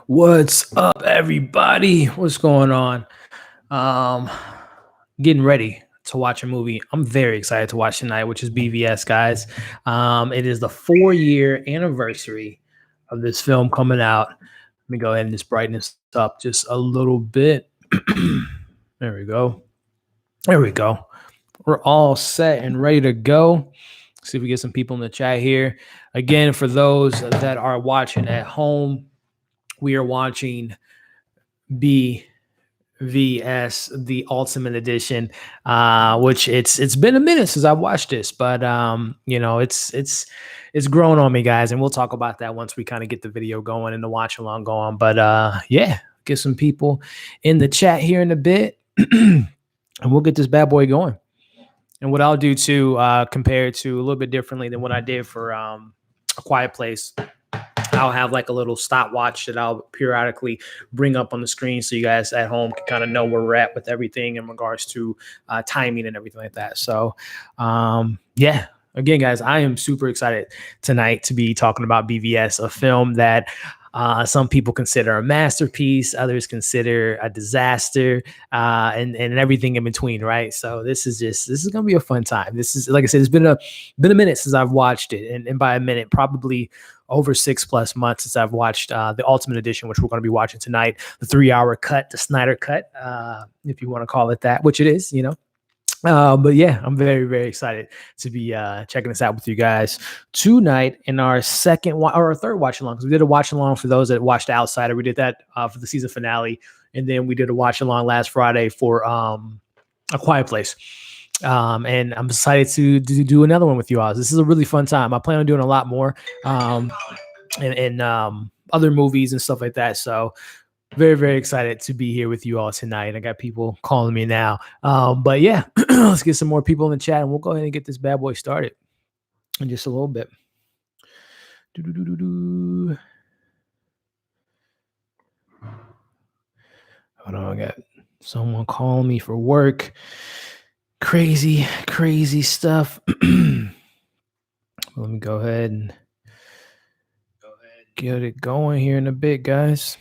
What's up, everybody? What's going on? Um, Getting ready to watch a movie. I'm very excited to watch tonight, which is BVS, guys. It is the 4-year anniversary of this film coming out. Let me go ahead and just brighten this up just a little bit. There we go. There we go. We're all set and ready to go. See if we get some people in the chat here. Again, for those that are watching at home, we are watching BVS, the Ultimate Edition, which it's been a minute since I watched this, but it's grown on me, guys, and we'll talk about that once we kind of get the video going and the watch along going. But yeah, get some people in the chat here in a bit, and we'll get this bad boy going. And what I'll do too, compared to a little bit differently than what I did for A Quiet Place, I'll have like a little stopwatch that I'll periodically bring up on the screen so you guys at home can kind of know where we're at with everything in regards to timing and everything like that. So, yeah. Again, guys, I am super excited tonight to be talking about BVS, a film that some people consider a masterpiece, others consider a disaster, and everything in between, right? So this is gonna be a fun time. This is, like I said, it's been a minute since I've watched it, and by a minute, probably over 6+ months since I've watched the Ultimate Edition, which we're going to be watching tonight, the 3-hour cut, the Snyder cut, if you want to call it that, which it is, but yeah, I'm very, very excited to be checking this out with you guys tonight in our or our third watch along, because we did a watch along for those that watched Outsider. We did that for the season finale, and then we did a watch along last Friday for A Quiet Place. And I'm excited to do another one with you all. This is a really fun time. I plan on doing a lot more and other movies and stuff like that. So very, very excited to be here with you all tonight. I got people calling me now. But yeah, let's get some more people in the chat and we'll go ahead and get this bad boy started in just a little bit. Hold on, I got someone calling me for work. Crazy stuff. Let me go ahead and get it going here in a bit, guys.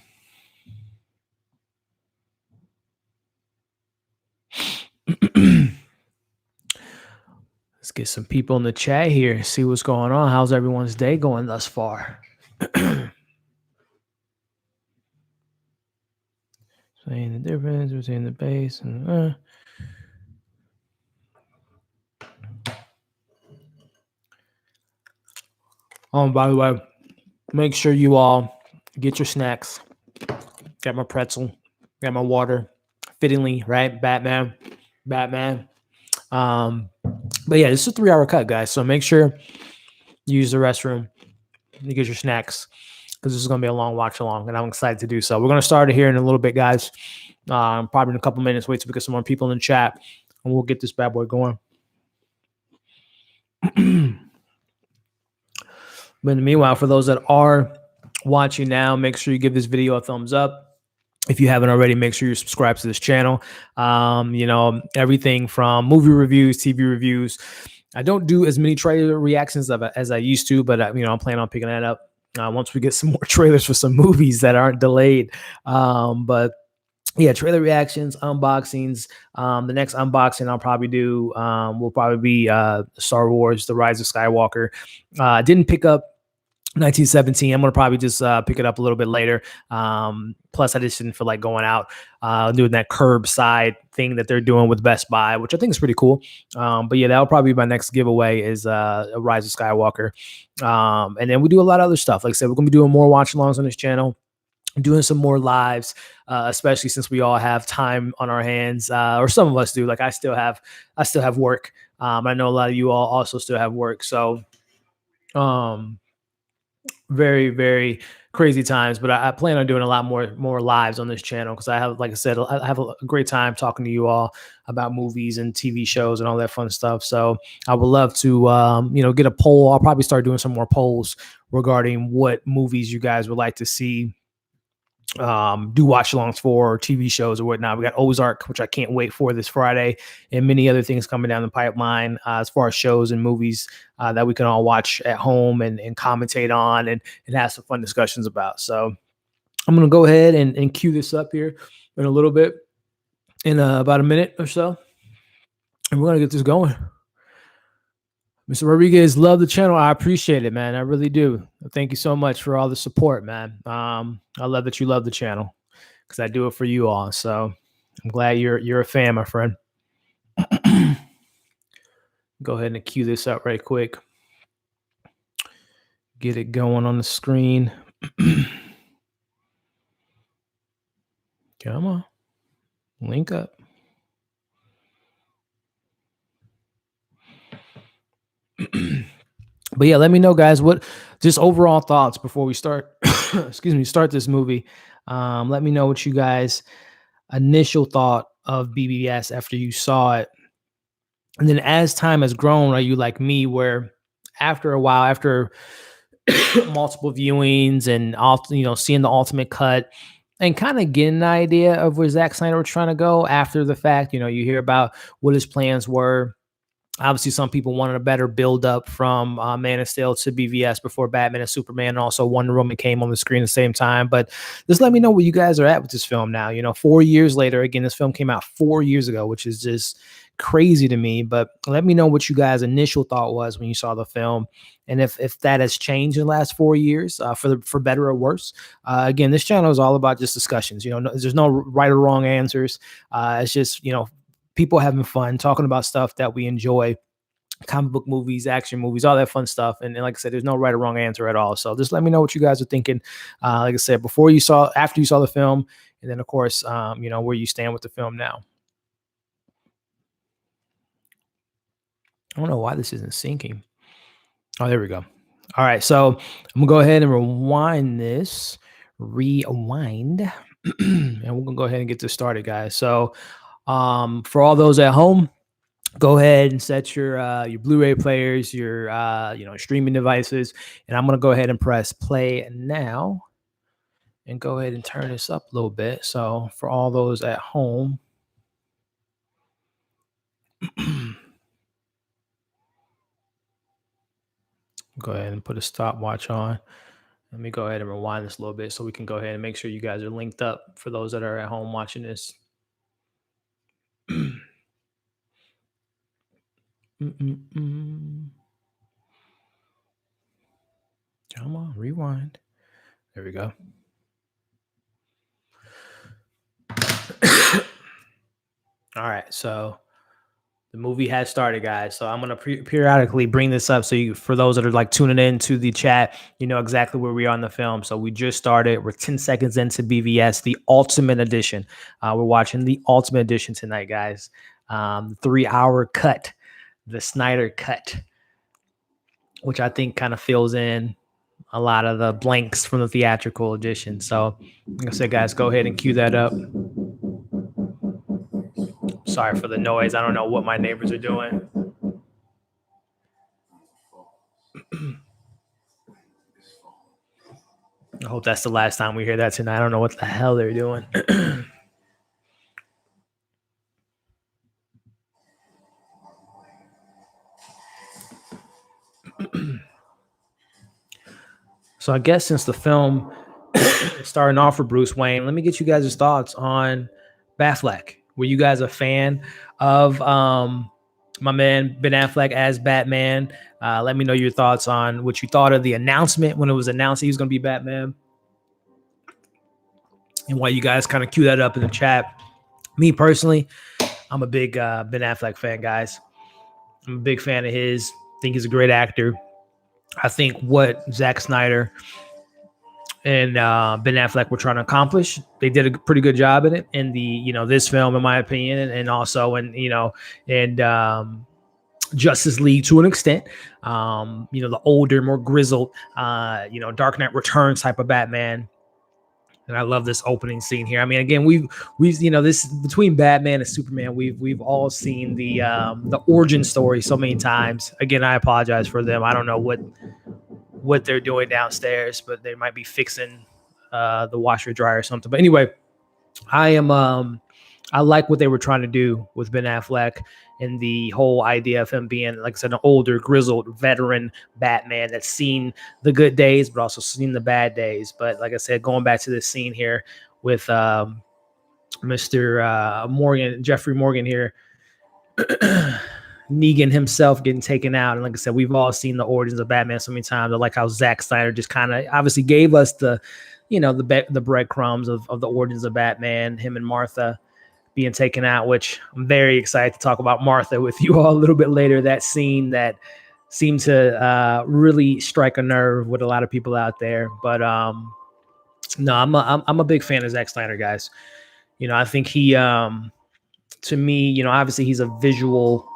Let's get some people in the chat here, see what's going on. How's everyone's day going thus far? Saying the difference between the base and by the way, make sure you all get your snacks. Got my pretzel, got my water, fittingly, right? Batman. But yeah, this is a 3-hour cut, guys. So make sure you use the restroom, you get your snacks, because this is going to be a long watch along, and I'm excited to do so. We're going to start it here in a little bit, guys. Probably in a couple minutes. Wait till we get some more people in the chat, and we'll get this bad boy going. But in the meanwhile, for those that are watching now, make sure you give this video a thumbs up. If you haven't already, make sure you subscribe to this channel. Everything from movie reviews, TV reviews. I don't do as many trailer reactions as I used to, but I'm planning on picking that up once we get some more trailers for some movies that aren't delayed. But yeah, trailer reactions, unboxings. The next unboxing I'll probably do will probably be Star Wars: The Rise of Skywalker. Didn't pick up 1917. I'm gonna probably just pick it up a little bit later. Plus, I just didn't feel like going out doing that curbside thing that they're doing with Best Buy, which I think is pretty cool. But yeah, that'll probably be my next giveaway is a Rise of Skywalker. And then we do a lot of other stuff. Like I said, we're gonna be doing more watch alongs on this channel, doing some more lives, especially since we all have time on our hands, or some of us do. Like I still have work. I know a lot of you all also still have work. So, very, very crazy times, but I plan on doing a lot more lives on this channel because I have, like I said, I have a great time talking to you all about movies and TV shows and all that fun stuff. So I would love to, get a poll. I'll probably start doing some more polls regarding what movies you guys would like to see do watch alongs for, or TV shows or whatnot. We got Ozark, which I can't wait for this Friday, and many other things coming down the pipeline as far as shows and movies that we can all watch at home and commentate on and have some fun discussions about. So I'm going to go ahead and cue this up here in a little bit, in about a minute or so. And we're going to get this going. Mr. Rodriguez, love the channel. I appreciate it, man. I really do. Thank you so much for all the support, man. I love that you love the channel because I do it for you all. So I'm glad you're a fan, my friend. Go ahead and cue this up right quick. Get it going on the screen. Come on. Link up. But yeah, let me know, guys, what just overall thoughts before we start. Excuse me, start this movie. Let me know what you guys' initial thought of BBS after you saw it, and then as time has grown, are you like me, where after a while, after multiple viewings and seeing the ultimate cut and kind of getting an idea of where Zack Snyder was trying to go after the fact, you hear about what his plans were. Obviously, some people wanted a better build up from Man of Steel to BVS before Batman and Superman, and also Wonder Woman came on the screen at the same time. But just let me know where you guys are at with this film now. 4 years later, again, this film came out 4 years ago, which is just crazy to me. But let me know what you guys' initial thought was when you saw the film, and if that has changed in the last 4 years for better or worse. Again, this channel is all about just discussions. There's no right or wrong answers. It's just people having fun, talking about stuff that we enjoy, comic book movies, action movies, all that fun stuff. And like I said, there's no right or wrong answer at all. So just let me know what you guys are thinking. Like I said, after you saw the film, and then of course, where you stand with the film now. I don't know why this isn't syncing. Oh, there we go. All right. So I'm gonna go ahead and rewind this. Rewind. And we're gonna go ahead and get this started, guys. So for all those at home, go ahead and set your Blu-ray players, your streaming devices, and I'm gonna go ahead and press play now, and go ahead and turn this up a little bit. So for all those at home, go ahead and put a stopwatch on. Let me go ahead and rewind this a little bit so we can go ahead and make sure you guys are linked up for those that are at home watching this. Come on, rewind. There we go. All right, so the movie has started, guys. So I'm gonna periodically bring this up so for those that are like tuning in to the chat, you know exactly where we are in the film. So we just started. We're 10 seconds into BVS, the Ultimate Edition. We're watching the Ultimate Edition tonight, guys. 3-hour cut, the Snyder cut, which I think kind of fills in a lot of the blanks from the theatrical edition. So like I said, guys, go ahead and cue that up. Sorry for the noise. I don't know what my neighbors are doing. I hope that's the last time we hear that tonight. I don't know what the hell they're doing. So I guess since the film is starting off for Bruce Wayne, let me get you guys' thoughts on Batfleck. Were you guys a fan of my man Ben Affleck as Batman? Let me know your thoughts on what you thought of the announcement when it was announced he was going to be Batman, and why you guys kind of cue that up in the chat. Me personally, I'm a big Ben Affleck fan, guys. I'm a big fan of his. Think he's a great actor. I think what Zack Snyder and Ben Affleck were trying to accomplish, they did a pretty good job in it in the this film, in my opinion, and also in Justice League to an extent. The older, more grizzled, Dark Knight Returns type of Batman. And I love this opening scene here. I mean, again, we've this between Batman and Superman, we've all seen the origin story so many times. Again, I apologize for them. I don't know what they're doing downstairs, but they might be fixing the washer dryer or something. But anyway, I am I like what they were trying to do with Ben Affleck and the whole idea of him being, like I said, an older, grizzled veteran Batman that's seen the good days, but also seen the bad days. But like I said, going back to this scene here with Mr. Morgan, Jeffrey Morgan here, Negan himself getting taken out. And like I said, we've all seen the origins of Batman so many times. I like how Zack Snyder just kind of obviously gave us the, the breadcrumbs of the origins of Batman, him and Martha being taken out, which I'm very excited to talk about Martha with you all a little bit later. That scene that seemed to really strike a nerve with a lot of people out there. But no, I'm a big fan of Zack Snyder, guys. I think he, to me, obviously he's a visual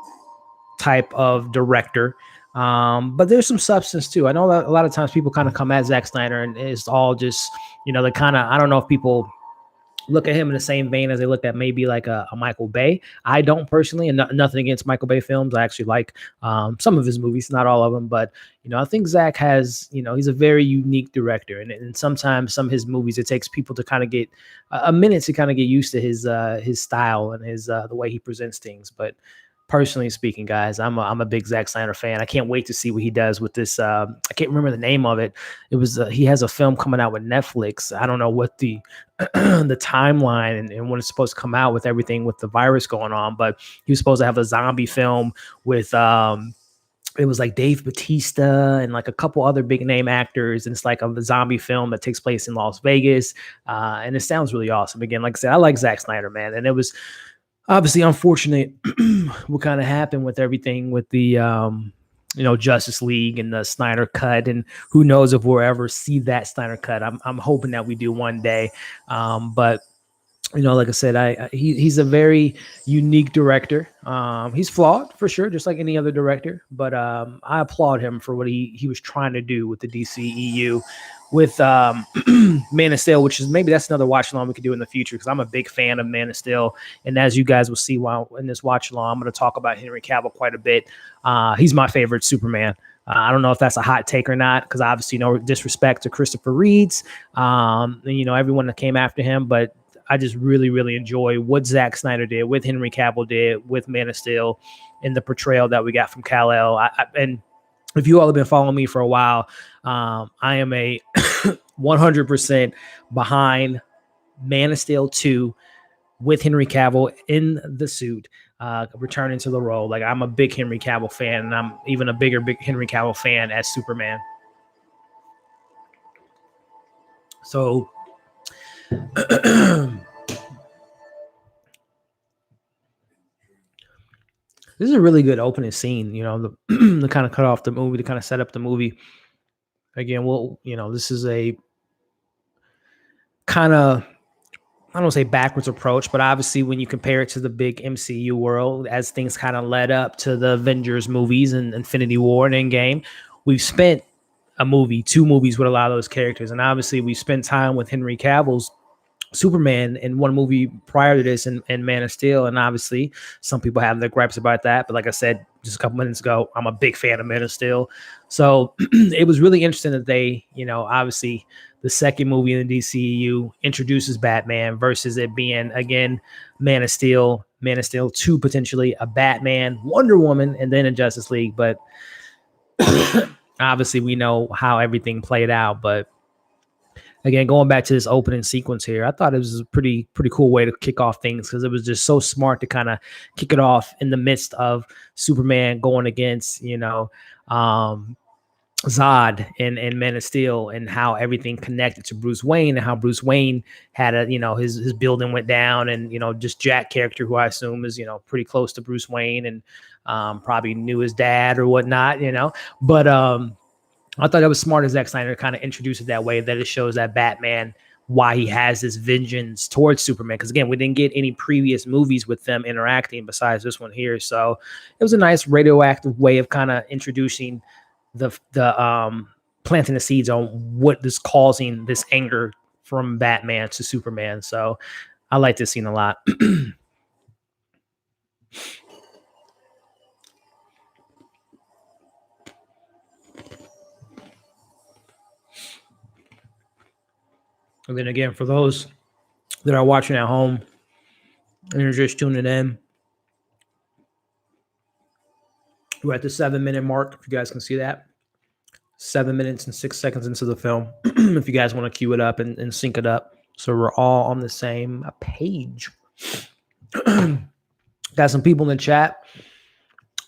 type of director. But there's some substance too. I know that a lot of times people kind of come at Zack Snyder and it's all just, they kind of, I don't know if people look at him in the same vein as they look at maybe like a Michael Bay. I don't personally, and nothing against Michael Bay films. I actually like some of his movies, not all of them, but I think Zach has, he's a very unique director, and sometimes some of his movies it takes people to kind of get a minute to kind of get used to his style and his the way he presents things, but. Personally speaking, guys, I'm a big Zack Snyder fan. I can't wait to see what he does with this. I can't remember the name of it. It was he has a film coming out with Netflix. I don't know what the the timeline and when it's supposed to come out with everything with the virus going on, but he was supposed to have a zombie film with it was like Dave Bautista and like a couple other big name actors, and it's like a zombie film that takes place in Las Vegas, and it sounds really awesome. Again, like I said, I like Zack Snyder, man, and it was obviously unfortunate what kind of happened with everything with the Justice League and the Snyder cut, and who knows if we'll ever see that Snyder cut. I'm hoping that we do one day, but like I said, he's a very unique director. He's flawed for sure, just like any other director. But I applaud him for what he was trying to do with the DCEU, with Man of Steel, which is maybe that's another watch along we could do in the future because I'm a big fan of Man of Steel. And as you guys will see while in this watch along, I'm going to talk about Henry Cavill quite a bit. He's my favorite Superman. I don't know if that's a hot take or not, because obviously no disrespect to Christopher Reeves, and everyone that came after him, but I just really, really enjoy what Zack Snyder did, with Henry Cavill did, with Man of Steel, and the portrayal that we got from Kal-El. And if you all have been following me for a while, I am a 100% behind Man of Steel 2 with Henry Cavill in the suit, returning to the role. Like, I'm a big Henry Cavill fan, and I'm even a big Henry Cavill fan as Superman. So this is a really good opening scene, to kind of cut off the movie, to kind of set up the movie. Again, this is a kind of, I don't say backwards approach, but obviously when you compare it to the big MCU world, as things kind of led up to the Avengers movies and Infinity War and Endgame, we've spent two movies with a lot of those characters. And obviously we spent time with Henry Cavill's Superman in one movie prior to this, and Man of Steel. And obviously some people have their gripes about that. But like I said just a couple minutes ago, I'm a big fan of Man of Steel. So it was really interesting that they, obviously the second movie in the DCEU introduces Batman versus it being, again, Man of Steel 2, potentially a Batman, Wonder Woman, and then a Justice League. But obviously we know how everything played out. But again, going back to this opening sequence here, I thought it was a pretty cool way to kick off things, because it was just so smart to kind of kick it off in the midst of Superman going against, Zod and Man of Steel, and how everything connected to Bruce Wayne, and how Bruce Wayne had his building went down, and just Jack character, who I assume is pretty close to Bruce Wayne, and probably knew his dad or whatnot, but I thought that was smart as Zack Snyder kind of introduced it that way, that it shows that Batman, why he has this vengeance towards Superman. Because again, we didn't get any previous movies with them interacting besides this one here. So it was a nice radioactive way of kind of introducing the planting the seeds on what is causing this anger from Batman to Superman. So I like this scene a lot. And then again, for those that are watching at home, and you're just tuning in, we're at the 7-minute mark. If you guys can see that, 7 minutes and 6 seconds into the film. If you guys want to cue it up and sync it up, so we're all on the same page. Got some people in the chat.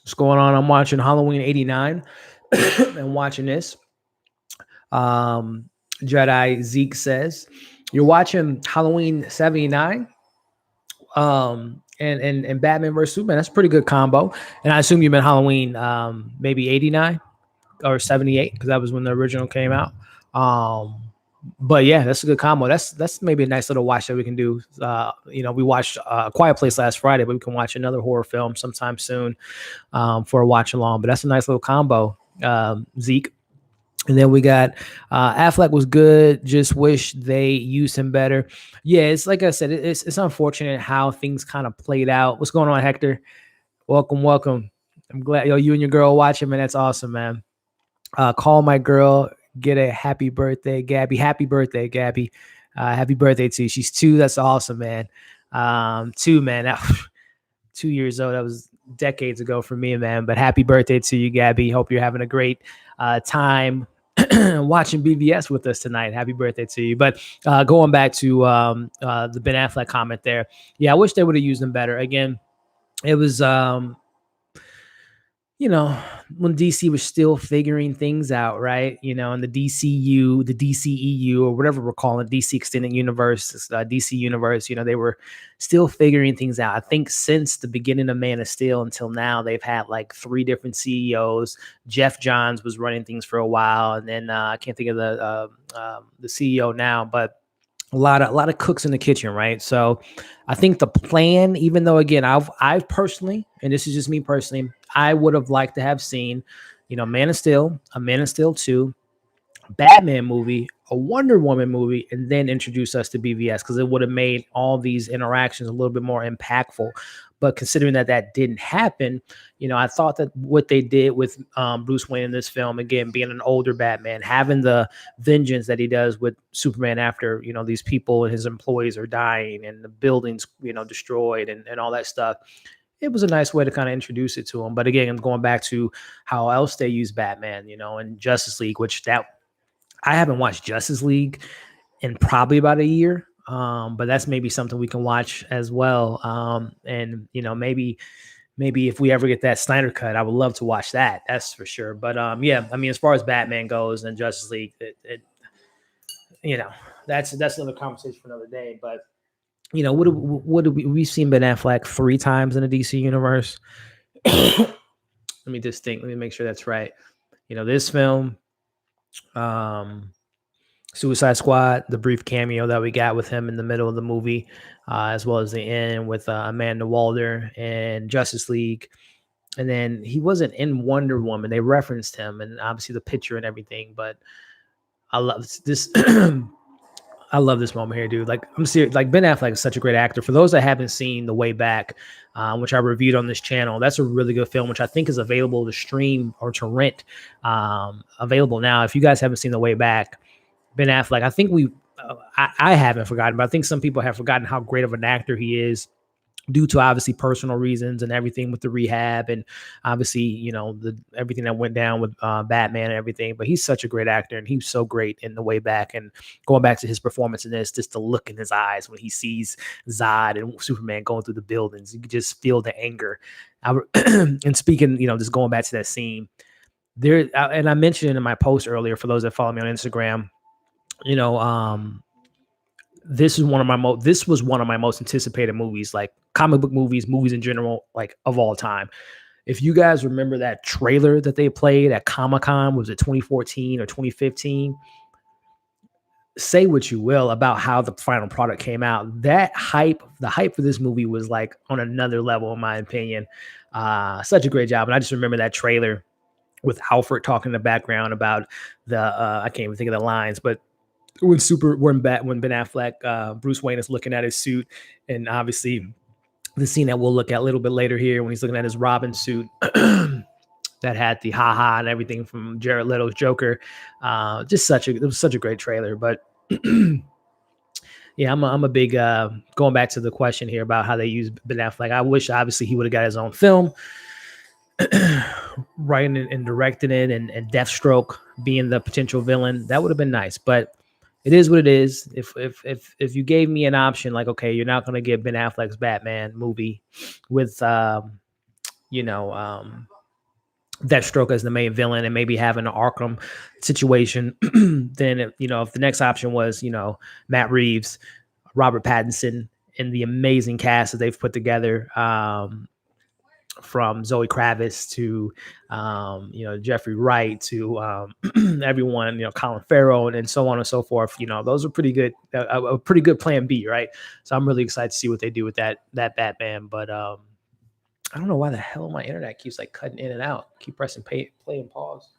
What's going on? I'm watching Halloween '89 and watching this. Jedi Zeke says, "You're watching Halloween '79." And Batman versus Superman. That's a pretty good combo. And I assume you meant Halloween, maybe '89 or '78, because that was when the original came out. But yeah, that's a good combo. That's maybe a nice little watch that we can do. We watched Quiet Place last Friday, but we can watch another horror film sometime soon for a watch along. But that's a nice little combo, Zeke. And then we got Affleck was good. Just wish they used him better. Yeah, it's like I said, it's unfortunate how things kind of played out. What's going on, Hector? Welcome. I'm glad you and your girl watching, man. That's awesome, man. Call my girl, get a happy birthday, Gabby. Happy birthday, Gabby. Happy birthday to you. She's 2. That's awesome, man. 2, man. That, 2 years old. That was decades ago for me, man. But happy birthday to you, Gabby. Hope you're having a great time watching BVS with us tonight. Happy birthday to you. But going back to the Ben Affleck comment there. Yeah, I wish they would have used him better. Again, it was when DC was still figuring things out, right? And the DCU, the DCEU, or whatever we're calling it, DC Extended Universe, DC Universe, they were still figuring things out. I think since the beginning of Man of Steel until now, they've had like 3 different CEOs. Jeff Johns was running things for a while, and then I can't think of the CEO now, but a lot of cooks in the kitchen, right? So I think the plan, even though again, I've personally, and this is just me personally, I would have liked to have seen, Man of Steel, a Man of Steel 2, Batman movie, a Wonder Woman movie, and then introduce us to BVS, because it would have made all these interactions a little bit more impactful. But considering that didn't happen, I thought that what they did with Bruce Wayne in this film, again, being an older Batman, having the vengeance that he does with Superman after, these people and his employees are dying and the buildings, destroyed and all that stuff. It was a nice way to kind of introduce it to him. But again, I'm going back to how else they use Batman, and Justice League, which that I haven't watched Justice League in probably about a year. But that's maybe something we can watch as well. And maybe if we ever get that Snyder cut, I would love to watch that. That's for sure. But yeah, I mean, as far as Batman goes and Justice League, that's another conversation for another day. But what do we've seen Ben Affleck 3 times in the DC universe. Let me just think. Let me make sure that's right. This film, Suicide Squad, the brief cameo that we got with him in the middle of the movie, as well as the end with Amanda Waller, and Justice League. And then he wasn't in Wonder Woman. They referenced him and obviously the picture and everything. But I love this. I love this moment here, dude. Like, I'm serious. Like, Ben Affleck is such a great actor. For those that haven't seen The Way Back, which I reviewed on this channel, that's a really good film, which I think is available to stream or to rent. Available now. If you guys haven't seen The Way Back, Ben Affleck, I think I haven't forgotten, but I think some people have forgotten how great of an actor he is, due to obviously personal reasons and everything with the rehab and obviously, everything that went down with Batman and everything. But he's such a great actor, and he's so great in The Way Back. And going back to his performance in this, just the look in his eyes when he sees Zod and Superman going through the buildings, you could just feel the anger. And speaking, just going back to that scene there, and I mentioned in my post earlier, for those that follow me on Instagram, this was one of my most anticipated movies, like comic book movies in general, like of all time. If you guys remember that trailer that they played at Comic-Con, was it 2014 or 2015? Say what you will about how the final product came out. The hype for this movie was like on another level, in my opinion. Such a great job. And I just remember that trailer with Alfred talking in the background about the, I can't even think of the lines, but when Ben Affleck, Bruce Wayne is looking at his suit, and obviously the scene that we'll look at a little bit later here when he's looking at his Robin suit that had the haha and everything from Jared Leto's Joker. It was such a great trailer. But Yeah, I'm a big going back to the question here about how they use Ben Affleck. I wish obviously he would have got his own film, writing it and directing it, and Deathstroke being the potential villain. That would have been nice, but it is what it is. If you gave me an option, like, okay, you're not going to get Ben Affleck's Batman movie with you know um, Deathstroke as the main villain and maybe having an Arkham situation, then if the next option was Matt Reeves, Robert Pattinson, and the amazing cast that they've put together. From Zoe Kravitz to Jeffrey Wright to everyone, Colin Farrell, and so on and so forth. Those are pretty good, a pretty good plan B, right? So I'm really excited to see what they do with that Batman. But I don't know why the hell my internet keeps like cutting in and out. Keep pressing play and pause.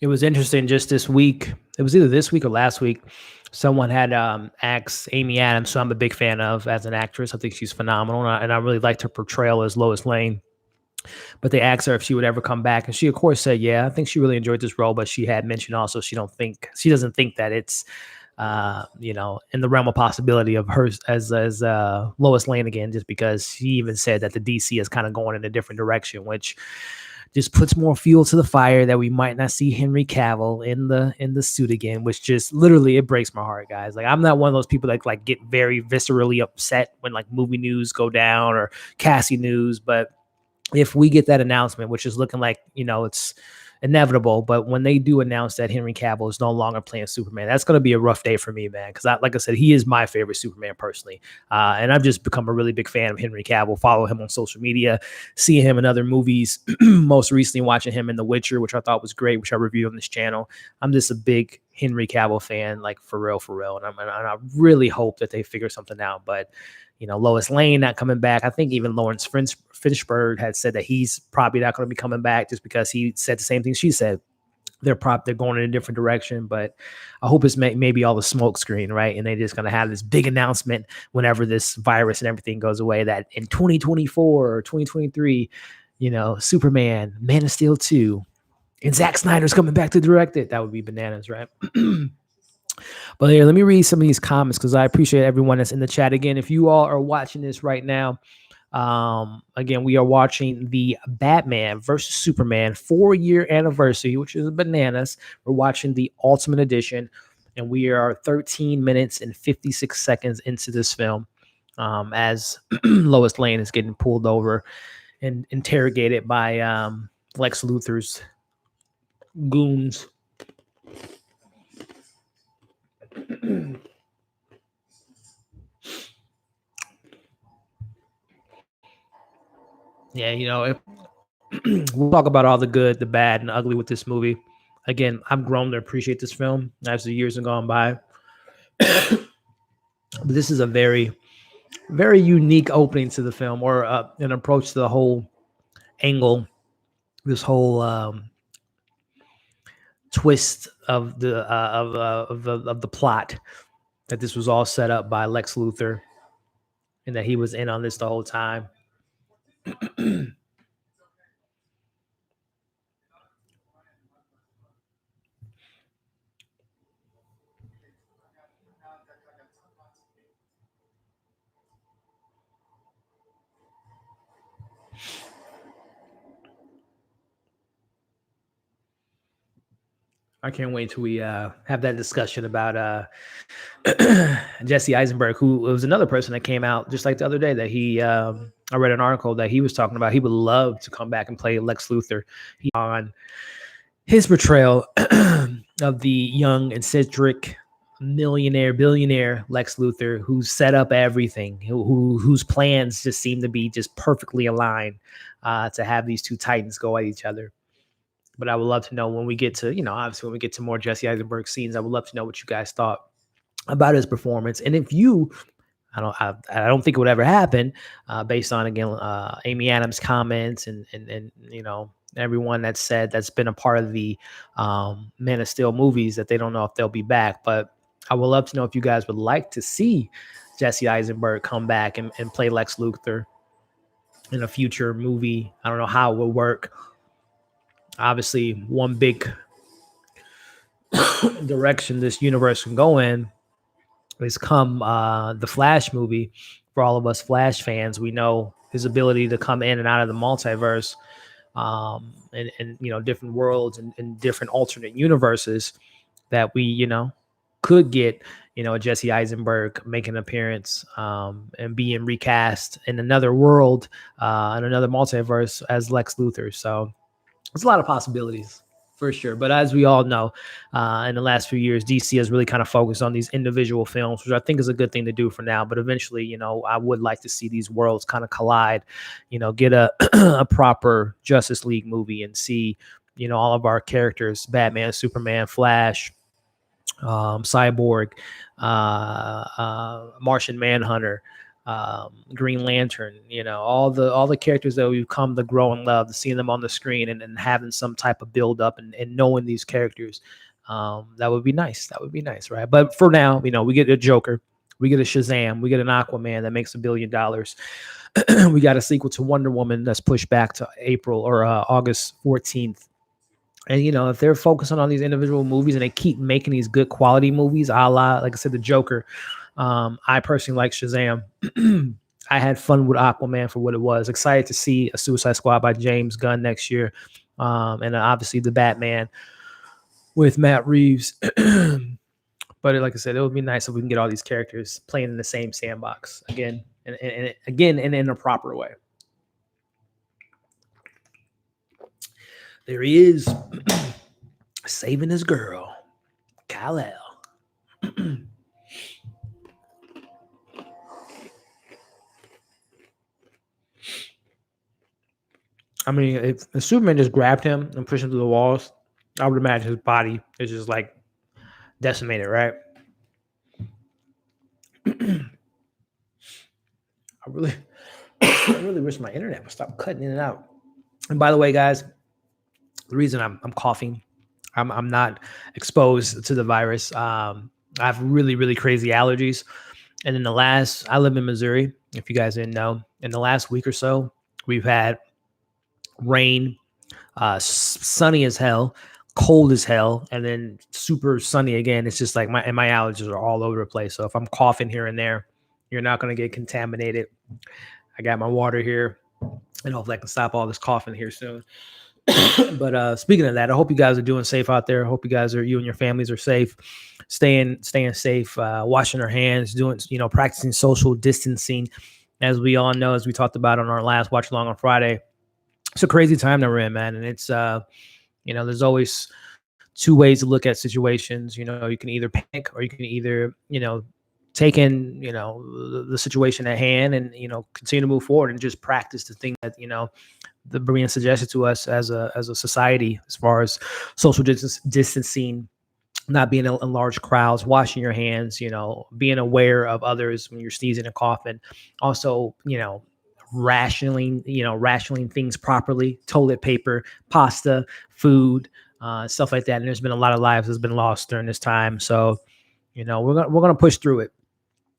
It was interesting just this week. It was either this week or last week. Someone had asked Amy Adams, who I'm a big fan of as an actress. I think she's phenomenal, and I really liked her portrayal as Lois Lane. But they asked her if she would ever come back, and she, of course, said, "Yeah, I think she really enjoyed this role." But she had mentioned also she doesn't think that it's in the realm of possibility of her as Lois Lane again, just because she even said that the DC is kind of going in a different direction, which just puts more fuel to the fire that we might not see Henry Cavill in the suit again, which just literally it breaks my heart, guys. Like, I'm not one of those people that like get very viscerally upset when like movie news go down or Cassie news, but if we get that announcement, which is looking like, it's inevitable, but when they do announce that Henry Cavill is no longer playing Superman, that's going to be a rough day for me, man. Because like I said, he is my favorite Superman personally. And I've just become a really big fan of Henry Cavill, follow him on social media, see him in other movies, most recently watching him in The Witcher, which I thought was great, which I reviewed on this channel. I'm just a big Henry Cavill fan, like for real, for real. And I really hope that they figure something out. But Lois Lane not coming back. I think even Lawrence Fishburne had said that he's probably not going to be coming back just because he said the same thing she said. They're going in a different direction, but I hope it's maybe all the smoke screen, right? And they're just going to have this big announcement whenever this virus and everything goes away that in 2024 or 2023, Superman, Man of Steel 2, and Zack Snyder's coming back to direct it. That would be bananas, right? But here, let me read some of these comments because I appreciate everyone that's in the chat. Again, if you all are watching this right now, again, we are watching the Batman versus Superman 4-year anniversary, which is bananas. We're watching the Ultimate Edition, and we are 13 minutes and 56 seconds into this film as Lois Lane is getting pulled over and interrogated by Lex Luthor's goons. Yeah, we'll talk about all the good, the bad, and the ugly with this movie. Again, I've grown to appreciate this film as the years have gone by. But this is a very, very unique opening to the film, or an approach to the whole angle, this whole twist of the plot, that this was all set up by Lex Luthor, and that he was in on this the whole time. I can't wait till we have that discussion about Jesse Eisenberg, who was another person that came out just like the other day that I read an article that he was talking about. He would love to come back and play Lex Luthor on his portrayal of the young, eccentric, billionaire Lex Luthor, who set up everything, whose plans just seem to be just perfectly aligned to have these two titans go at each other. But I would love to know when we get to, obviously when we get to more Jesse Eisenberg scenes, I would love to know what you guys thought about his performance. And if you, I don't think it would ever happen based on, again, Amy Adams' comments and everyone that's been a part of the Man of Steel movies, that they don't know if they'll be back. But I would love to know if you guys would like to see Jesse Eisenberg come back and play Lex Luthor. in a future movie. I don't know how it will work. Obviously, one big direction this universe can go in is come the Flash movie. For all of us Flash fans, we know his ability to come in and out of the multiverse, and different worlds and different alternate universes that we could get Jesse Eisenberg making an appearance, and being recast in another world, in another multiverse as Lex Luthor. So there's a lot of possibilities for sure. But as we all know, in the last few years, DC has really kind of focused on these individual films, which I think is a good thing to do for now. But eventually, I would like to see these worlds kind of collide, get a, a proper Justice League movie and see, all of our characters, Batman, Superman, Flash, Cyborg, Martian Manhunter, Green Lantern, all the characters that we've come to grow and love, seeing them on the screen and having some type of build up and knowing these characters. That would be nice. That would be nice, right? But for now, we get a Joker, we get a Shazam, we get an Aquaman that makes $1 billion. We got a sequel to Wonder Woman that's pushed back to April or August 14th. And if they're focusing on these individual movies and they keep making these good quality movies, a la, like I said, the Joker. I personally like Shazam. I had fun with Aquaman for what it was. Excited to see a Suicide Squad by James Gunn next year, and obviously the Batman with Matt Reeves. But like I said, it would be nice if we can get all these characters playing in the same sandbox again, and again, and in a proper way. There he is, saving his girl, Kal-El. I mean, if Superman just grabbed him and pushed him through the walls, I would imagine his body is just like decimated, right? I really, I really wish my internet would stop cutting in and out. And by the way, guys, the reason I'm coughing, I'm not exposed to the virus. I have really, really crazy allergies. And I live in Missouri, if you guys didn't know, in the last week or so, we've had rain, sunny as hell, cold as hell, and then super sunny again. It's just like my allergies are all over the place. So if I'm coughing here and there, you're not going to get contaminated. I got my water here, and hopefully I can stop all this coughing here soon. But speaking of that, I hope you guys are doing safe out there. I hope you and your families are safe, staying safe, washing our hands, practicing social distancing. As we all know, as we talked about on our last watch along on Friday, it's a crazy time that we're in, man. And it's, there's always two ways to look at situations. You can either panic or you can either, take in, the situation at hand and, continue to move forward and just practice the thing that, the being suggested to us as a society, as far as social distancing, not being in large crowds, washing your hands, being aware of others when you're sneezing and coughing. Also, rationing things properly, toilet paper, pasta, food, stuff like that. And there's been a lot of lives that's been lost during this time. So, we're gonna push through it.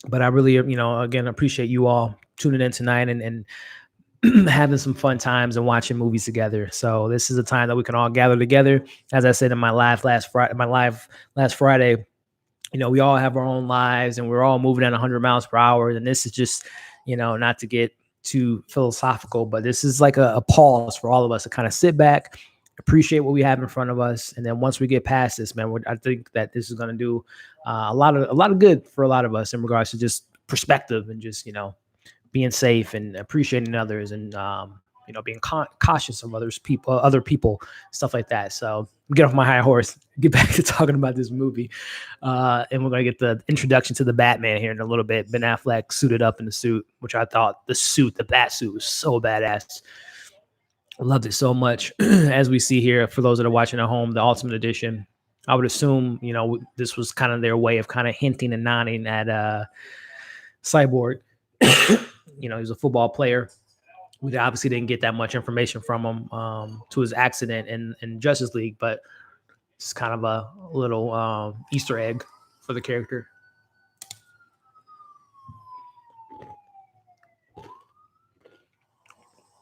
But I really, again, appreciate you all tuning in tonight and having some fun times and watching movies together. So this is a time that we can all gather together. As I said in my live last Friday, we all have our own lives and we're all moving at 100 miles per hour. And this is just, not to get too philosophical, but this is like a pause for all of us to kind of sit back, appreciate what we have in front of us. And then once we get past this, man, I think that this is going to do a lot of good for a lot of us in regards to just perspective and just, being safe and appreciating others and, being cautious of other people, stuff like that. So get off my high horse, get back to talking about this movie. And we're going to get the introduction to the Batman here in a little bit. Ben Affleck suited up in the suit, which I thought the bat suit was so badass. I loved it so much. As we see here, for those that are watching at home, the Ultimate Edition, I would assume, this was kind of their way of kind of hinting and nodding at Cyborg. He's a football player. We obviously didn't get that much information from him to his accident in Justice League, but it's kind of a little Easter egg for the character.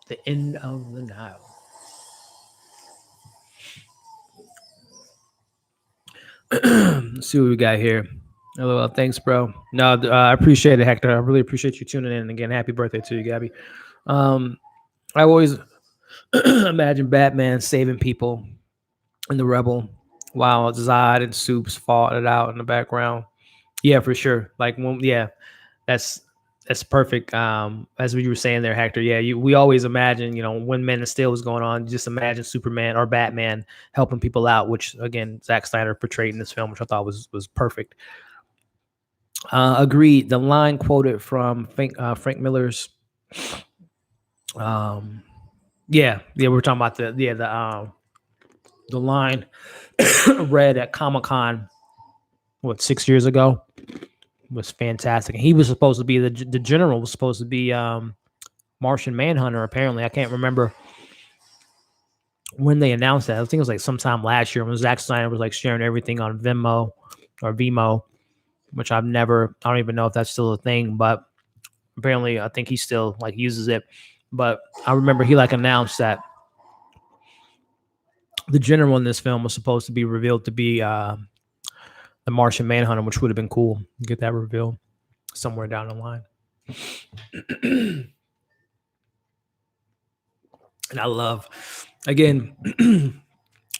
The End of the Nile. Let's see what we got here. Hello, thanks, bro. No, I appreciate it, Hector. I really appreciate you tuning in. Again, happy birthday to you, Gabby. Um, I always imagine Batman saving people in the Rebel while Zod and Soups fought it out in the background. Yeah, for sure. Like, when, yeah, that's that's perfect. As we were saying there, Hector. Yeah, we always imagine, when Men of Steel was going on, just imagine Superman or Batman helping people out, which again Zack Snyder portrayed in this film, which I thought was perfect. Agreed. The line quoted from Frank Miller's, um, yeah, we're talking about the line read at Comic Con, what, 6 years ago, was fantastic. And he was supposed to be the general was supposed to be Martian Manhunter. Apparently, I can't remember when they announced that. I think it was like sometime last year when Zack Snyder was like sharing everything on Vimeo, which I don't even know if that's still a thing, but apparently I think he still like uses it. But I remember he like announced that the general in this film was supposed to be revealed to be the Martian Manhunter, which would have been cool. Get that reveal somewhere down the line. And I love, again,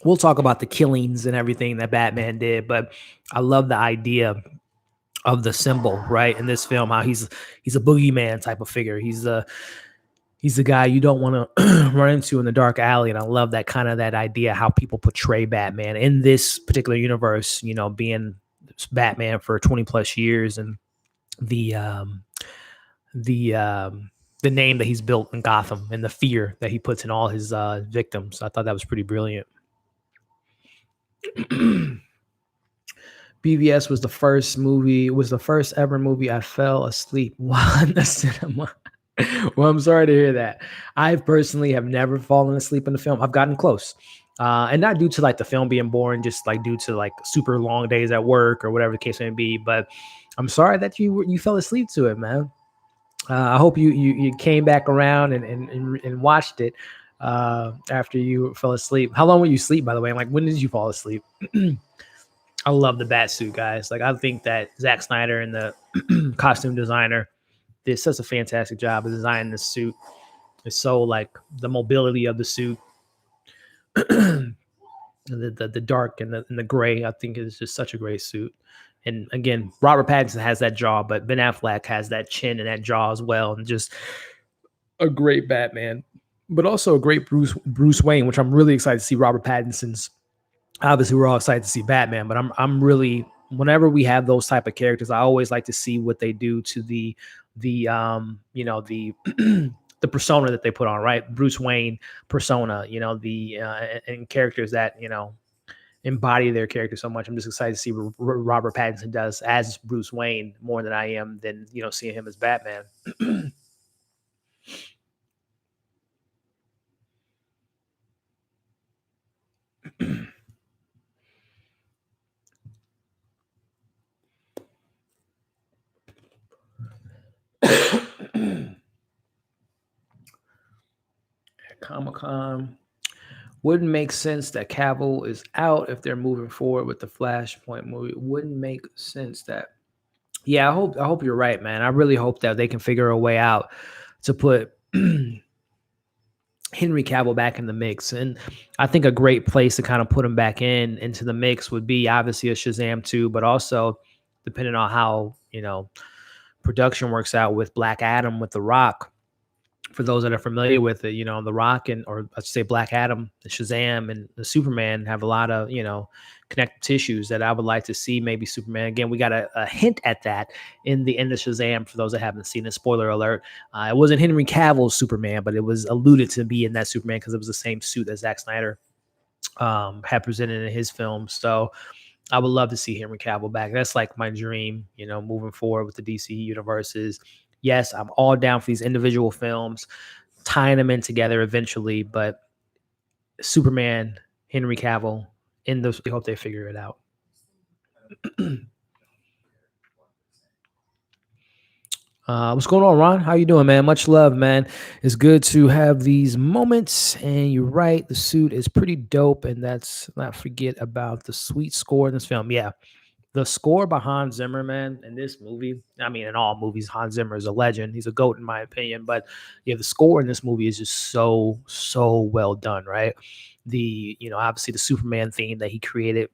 we'll talk about the killings and everything that Batman did, but I love the idea of the symbol, right? In this film, how he's a boogeyman type of figure. He's the guy you don't want to run into in the dark alley. And I love that kind of that idea, how people portray Batman in this particular universe, being Batman for 20 plus years, and the the um, the name that he's built in Gotham and the fear that he puts in all his victims. I thought that was pretty brilliant. BVS was the first ever movie I fell asleep while in the cinema. Well, I'm sorry to hear that. I personally have never fallen asleep in the film. I've gotten close. And not due to like the film being boring, just like due to like super long days at work or whatever the case may be. But I'm sorry that you fell asleep to it, man. I hope you came back around and watched it after you fell asleep. How long were you asleep, by the way? Like, when did you fall asleep? I love the bat suit, guys. Like, I think that Zack Snyder and the costume designer did such a fantastic job of designing this suit. It's so like the mobility of the suit, the dark and the gray. I think is just such a great suit. And again, Robert Pattinson has that jaw, but Ben Affleck has that chin and that jaw as well, and just a great Batman, but also a great Bruce Wayne, which I'm really excited to see Robert Pattinson's. Obviously, we're all excited to see Batman, but I'm really, whenever we have those type of characters, I always like to see what they do to the the persona that they put on, right? Bruce Wayne persona, the and characters that embody their character so much. I'm just excited to see what Robert Pattinson does as Bruce Wayne more than I am than seeing him as Batman. Comic-Con. Wouldn't make sense that Cavill is out if they're moving forward with the Flashpoint movie. Wouldn't make sense that. Yeah, I hope you're right, man. I really hope that they can figure a way out to put Henry Cavill back in the mix. And I think a great place to kind of put him back into the mix would be obviously a Shazam 2, but also depending on how, production works out with Black Adam with The Rock. For those that are familiar with it, The Rock or I should say Black Adam, the Shazam, and the Superman have a lot of, connective tissues that I would like to see maybe Superman. Again, we got a hint at that in the end of Shazam for those that haven't seen it. Spoiler alert. It wasn't Henry Cavill's Superman, but it was alluded to be in that Superman because it was the same suit that Zack Snyder had presented in his film. So I would love to see Henry Cavill back. That's like my dream, moving forward with the DC universes. Yes, I'm all down for these individual films, tying them in together eventually, but Superman, Henry Cavill, I hope they figure it out. What's going on, Ron? How you doing, man? Much love, man. It's good to have these moments. And you're right, the suit is pretty dope. And that's not forget about the sweet score in this film. Yeah, the score by Hans Zimmer, man, in this movie. I mean, in all movies, Hans Zimmer is a legend. He's a goat in my opinion. But yeah, the score in this movie is just so well done, right? Obviously the Superman theme that he created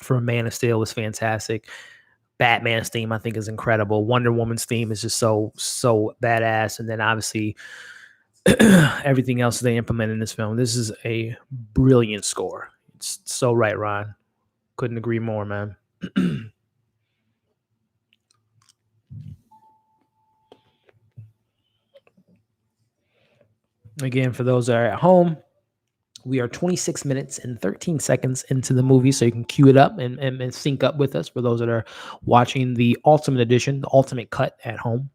for Man of Steel was fantastic. Batman's theme, I think, is incredible. Wonder Woman's theme is just so badass. And then obviously everything else they implement in this film. This is a brilliant score. It's so right, Ron. Couldn't agree more, man. Again, for those that are at home, we are 26 minutes and 13 seconds into the movie, so you can cue it up and sync up with us for those that are watching the Ultimate Edition, the Ultimate Cut at home.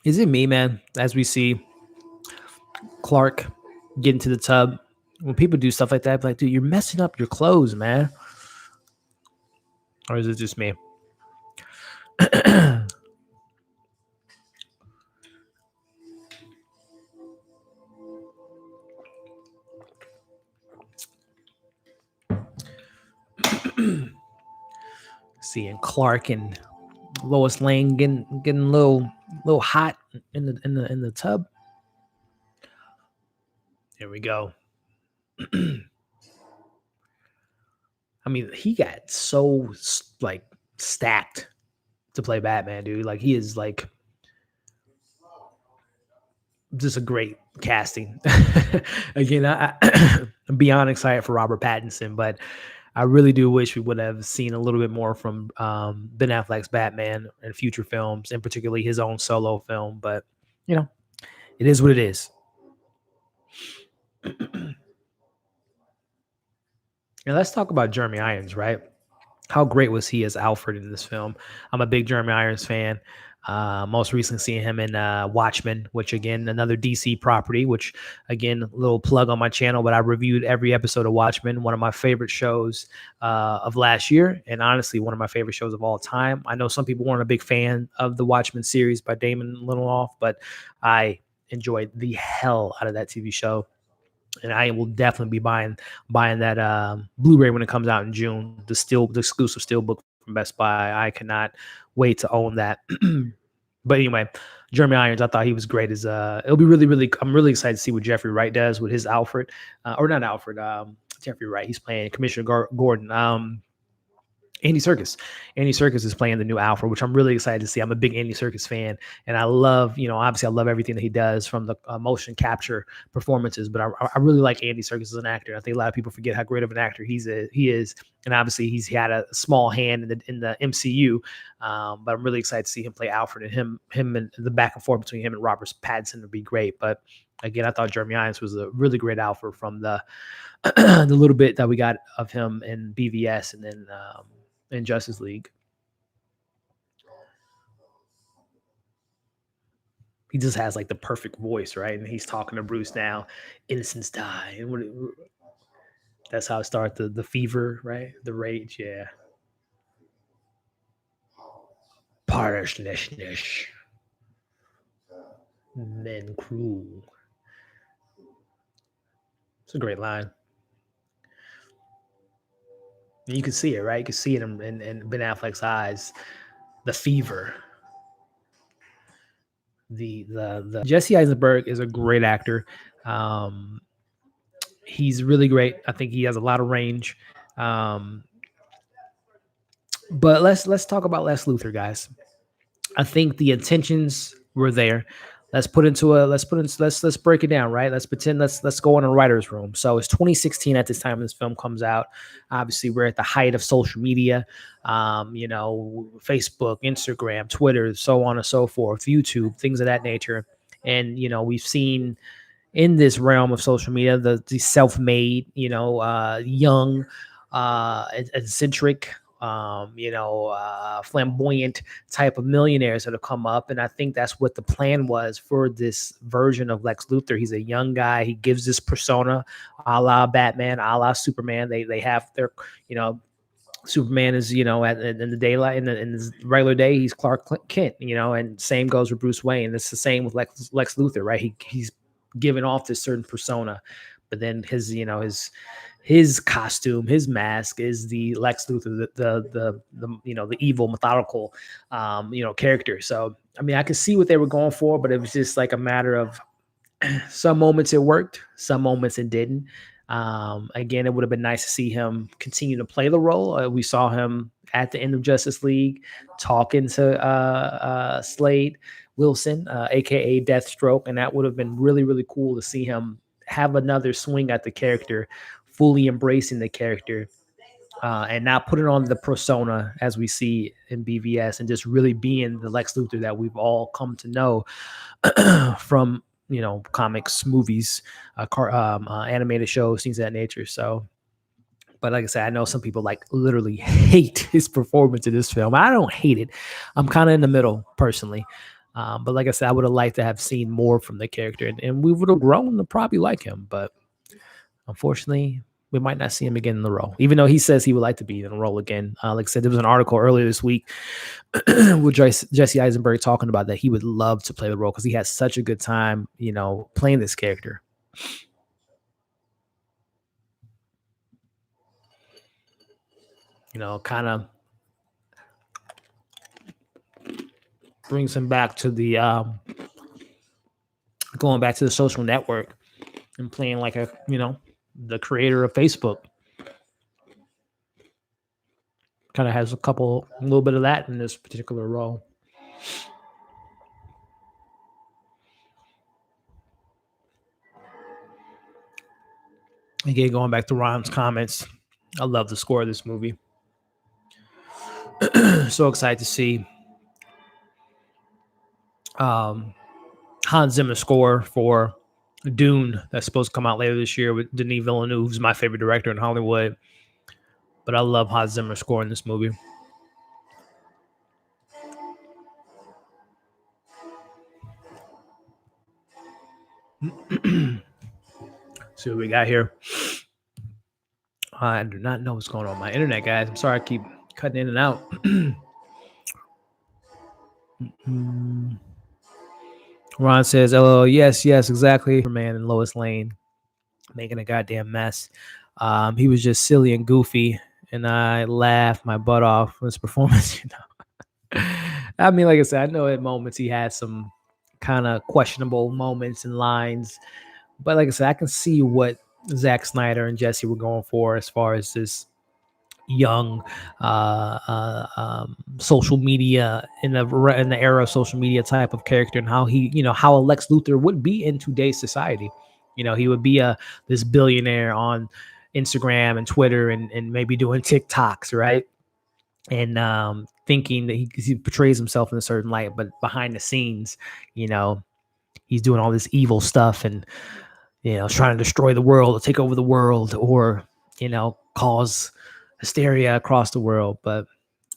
Is it me, man? As we see Clark get into the tub, when people do stuff like that, like, dude, you're messing up your clothes, man. Or is it just me? Seeing Clark and Lois Lane getting a little hot in the tub. Here we go. I mean, he got so like stacked to play Batman, dude. Like he is like just a great casting. Again, I'm beyond excited for Robert Pattinson, but I really do wish we would have seen a little bit more from Ben Affleck's Batman in future films, and particularly his own solo film. But you know, it is what it is. And let's talk about Jeremy Irons, right? How great was he as Alfred in this film? I'm a big Jeremy Irons fan. Most recently seeing him in Watchmen, which again, another DC property, which again, a little plug on my channel, but I reviewed every episode of Watchmen, one of my favorite shows of last year. And honestly, one of my favorite shows of all time. I know some people weren't a big fan of the Watchmen series by Damon Lindelof, but I enjoyed the hell out of that TV show. And I will definitely be buying that Blu-ray when it comes out in June. The exclusive Steelbook from Best Buy. I cannot wait to own that. But anyway, Jeremy Irons, I thought he was great as it'll be really. I'm really excited to see what Jeffrey Wright does with his Alfred, or not Alfred. Jeffrey Wright. He's playing Commissioner Gordon. Andy Serkis. Andy Serkis is playing the new Alfred, which I'm really excited to see. I'm a big Andy Serkis fan, and I love, obviously I love everything that he does from the motion capture performances, but I really like Andy Serkis as an actor. I think a lot of people forget how great of an actor he is, and obviously he's had a small hand in the MCU, but I'm really excited to see him play Alfred, and him and the back and forth between him and Robert Pattinson would be great. But again, I thought Jeremy Irons was a really great Alfred from the the little bit that we got of him in BVS, and then in Justice League. He just has like the perfect voice, right? And he's talking to Bruce now. Innocents die, and that's how it starts. The fever, right? The rage, yeah. Parishness, men cruel. It's a great line. And you can see it, right? You can see it in Ben Affleck's eyes. The fever. The Jesse Eisenberg is a great actor. He's really great. I think he has a lot of range. But let's talk about Les Luthor, guys. I think the intentions were there. Let's break it down, right? Let's pretend let's go in a writer's room. So it's 2016 at this time this film comes out. Obviously, we're at the height of social media, Facebook, Instagram, Twitter, so on and so forth, YouTube, things of that nature. And we've seen in this realm of social media the self-made, young, eccentric flamboyant type of millionaires that have come up. And I think that's what the plan was for this version of Lex Luthor. He's a young guy. He gives this persona a la Batman, a la Superman. They have their, Superman is, in the daylight, in his regular day, he's Clark Kent, and same goes with Bruce Wayne. It's the same with Lex Luthor, right? He's giving off this certain persona, but then his costume, his mask is the Lex Luthor, the evil, methodical, character. So, I mean, I could see what they were going for, but it was just like a matter of some moments it worked, some moments it didn't. Again, it would have been nice to see him continue to play the role. We saw him at the end of Justice League talking to Slade Wilson, aka Deathstroke, and that would have been really, really cool to see him have another swing at the character, fully embracing the character, and not putting on the persona as we see in BVS, and just really being the Lex Luthor that we've all come to know from comics, movies, animated shows, things of that nature. So, but like I said, I know some people like literally hate his performance in this film. I don't hate it. I'm kind of in the middle personally. But like I said, I would have liked to have seen more from the character, and we would have grown to probably like him. But unfortunately, we might not see him again in the role, even though he says he would like to be in the role again. Like I said, there was an article earlier this week with Jesse Eisenberg talking about that he would love to play the role because he has such a good time, playing this character. Kind of brings him back to the going back to the social network and playing like the creator of Facebook. Kind of has a little bit of that in this particular role. Again, going back to Ron's comments, I love the score of this movie. So excited to see Hans Zimmer score for Dune that's supposed to come out later this year with Denis Villeneuve, who's my favorite director in Hollywood. But I love Hans Zimmer score in this movie. See what we got here. I do not know what's going on with my internet, guys. I'm sorry I keep cutting in and out. Ron says, "Oh, yes, exactly." Superman and Lois Lane making a goddamn mess. He was just silly and goofy, and I laughed my butt off with his performance. I mean, like I said, I know at moments he had some kind of questionable moments and lines, but like I said, I can see what Zack Snyder and Jesse were going for as far as this young social media in the era of social media type of character, and how how a Lex Luthor would be in today's society. He would be this billionaire on Instagram and Twitter and maybe doing TikToks, right? And thinking that he portrays himself in a certain light, but behind the scenes, he's doing all this evil stuff and trying to destroy the world or take over the world, or cause hysteria across the world. But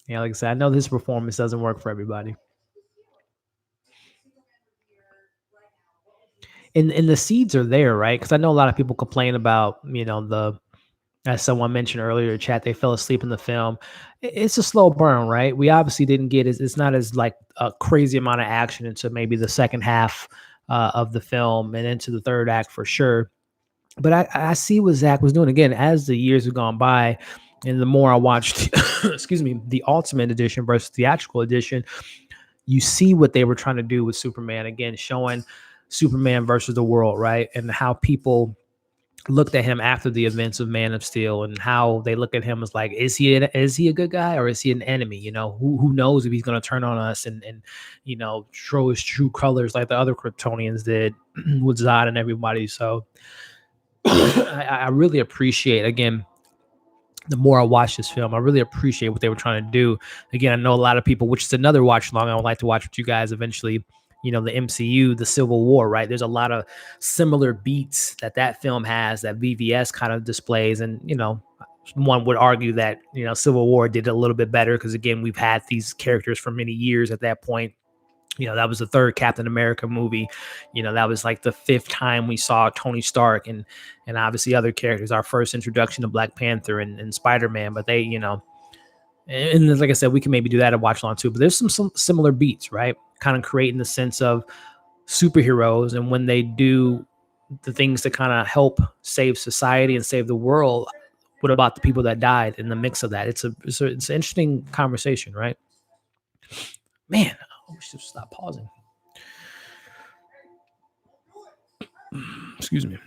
like I said, I know this performance doesn't work for everybody. And the seeds are there, right? Because I know a lot of people complain about as someone mentioned earlier in chat, they fell asleep in the film. It's a slow burn, right? We obviously didn't get it's not as like a crazy amount of action into maybe the second half of the film and into the third act for sure. But I see what Zach was doing again as the years have gone by, and the more I watched, excuse me, the Ultimate Edition versus theatrical edition, you see what they were trying to do with Superman again, showing Superman versus the world, right, and how people looked at him after the events of Man of Steel, and how they look at him as like, is he a good guy or is he an enemy? Who knows if he's going to turn on us and show his true colors like the other Kryptonians did with Zod and everybody. So I really appreciate, again, the more I watch this film, I really appreciate what they were trying to do. Again, I know a lot of people, which is another watch along I would like to watch with you guys eventually, the MCU, the Civil War, right? There's a lot of similar beats that film has that VVS kind of displays. And, one would argue that, Civil War did a little bit better because, again, we've had these characters for many years at that point. That was the third Captain America movie. That was like the fifth time we saw Tony Stark and obviously other characters. Our first introduction to Black Panther and Spider-Man, but they, and like I said, we can maybe do that at watch along too. But there's some similar beats, right? Kind of creating the sense of superheroes, and when they do the things to kind of help save society and save the world, what about the people that died in the mix of that? It's an interesting conversation, right? Man, I wish to stop pausing. Excuse me.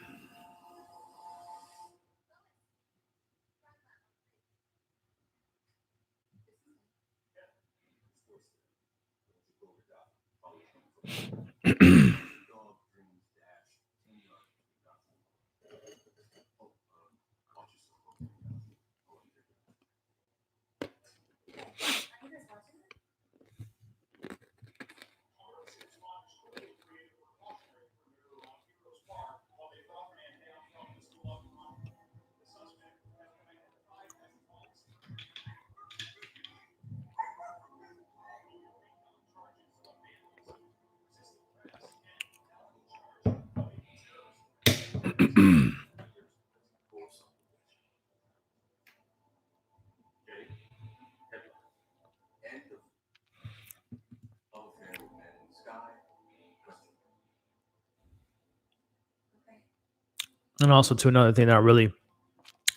And also, to another thing that I really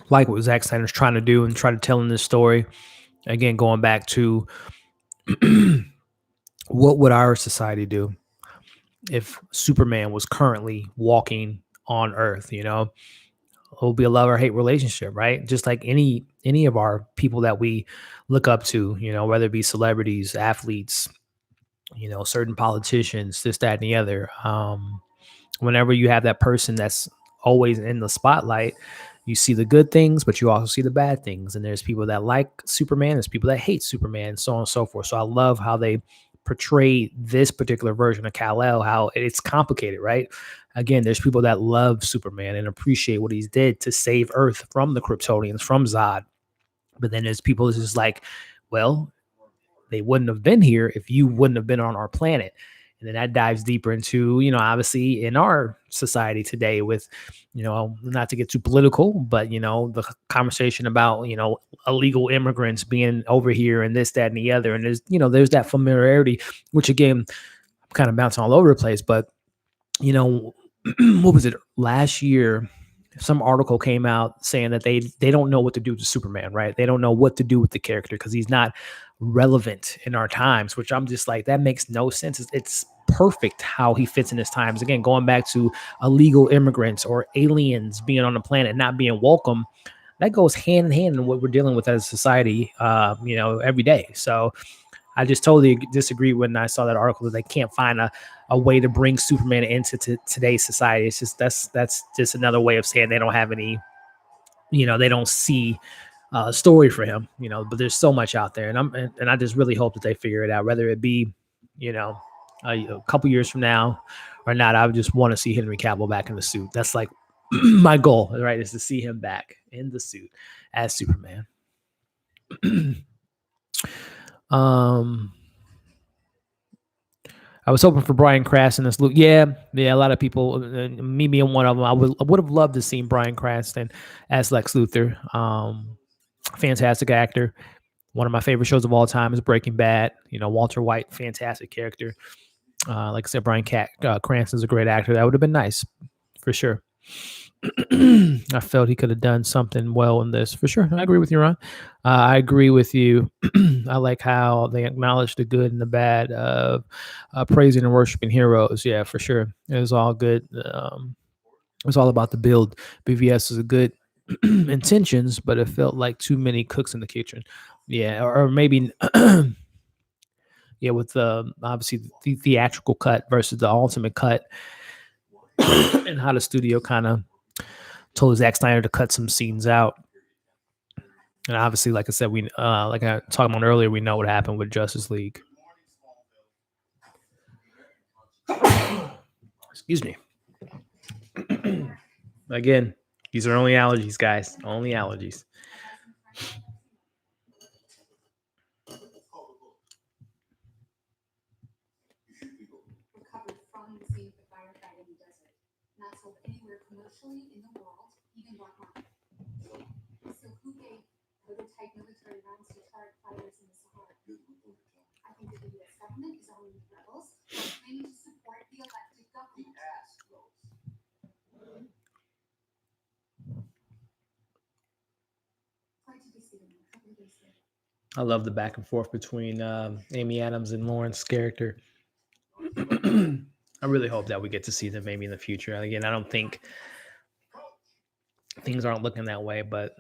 like what Zack Snyder's trying to do and try to tell in this story. Again, going back to what would our society do if Superman was currently walking on Earth? It will be a love or hate relationship, right? Just like any of our people that we look up to, whether it be celebrities, athletes, certain politicians, this, that, and the other. Whenever you have that person that's always in the spotlight, you see the good things, but you also see the bad things. And there's people that like Superman, there's people that hate Superman, and so on and so forth. So I love how they portray this particular version of Kal-El, how it's complicated, right? Again, there's people that love Superman and appreciate what he's did to save Earth from the Kryptonians, from Zod. But then there's people that's just like, well, they wouldn't have been here if you wouldn't have been on our planet. And then that dives deeper into, obviously in our society today with, not to get too political, but, the conversation about, illegal immigrants being over here and this, that, and the other. And there's that familiarity, which again, I'm kind of bouncing all over the place, but, what was it last year? Some article came out saying that they don't know what to do with Superman, right? They don't know what to do with the character because he's not relevant in our times, which I'm just like, that makes no sense. It's perfect how he fits in his times. Again, going back to illegal immigrants or aliens being on the planet, not being welcome, that goes hand in hand in what we're dealing with as a society, every day. So I just totally disagree when I saw that article that they can't find a way to bring Superman into today's society. It's just that's just another way of saying they don't have any, they don't see a story for him, but there's so much out there, and I just really hope that they figure it out, whether it be, a couple years from now or not. I would just want to see Henry Cavill back in the suit. That's like my goal, right? Is to see him back in the suit as Superman. I was hoping for Bryan Cranston as Luke. Yeah. A lot of people, me being one of them, I would have loved to see Bryan Cranston as Lex Luthor. Fantastic actor. One of my favorite shows of all time is Breaking Bad. Walter White, fantastic character. Like I said, Cranston's a great actor. That would have been nice, for sure. I felt he could have done something well in this, for sure. I agree with you, Ron. I agree with you. I like how they acknowledge the good and the bad of praising and worshiping heroes. Yeah, for sure. It was all good. It was all about the build. BVS is a good intentions, but it felt like too many cooks in the kitchen. Yeah, or maybe yeah, with obviously the theatrical cut versus the ultimate cut, and how the studio kind of told Zack Snyder to cut some scenes out. And obviously, like I said, we like I talked about earlier, we know what happened with Justice League. Excuse me. Again, these are only allergies, guys. Only allergies. I love the back and forth between Amy Adams and Lauren's character. I really hope that we get to see them maybe in the future. And again, I don't think things aren't looking that way, but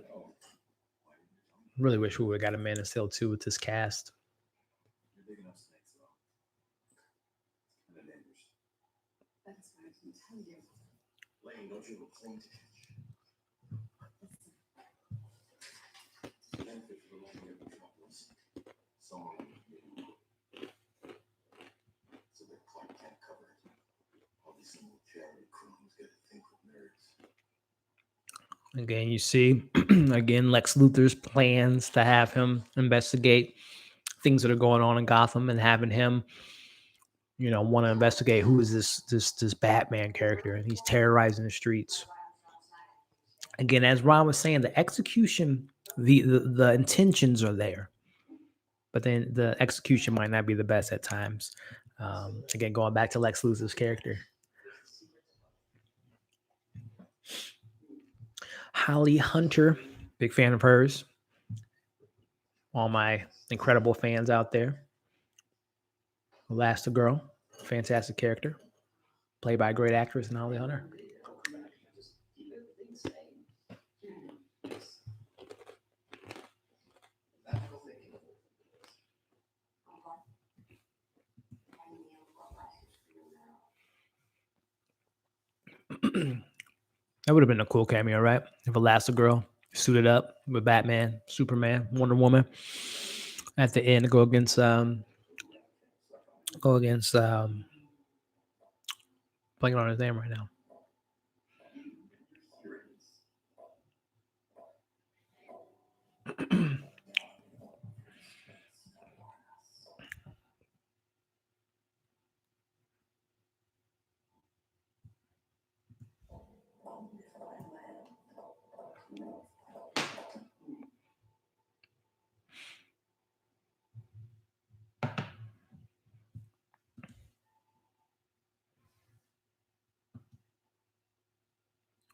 really wish we would have got a Man of Steel 2 with this cast. Again, you see, again, Lex Luthor's plans to have him investigate things that are going on in Gotham and having him, want to investigate who is this Batman character, and he's terrorizing the streets. Again, as Ron was saying, the execution, the intentions are there, but then the execution might not be the best at times. Again, going back to Lex Luthor's character. Holly Hunter, big fan of hers. All my incredible fans out there. Elastigirl, fantastic character, played by a great actress in Holly Hunter. That would have been a cool cameo, right? If Elastigirl suited up with Batman, Superman, Wonder Woman at the end to go against blanking on his name right now.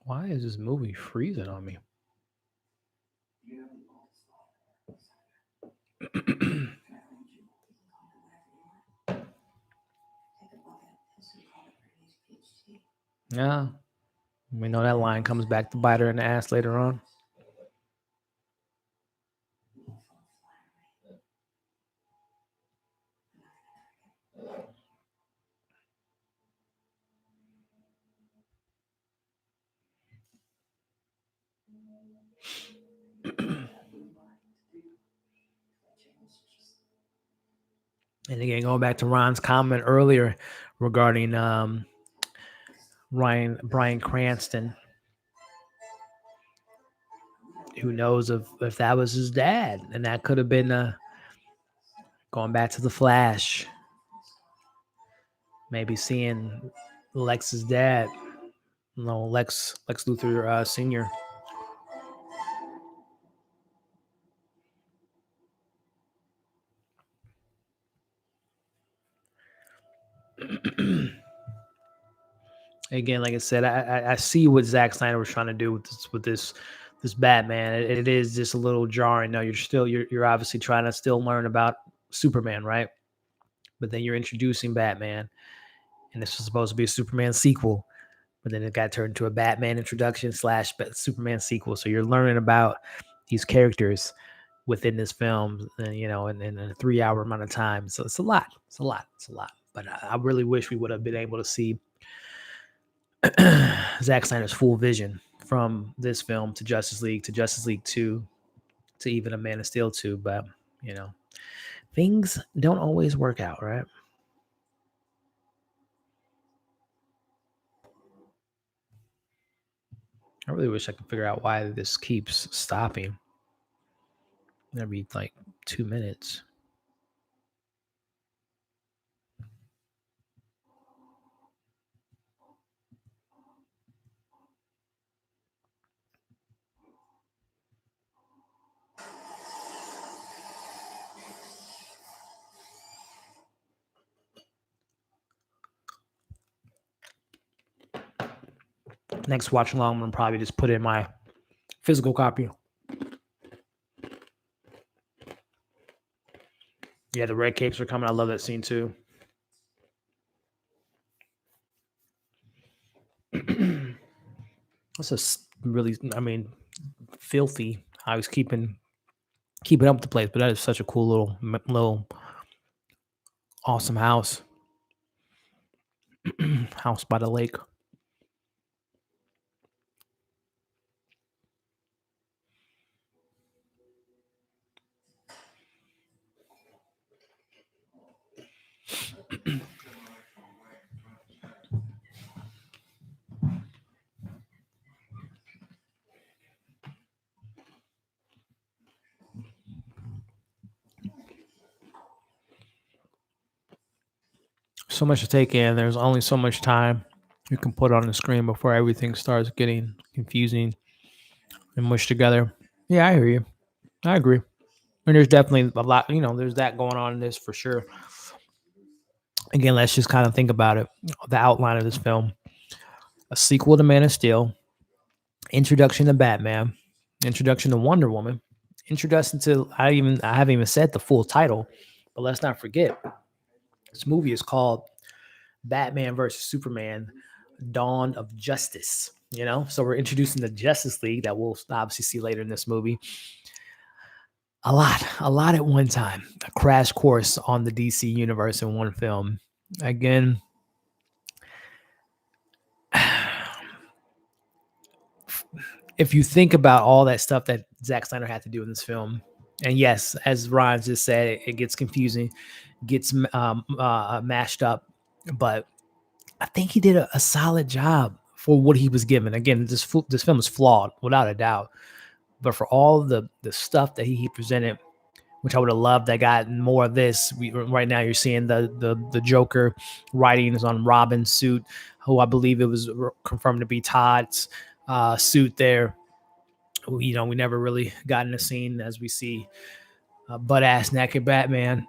Why is this movie freezing on me? Yeah, we know that line comes back to bite her in the ass later on. And again, going back to Ron's comment earlier regarding Bryan Cranston, who knows if that was his dad, and that could have been going back to the Flash, maybe seeing Lex's dad, Lex Luthor Senior. Again, like I said, I see what Zack Snyder was trying to do with this Batman. It is just a little jarring. No, you're obviously trying to still learn about Superman, right? But then you're introducing Batman, and this was supposed to be a Superman sequel, but then it got turned into a Batman introduction / Superman sequel. So you're learning about these characters within this film, in a 3-hour amount of time. So it's a lot. But I really wish we would have been able to see Zack Snyder's full vision from this film to Justice League 2 to even a Man of Steel 2. But, things don't always work out, right? I really wish I could figure out why this keeps stopping. every like 2 minutes. Next watch along, I'm gonna probably just put in my physical copy. Yeah, the red capes are coming. I love that scene too. That's just really, I mean, filthy. I was keeping up with the place, but that is such a cool little awesome house. House by the lake. So much to take in. There's only so much time you can put on the screen before everything starts getting confusing and mushed together. Yeah, I hear you. I agree. And there's definitely a lot, there's that going on in this for sure. Again, let's just kind of think about it. The outline of this film: a sequel to Man of Steel, introduction to Batman, introduction to Wonder Woman, introduction to I haven't even said the full title, but let's not forget this movie is called Batman versus Superman: Dawn of Justice. So we're introducing the Justice League that we'll obviously see later in this movie. A lot at one time. A crash course on the DC universe in one film. Again, if you think about all that stuff that Zack Snyder had to do in this film, and yes, as Ryan just said, it gets confusing, gets mashed up, but I think he did a solid job for what he was given. Again, this film is flawed without a doubt, but for all the stuff that he presented, which I would have loved, that got more of this. Right now, you're seeing the Joker writings on Robin's suit, who I believe it was confirmed to be Todd's suit there. We never really got in a scene as we see butt ass naked Batman.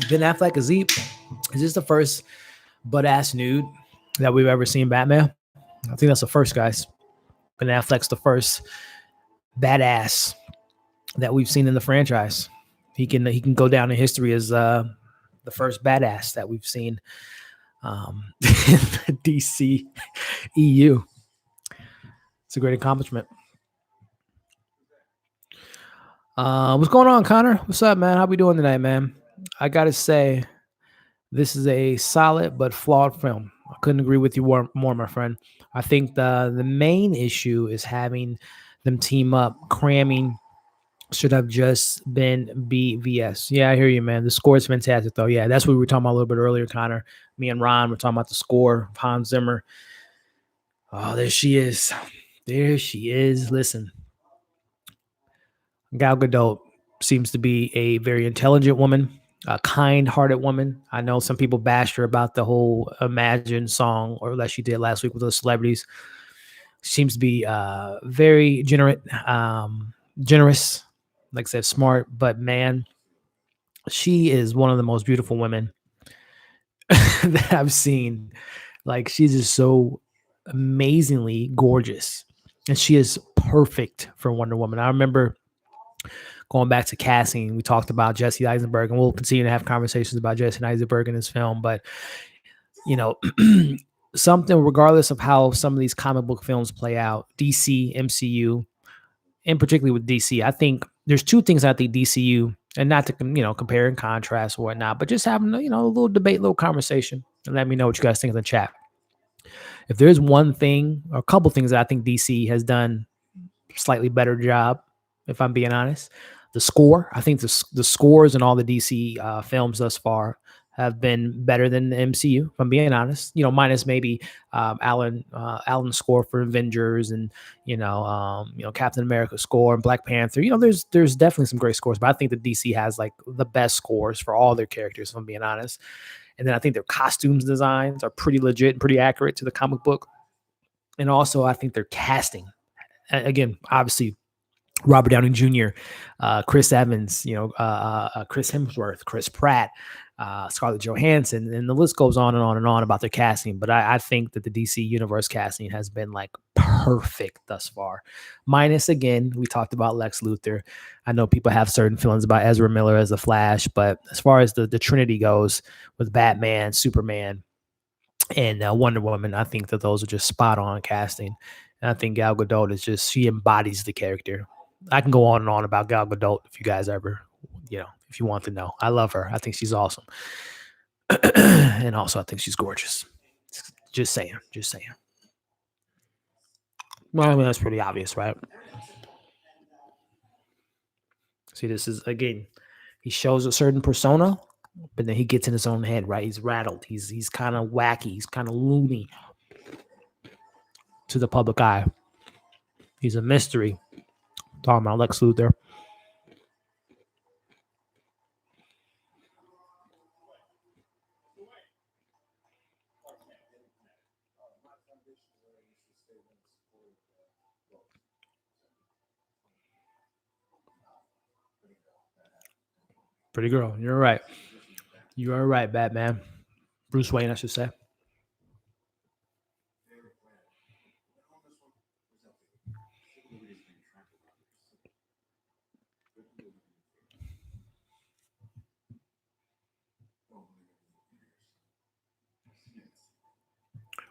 Ben Affleck, is this the first butt ass nude that we've ever seen Batman? I think that's the first, guys. Ben Affleck's the first badass that we've seen in the franchise. He can go down in history as the first badass that we've seen in the DC EU. It's a great accomplishment. What's going on, Connor? What's up, man? How we doing tonight, man? I gotta say, this is a solid but flawed film. I couldn't agree with you more, my friend. I think the main issue is having them team up. Cramming should have just been BVS. Yeah, I hear you, man. The score is fantastic, though. Yeah, that's what we were talking about a little bit earlier, Connor. Me and Ron were talking about the score of Hans Zimmer. Oh, there she is. There she is. Listen, Gal Gadot seems to be a very intelligent woman, a kind-hearted woman. I know some people bashed her about the whole Imagine song or that she did last week with those celebrities. Seems to be very generous, like I said, smart. But man, she is one of the most beautiful women that I've seen. Like, she's just so amazingly gorgeous, and she is perfect for Wonder Woman. I remember going back to casting, we talked about Jesse Eisenberg, and we'll continue to have conversations about Jesse Eisenberg in this film. But something, regardless of how some of these comic book films play out, DC, MCU, and particularly with DC, I think there's two things I think DCU, and not to compare and contrast or whatnot, but just having a little debate, little conversation, and let me know what you guys think in the chat. If there's one thing or a couple things that I think DC has done slightly better job, if I'm being honest, the score. I think the scores in all the DC films thus far have been better than the MCU, if I'm being honest. Minus maybe Alan's score for Avengers and Captain America's score and Black Panther. There's definitely some great scores, but I think the DC has like the best scores for all their characters, if I'm being honest. And then I think their costumes designs are pretty legit and pretty accurate to the comic book. And also, I think their casting, again, obviously Robert Downey Jr., Chris Evans, Chris Hemsworth, Chris Pratt, Scarlett Johansson, and the list goes on and on and on about their casting. But I think that the DC Universe casting has been like perfect thus far. Minus, again, we talked about Lex Luthor. I know people have certain feelings about Ezra Miller as the Flash, but as far as the Trinity goes with Batman, Superman, and Wonder Woman, I think that those are just spot on casting. And I think Gal Gadot she embodies the character. I can go on and on about Gal Gadot if you guys ever, if you want to know. I love her. I think she's awesome. And also, I think she's gorgeous. Just saying. Well, I mean, that's pretty obvious, right? See, this is, again, he shows a certain persona, but then he gets in his own head, right? He's rattled. He's kind of wacky. He's kind of loony to the public eye. He's a mystery. Talking about Lex Luthor. Pretty girl. You're right. You are right, Batman. Bruce Wayne, I should say.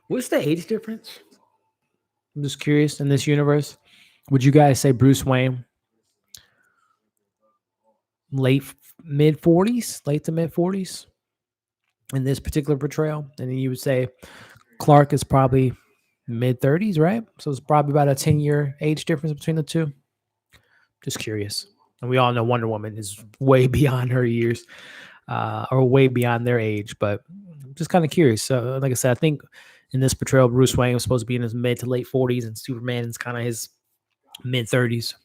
What's the age difference? I'm just curious in this universe. Would you guys say Bruce Wayne late mid 40s, late to mid 40s in this particular portrayal? And then you would say Clark is probably mid 30s, right? So it's probably about a 10-year age difference between the two. Just curious. And we all know Wonder Woman is way beyond her years, or way beyond their age, but I'm just kind of curious. So, like I said, I think in this portrayal, Bruce Wayne was supposed to be in his mid to late 40s, and Superman is kind of his mid 30s.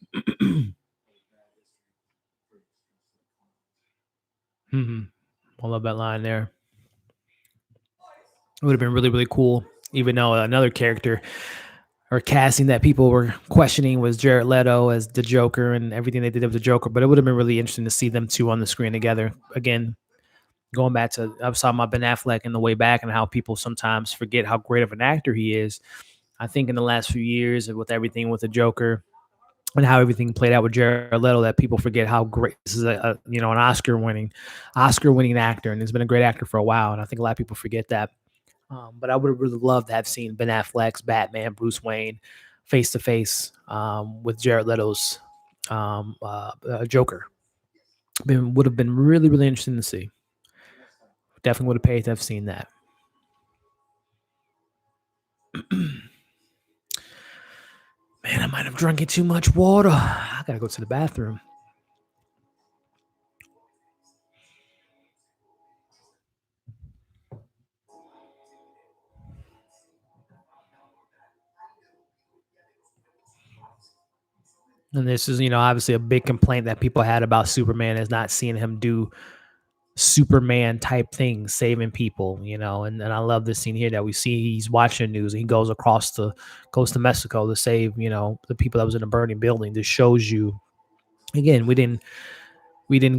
I love that line there. It would have been really, really cool, even though another character or casting that people were questioning was Jared Leto as the Joker and everything they did with the Joker. But it would have been really interesting to see them two on the screen together. Again, going back to, I was talking about Ben Affleck in the way back and how people sometimes forget how great of an actor he is. I think in the last few years with everything with the Joker and how everything played out with Jared Leto, that people forget how great this is an Oscar winning actor, and he's been a great actor for a while. And I think a lot of people forget that. But I would have really loved to have seen Ben Affleck's Batman, Bruce Wayne, face to face with Jared Leto's Joker. Would have been really, really interesting to see. Definitely would have paid to have seen that. Man, I might have drunk too much water. I gotta go to the bathroom. And this is, obviously a big complaint that people had about Superman is not seeing him do Superman type things, saving people, and I love this scene here that we see he's watching the news and he goes to Mexico to save, the people that was in a burning building. This shows you, again, we didn't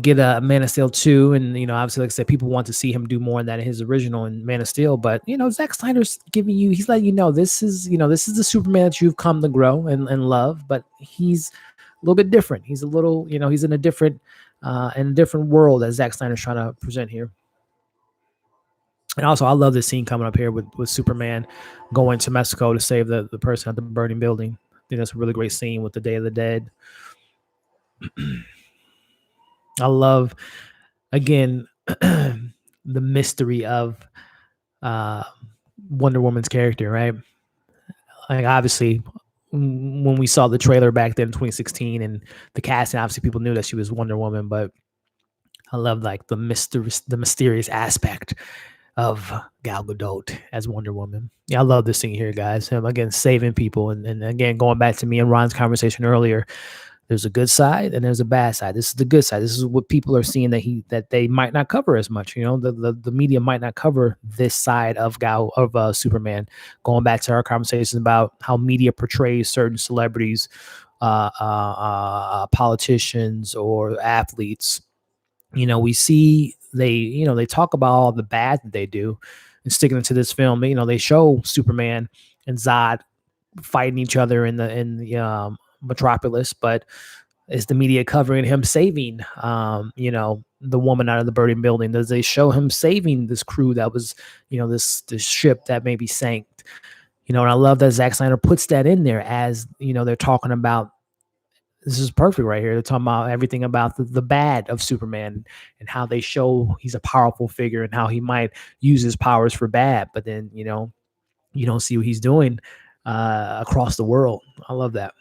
get a Man of Steel 2, and obviously, like I said, people want to see him do more than his original in Man of Steel, but Zack Snyder's giving you, he's letting this is the Superman that you've come to grow and love, but he's a little bit different. He's a little, he's in a different world that Zack Snyder's trying to present here. And also, I love this scene coming up here with Superman going to Mexico to save the person at the burning building. I think that's a really great scene with the Day of the Dead. I love, again, the mystery of Wonder Woman's character, right? Like, obviously, when we saw the trailer back then in 2016 and the casting, obviously people knew that she was Wonder Woman, but I love like the mysterious aspect of Gal Gadot as Wonder Woman. Yeah, I love this scene here, guys. Him again saving people, and again going back to me and Ron's conversation earlier. There's a good side and there's a bad side. This is the good side. This is what people are seeing that they might not cover as much. You know, the media might not cover this side of Superman. Going back to our conversations about how media portrays certain celebrities, politicians or athletes. You know, we see they talk about all the bad that they do, and sticking into this film. You know, they show Superman and Zod fighting each other in the Metropolis, but is the media covering him saving the woman out of the burning building? Does they show him saving this crew that was this ship that maybe sank? And I love that Zack Snyder puts that in there as they're talking about. This is perfect right here. They're talking about everything about the bad of Superman and how they show he's a powerful figure and how he might use his powers for bad, but then you don't see what he's doing across the world. I love that.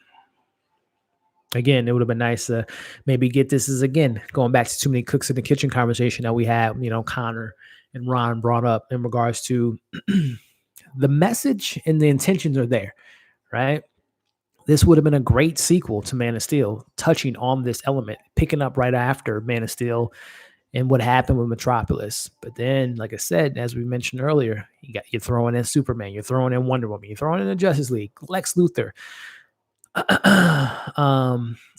Again, it would have been nice to maybe get this as, again, going back to too many cooks in the kitchen conversation that we had, Connor and Ron brought up in regards to the message and the intentions are there, right? This would have been a great sequel to Man of Steel, touching on this element, picking up right after Man of Steel and what happened with Metropolis. But then, like I said, as we mentioned earlier, you're throwing in Superman, you're throwing in Wonder Woman, you're throwing in the Justice League, Lex Luthor.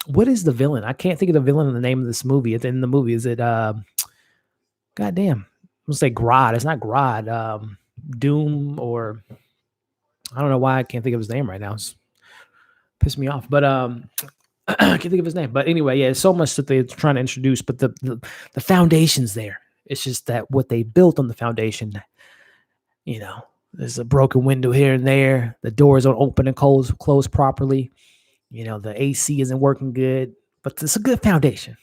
What is the villain? I can't think of the villain in the name of this movie. At the end of the movie, is it goddamn? I'm gonna say Grodd. It's not Grodd. Doom, or I don't know why I can't think of his name right now. It's pissed me off. But I can't think of his name. But anyway, yeah, it's so much that they're trying to introduce, but the foundation's there. It's just that what they built on the foundation, there's a broken window here and there. The doors don't open and close properly. The AC isn't working good, but it's a good foundation,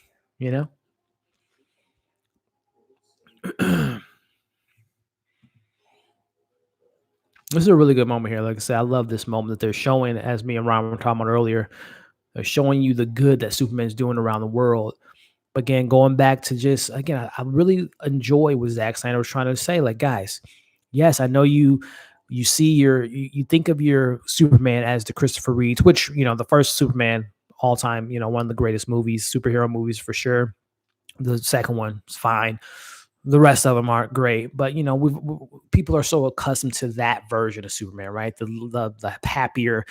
This is a really good moment here. Like I said, I love this moment that they're showing, as me and Ron were talking about earlier. They're showing you the good that Superman's doing around the world. But again, going back to just, again, I really enjoy what Zack Snyder was trying to say. Like, guys, yes, I know you see you think of your Superman as the Christopher Reeves, which, the first Superman all time, one of the greatest movies, superhero movies for sure. The second one is fine. The rest of them aren't great, but people are so accustomed to that version of Superman, right? The happier,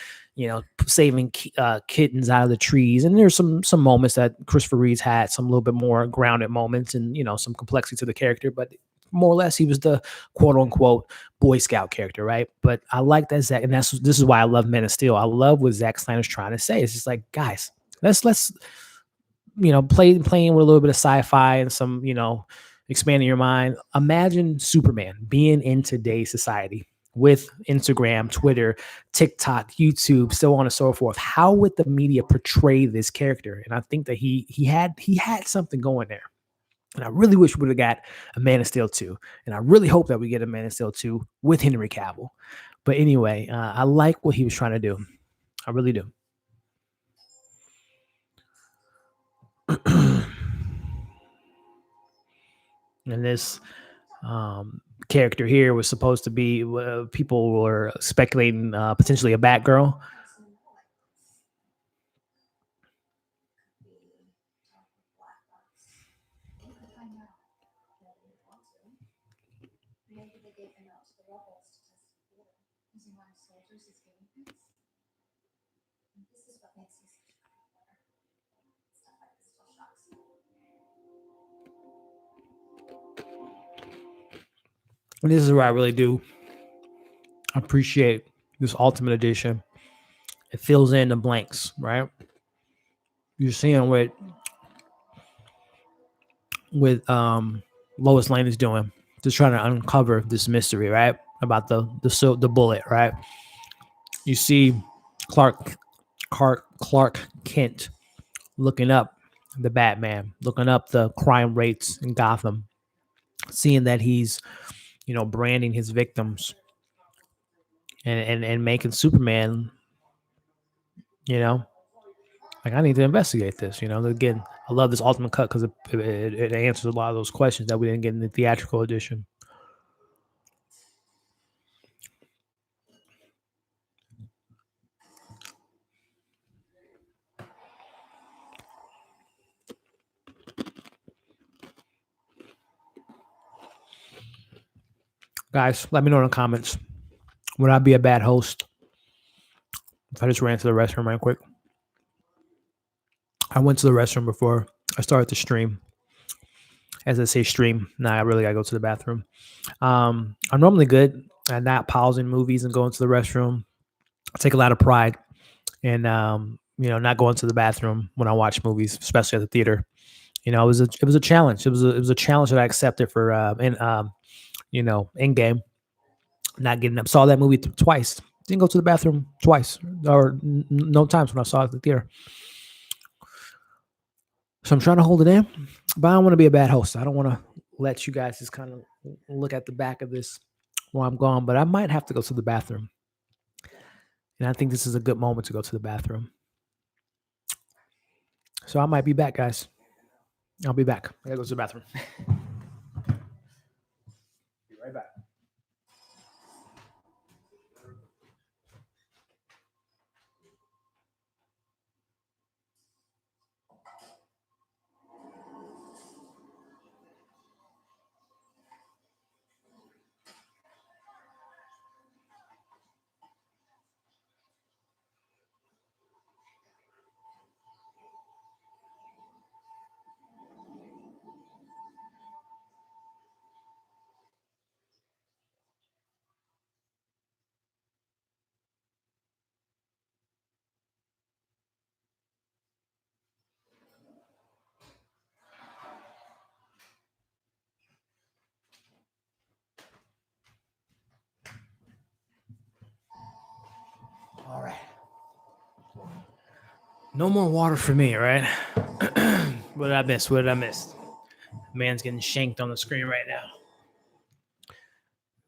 saving kittens out of the trees, and there's some moments that Christopher Reeves had, some little bit more grounded moments, and some complexity to the character, but more or less he was the quote unquote Boy Scout character, right? But I like that Zack, and this is why I love Man of Steel. I love what Zack Snyder's trying to say. It's just like, guys, let's playing with a little bit of sci-fi and some expanding your mind. Imagine Superman being in today's society with Instagram, Twitter, TikTok, YouTube, so on and so forth. How would the media portray this character? And I think that he had something going there. And I really wish we would have got a Man of Steel 2. And I really hope that we get a Man of Steel 2 with Henry Cavill. But anyway, I like what he was trying to do. I really do. And this character here was supposed to be, people were speculating, potentially a Batgirl. And this is where I really do appreciate this Ultimate Edition. It fills in the blanks, right? You're seeing with Lois Lane is doing, just trying to uncover this mystery, right? About the bullet, right? You see Clark Kent looking up the Batman, looking up the crime rates in Gotham, seeing that he's branding his victims and making Superman, like, I need to investigate this, again, I love this ultimate cut because it answers a lot of those questions that we didn't get in the theatrical edition. Guys, let me know in the comments. Would I be a bad host if I just ran to the restroom right quick? I went to the restroom before I started the stream. As I say stream, I really gotta go to the bathroom. I'm normally good at not pausing movies and going to the restroom. I take a lot of pride in not going to the bathroom when I watch movies, especially at the theater. It was a challenge. It was a challenge that I accepted for in game. Not getting up. Saw that movie twice. Didn't go to the bathroom twice or no times when I saw it at the theater. So I'm trying to hold it in, but I don't want to be a bad host. I don't want to let you guys just kind of look at the back of this while I'm gone, but I might have to go to the bathroom. And I think this is a good moment to go to the bathroom. So I might be back, guys. I'll be back. I gotta go to the bathroom. Be right back. All right. No more water for me, right? What did I miss? What did I miss? Man's getting shanked on the screen right now.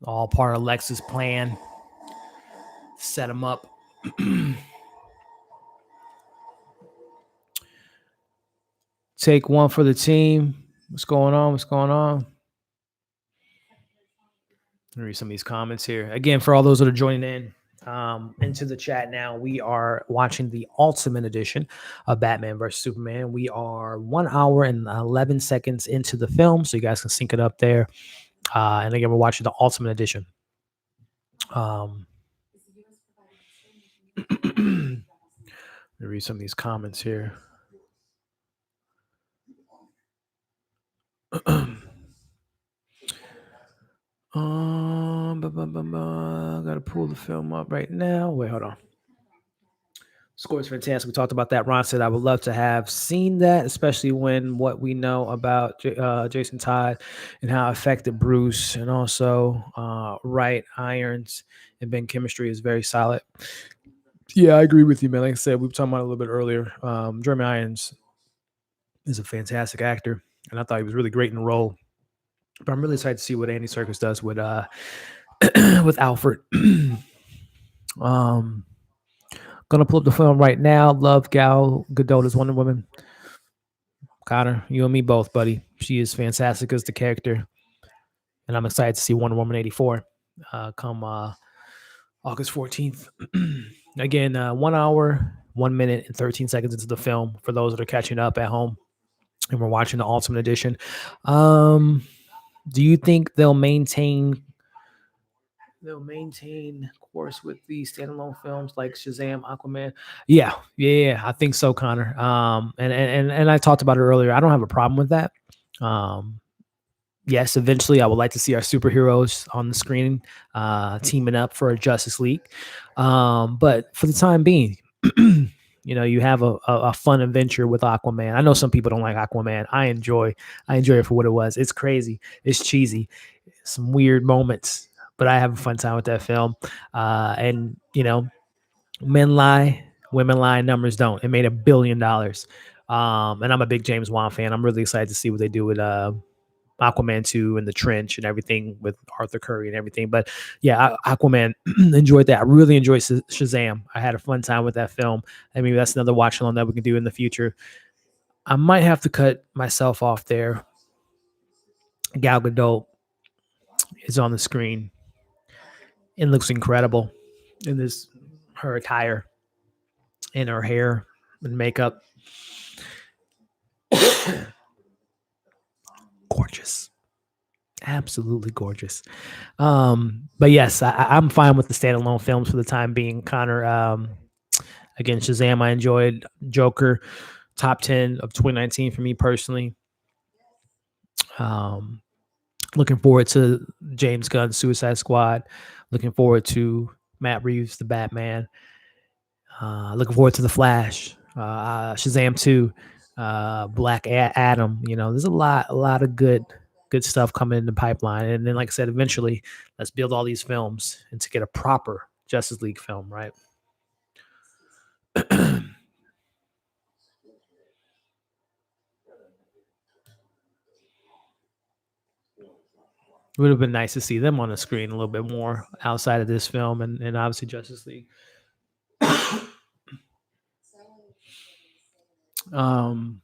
All part of Lex's plan. Set him up. Take one for the team. What's going on? What's going on? Let me read some of these comments here. Again, for all those that are joining in into the chat now, we are watching the Ultimate Edition of Batman vs. Superman. We are 1 hour and 11 seconds into the film, so you guys can sync it up there. And again, we're watching the Ultimate Edition. Let me read some of these comments here. Gotta pull the film up right now. Wait, hold on. Score is fantastic. We talked about that. Ron said, I would love to have seen that, especially when what we know about Jason Todd and how it affected Bruce, and also Wright, Irons, and Ben chemistry is very solid. Yeah, I agree with you, man. Like I said, we were talking about it a little bit earlier. Jeremy Irons is a fantastic actor, and I thought he was really great in the role. But I'm really excited to see what Andy Serkis does with with Alfred. Gonna pull up the film right now. Love Gal Gadot's Wonder Woman. Connor, you and me both, buddy. She is fantastic as the character, and I'm excited to see Wonder Woman 84 come August 14th. Again, 1 hour, 1 minute, and 13 seconds into the film for those that are catching up at home and we're watching the Ultimate Edition. Do you think they'll maintain course with the standalone films like Shazam, Aquaman? Yeah, I think so, Connor. And I talked about it earlier. I don't have a problem with that. Yes, eventually I would like to see our superheroes on the screen teaming up for a Justice League. But for the time being, you have a fun adventure with Aquaman. I know some people don't like Aquaman. I enjoy it for what it was. It's crazy. It's cheesy. Some weird moments, but I have a fun time with that film. And men lie, women lie, numbers don't. It made $1 billion. And I'm a big James Wan fan. I'm really excited to see what they do with Aquaman 2 and the trench and everything with Arthur Curry and everything. But yeah, Aquaman, enjoyed that. I really enjoyed Shazam. I had a fun time with that film. And maybe that's another watch along that we can do in the future. I might have to cut myself off there. Gal Gadot is on the screen and looks incredible in this her attire and her hair and makeup. Gorgeous. Absolutely gorgeous. But yes, I'm fine with the standalone films for the time being. Connor, again, Shazam, I enjoyed. Joker, top 10 of 2019 for me personally. Um, Looking forward to James Gunn's Suicide Squad. Looking forward to Matt Reeves, the Batman. Looking forward to the Flash, Shazam 2, Adam. You know, there's a lot of good stuff coming in the pipeline. And then, like I said, eventually, let's build all these films and to get a proper Justice League film, right? It would have been nice to see them on the screen a little bit more outside of this film and obviously Justice League. um,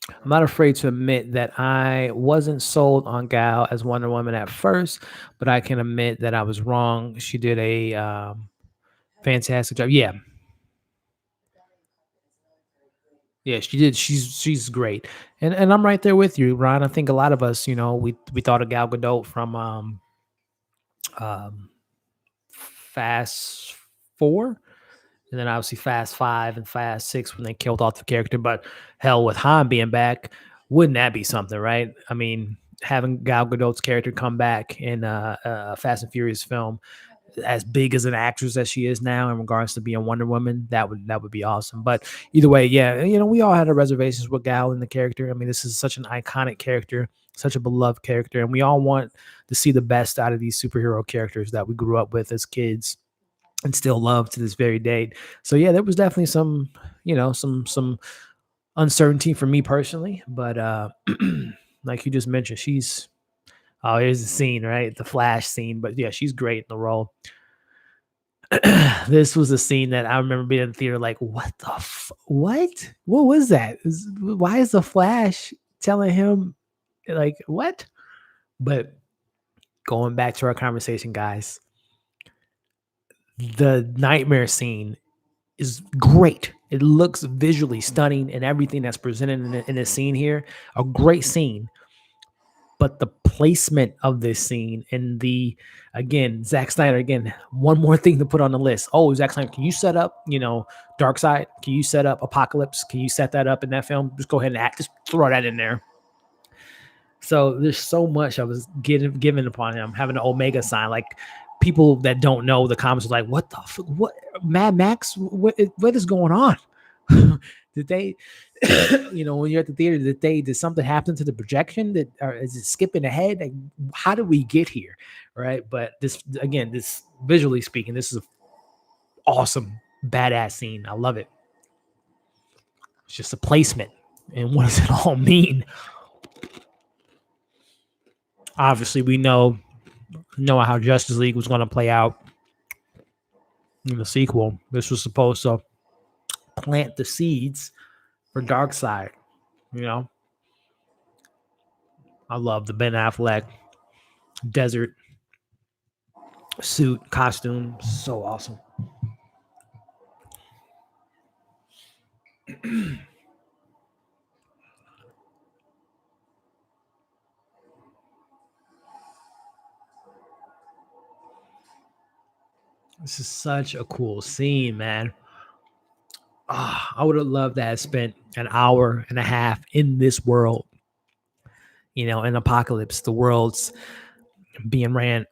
I'm not afraid to admit that I wasn't sold on Gal as Wonder Woman at first, but I can admit that I was wrong. She did a fantastic job. Yeah, yeah, she did. She's great, and I'm right there with you, Ron. I think a lot of us, you know, we thought of Gal Gadot from um, Fast Four, and then obviously Fast Five and Fast Six when they killed off the character. But hell, with Han being back, wouldn't that be something, right? I mean, having Gal Gadot's character come back in a Fast and Furious film, as big as an actress as she is now, in regards to being Wonder Woman, that would be awesome. But either way, yeah, you know, we all had our reservations with Gal and the character. I mean, this is such an iconic character, such a beloved character, and we all want to see the best out of these superhero characters that we grew up with as kids and still love to this very date. So yeah, there was definitely some, you know, some uncertainty for me personally, but like you just mentioned, she's here's the scene, right? The Flash scene, but yeah, she's great in the role. This was a scene that I remember being in the theater like, what the what was that? Why is the Flash telling him like what? But going back to our conversation, guys, the nightmare scene is great. It looks visually stunning and everything that's presented in the scene here. A great scene. But the placement of this scene and again, Zack Snyder, again, one more thing to put on the list. Oh, Zack Snyder, can you set up, you know, Dark Side? Can you set up Apocalypse? Can you set that up in that film? Just go ahead and just throw that in there. So there's so much I was given upon him having an Omega sign. Like people that don't know the comments are like, "What the what Mad Max? What is going on?" Did they, you know, when you're at the theater, did something happen to the projection? That or is it skipping ahead? Like, how did we get here? Right? But this again, this visually speaking, this is an awesome, badass scene. I love it. It's just a placement, and what does it all mean? Obviously, we know how Justice League was going to play out in the sequel. This was supposed to plant the seeds for Dark Side. You know, I love the Ben Affleck desert suit costume. So awesome. This is such a cool scene, man. I would have loved to have spent an hour and a half in this world. You know, in Apocalypse, the world's being ran,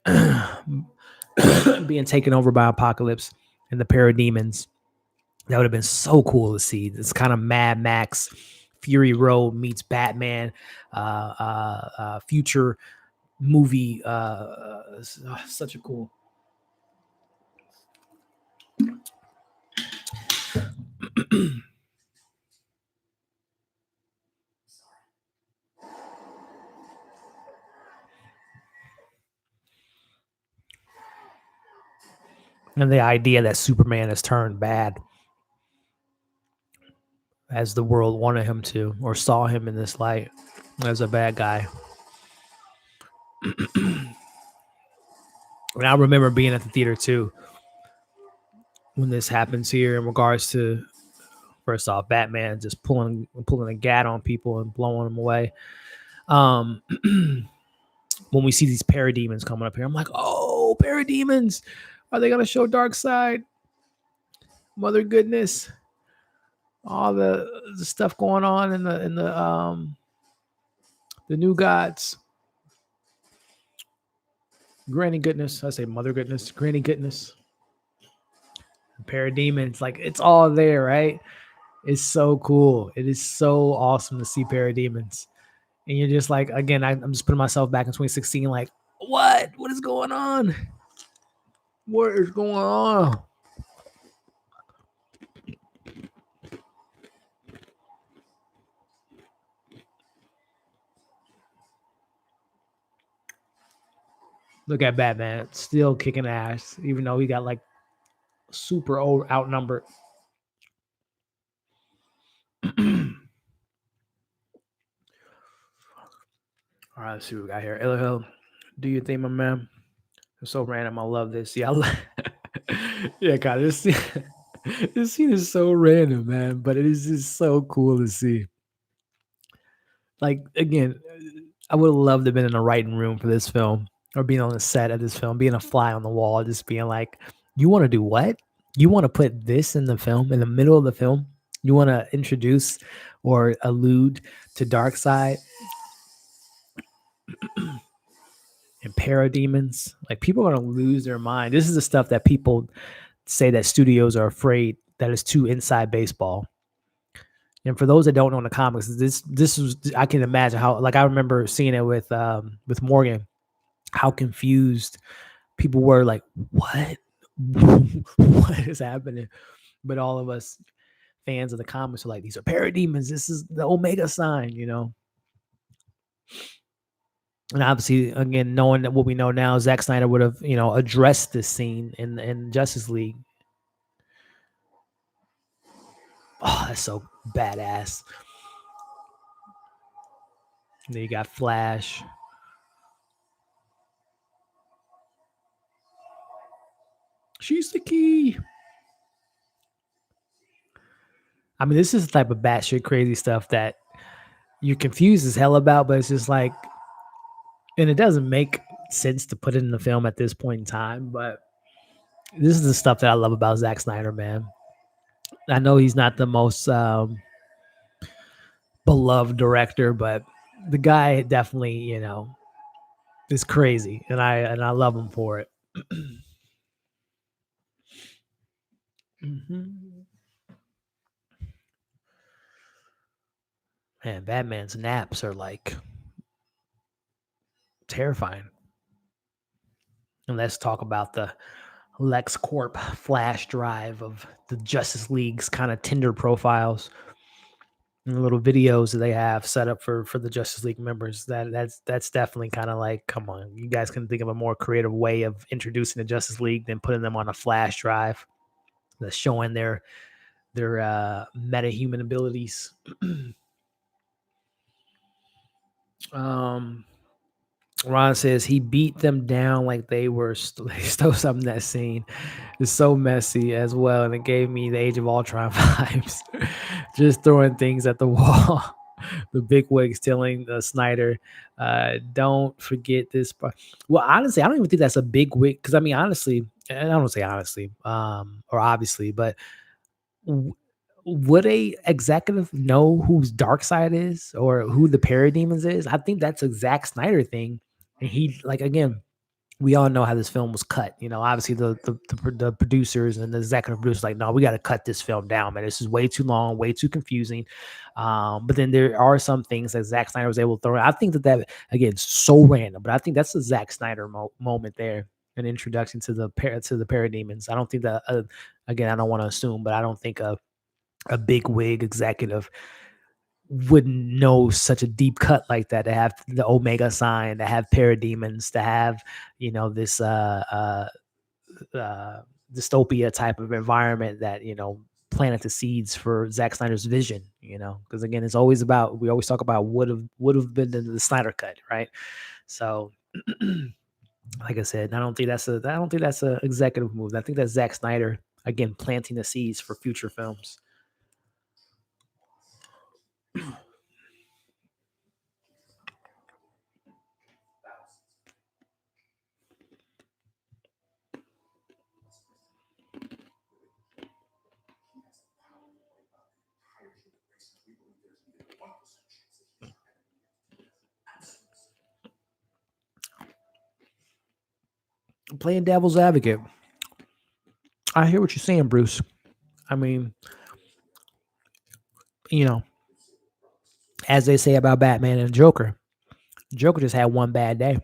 being taken over by Apocalypse and the parademons. That would have been so cool to see. This kind of Mad Max, Fury Road meets Batman, future movie. Such a cool. And the idea that Superman has turned bad as the world wanted him to, or saw him in this light as a bad guy. And I remember being at the theater too when this happens here in regards to, first off, Batman just pulling a gat on people and blowing them away. When we see these parademons coming up here, I'm like, oh, parademons. Are they going to show Dark Side? Mother goodness. All the stuff going on in the New Gods. Granny goodness. I say mother goodness. Granny goodness. Parademons. Like, it's all there, right? It's so cool. It is so awesome to see parademons. And you're just like, again, I'm just putting myself back in 2016, like, what? What is going on? What is going on? Look at Batman, still kicking ass, even though he got like super outnumbered. All right, let's see what we got here. Eliel, do you think, my man? It's so random. I love this. Yeah, yeah, God, this scene is so random, man, but it is just so cool to see. Like, again, I would have loved to have been in the writing room for this film, or being on the set of this film, being a fly on the wall, just being like, you want to do what? You want to put this in the film, in the middle of the film? You want to introduce or allude to Darkseid and parademons? Like, people are going to lose their mind. This is the stuff that people say that studios are afraid that is too inside baseball. And for those that don't know in the comics, this was, I can imagine how, like, I remember seeing it with Morgan, how confused people were, like, what? What is happening? But all of us fans of the comics are like, these are parademons. This is the Omega sign, you know? And obviously, again, knowing that what we know now, Zack Snyder would have, addressed this scene in Justice League. Oh, that's so badass. And then you got Flash. She's the key. I mean, this is the type of batshit crazy stuff that you're confused as hell about, but it's just like, and it doesn't make sense to put it in the film at this point in time, but this is the stuff that I love about Zack Snyder, man. I know he's not the most beloved director, but the guy definitely, is crazy, and I love him for it. Man, Batman's naps are like terrifying. And let's talk about the LexCorp flash drive of the Justice League's kind of Tinder profiles and the little videos that they have set up for the Justice League members. That's definitely kind of like, come on, you guys can think of a more creative way of introducing the Justice League than putting them on a flash drive that's showing their meta-human abilities. Ron says he beat them down like they were they stole something. That scene is so messy as well, and it gave me the Age of Ultron vibes. Just throwing things at the wall. The big wigs telling Snyder, don't forget this part. Well, honestly, I don't even think that's a big wig, because I mean, honestly, and I don't say honestly, or obviously, but would a executive know whose Darkseid is or who the Parademons is? I think that's a Zack Snyder thing. And he, like, again, we all know how this film was cut. Obviously the producers and the executive producers like, no, we got to cut this film down, man. This is way too long, way too confusing. But then there are some things that Zack Snyder was able to throw in. I think that again, so random, but I think that's a Zack Snyder moment there, an introduction to the Parademons. I don't think that, again, I don't want to assume, but I don't think a big wig executive wouldn't know such a deep cut like that, to have the Omega sign, to have parademons, to have, this dystopia type of environment that, planted the seeds for Zack Snyder's vision, because again, it's always about, we always talk about would have been the Snyder cut, right? So like I said, I don't think that's a executive move. I think that's Zack Snyder again planting the seeds for future films. Playing devil's advocate. I hear what you're saying, Bruce. I mean, you know, as they say about Batman and Joker, Joker just had one bad day,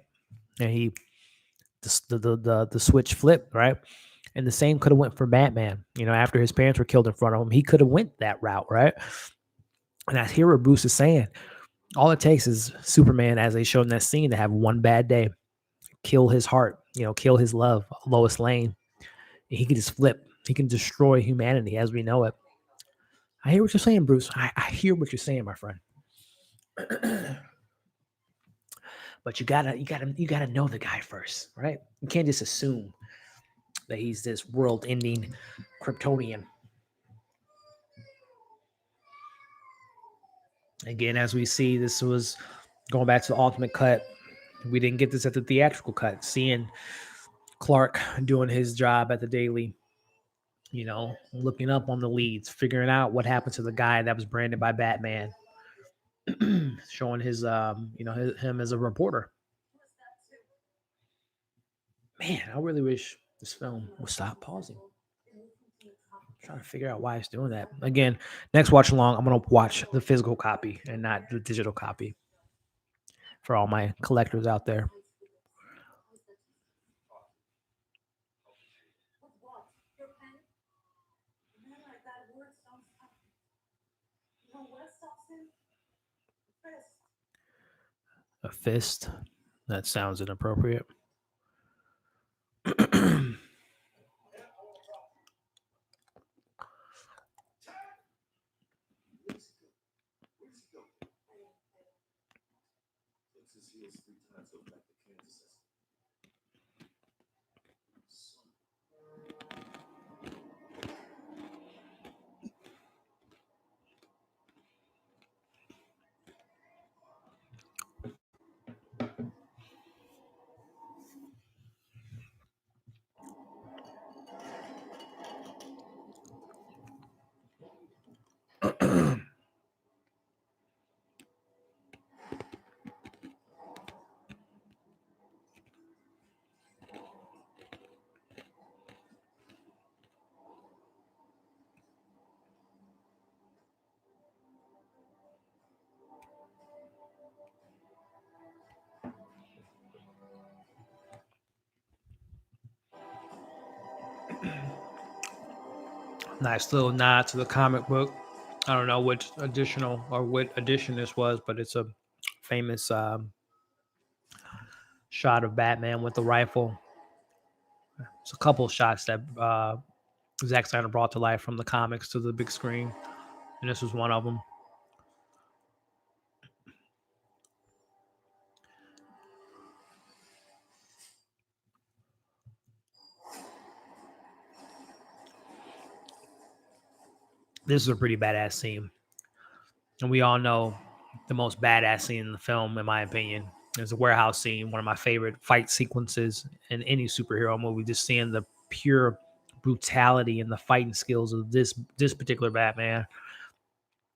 and the switch flipped, right? And the same could have went for Batman. After his parents were killed in front of him, he could have went that route, right? And I hear what Bruce is saying. All it takes is Superman, as they showed in that scene, to have one bad day, kill his heart, kill his love, Lois Lane. He can just flip. He can destroy humanity as we know it. I hear what you're saying, Bruce. I hear what you're saying, my friend. But you gotta know the guy first, right? You can't just assume that he's this world-ending Kryptonian. Again, as we see, this was going back to the Ultimate Cut. We didn't get this at the theatrical cut. Seeing Clark doing his job at the Daily, looking up on the leads, figuring out what happened to the guy that was branded by Batman, showing his, him as a reporter. Man, I really wish this film would stop pausing. I'm trying to figure out why it's doing that. Again, next watch along, I'm going to watch the physical copy and not the digital copy for all my collectors out there. A fist? That sounds inappropriate. Nice little nod to the comic book. I don't know what edition this was, but it's a famous shot of Batman with the rifle. It's a couple shots that Zack Snyder brought to life from the comics to the big screen, and this was one of them. This is a pretty badass scene. And we all know the most badass scene in the film, in my opinion, is the warehouse scene. One of my favorite fight sequences in any superhero movie. Just seeing the pure brutality and the fighting skills of this particular Batman.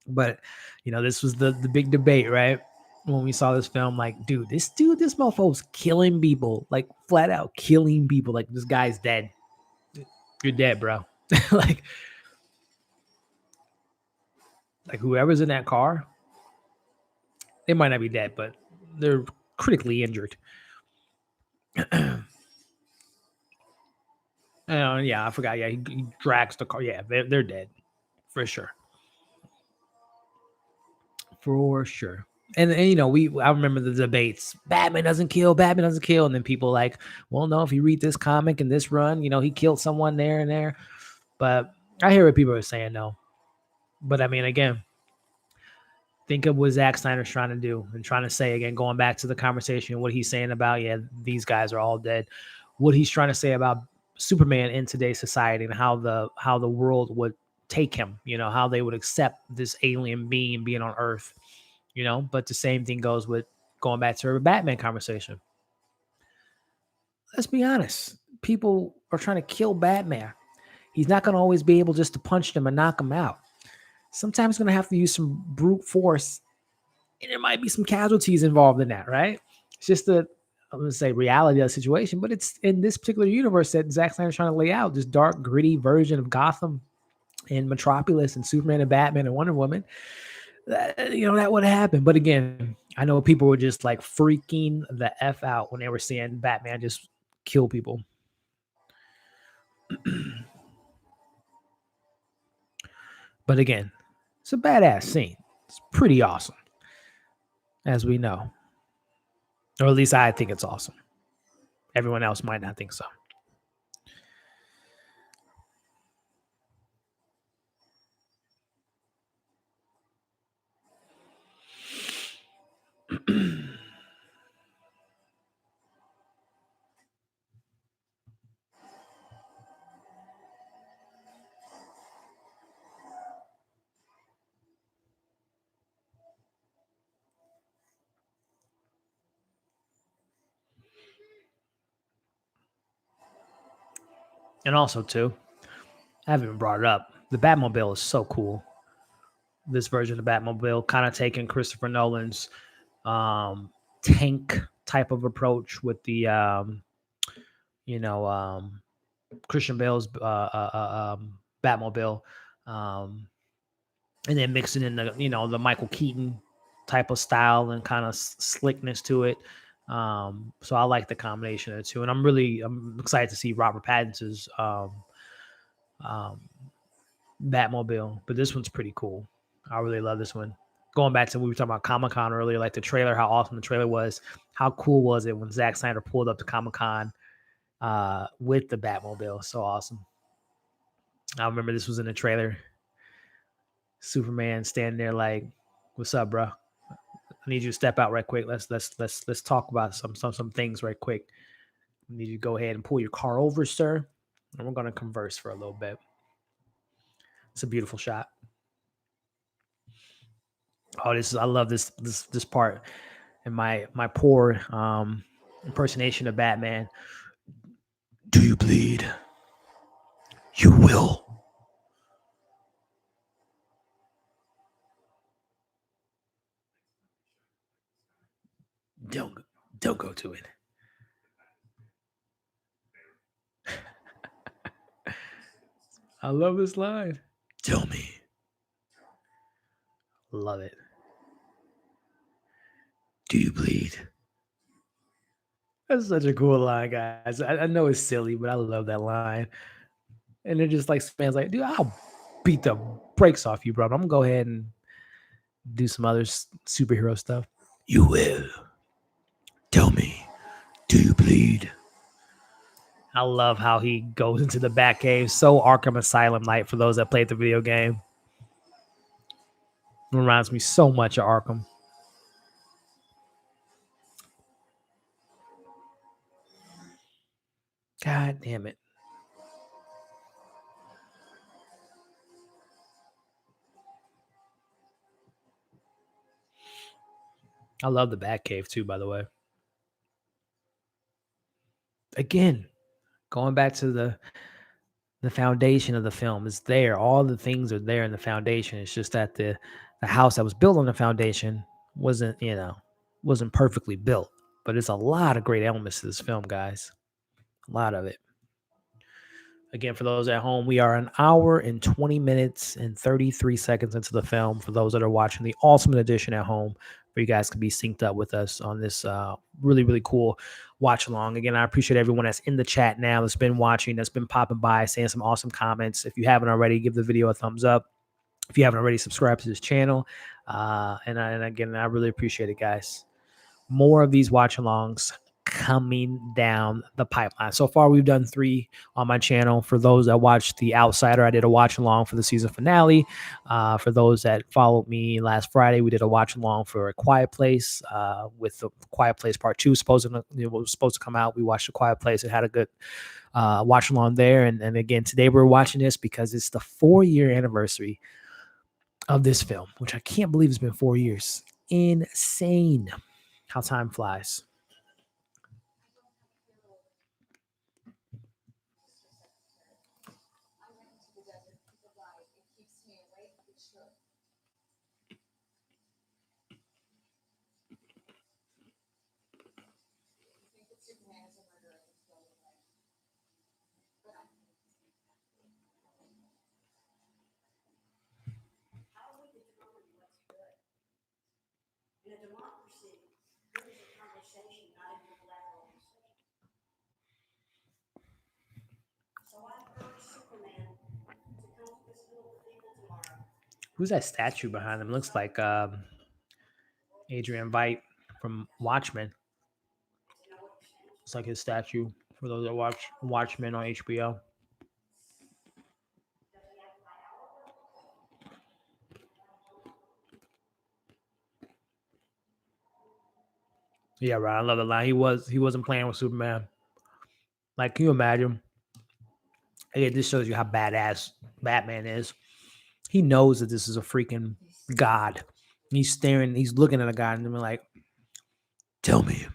But this was the big debate, right? When we saw this film, like, this motherfucker's killing people, like flat out killing people. Like, this guy's dead. You're dead, bro. like whoever's in that car, they might not be dead, but they're critically injured. Yeah, I forgot. Yeah, he drags the car. Yeah, they're dead for sure. For sure. And I remember the debates. Batman doesn't kill. And then people like, well, no, if you read this comic and this run, he killed someone there and there. But I hear what people are saying though, but I mean, again, think of what Zack Snyder's trying to do and trying to say again, going back to the conversation, what he's saying about, yeah, these guys are all dead. What he's trying to say about Superman in today's society and how the world would take him, how they would accept this alien being being on Earth, But the same thing goes with going back to our Batman conversation. Let's be honest. People are trying to kill Batman. He's not going to always be able just to punch them and knock them out. Sometimes he's going to have to use some brute force, and there might be some casualties involved in that, right? It's just I'm going to say reality of the situation, but it's in this particular universe that Zack Snyder's trying to lay out, this dark, gritty version of Gotham and Metropolis and Superman and Batman and Wonder Woman. That would happen. But again, I know people were just like freaking the F out when they were seeing Batman just kill people. But again, it's a badass scene. It's pretty awesome, as we know. Or at least I think it's awesome. Everyone else might not think so. And also, too, I haven't even brought it up. The Batmobile is so cool. This version of the Batmobile, kind of taking Christopher Nolan's tank type of approach with the, Christian Bale's Batmobile, and then mixing in the Michael Keaton type of style and kind of slickness to it. So I like the combination of the two, and I'm excited to see Robert Pattinson's Batmobile, but this one's pretty cool. I really love this one. Going back to what we were talking about Comic-Con earlier, like the trailer, how awesome the trailer was. How cool was it when Zack Snyder pulled up to Comic-Con with the Batmobile? So awesome. I remember this was in the trailer. Superman standing there like, "What's up, bro? I need you to step out right quick. Let's talk about some things right quick. I need you to go ahead and pull your car over, sir, and we're gonna converse for a little bit." It's a beautiful shot. Oh, I love this part. And my poor impersonation of Batman. Do you bleed? You will. Don't go to it. I love this line. Tell me. Love it. Do you bleed? That's such a cool line, guys. I know it's silly, but I love that line. And they're just like, fans like, dude, I'll beat the brakes off you, bro. I'm gonna go ahead and do some other superhero stuff. You will. Tell me, do you bleed? I love how he goes into the Batcave. So Arkham Asylum like for those that played the video game. It reminds me so much of Arkham. God damn it. I love the Batcave too, by the way. Again, going back to the foundation of the film is there. All the things are there in the foundation. It's just that the house that was built on the foundation wasn't perfectly built. But there's a lot of great elements to this film, guys. A lot of it. Again, for those at home, we are an hour and 20 minutes and 33 seconds into the film. For those that are watching the Ultimate Edition at home, where you guys can be synced up with us on this really, really cool watch along. Again, I appreciate everyone that's in the chat now, that's been watching, that's been popping by, saying some awesome comments. If you haven't already, give the video a thumbs up. If you haven't already, subscribe to this channel. And again, I really appreciate it, guys. More of these watch alongs coming down the pipeline. So far, we've done 3 on my channel. For those that watched The Outsider, I did a watch along for the season finale. For those that followed me last Friday, we did a watch along for A Quiet Place, with The Quiet Place Part 2 was supposed to come out. We watched A Quiet Place. It had a good watch along there. And again, today we're watching this because it's the 4-year anniversary of this film, which I can't believe it's been 4 years. Insane how time flies. Who's that statue behind him? Looks like Adrian Veidt from Watchmen. It's like his statue for those that watch Watchmen on HBO. Yeah, right. I love the line. He wasn't playing with Superman. Like, can you imagine? Again, this shows you how badass Batman is. He knows that this is a freaking god. He's staring. He's looking at a god and being like, "Tell me,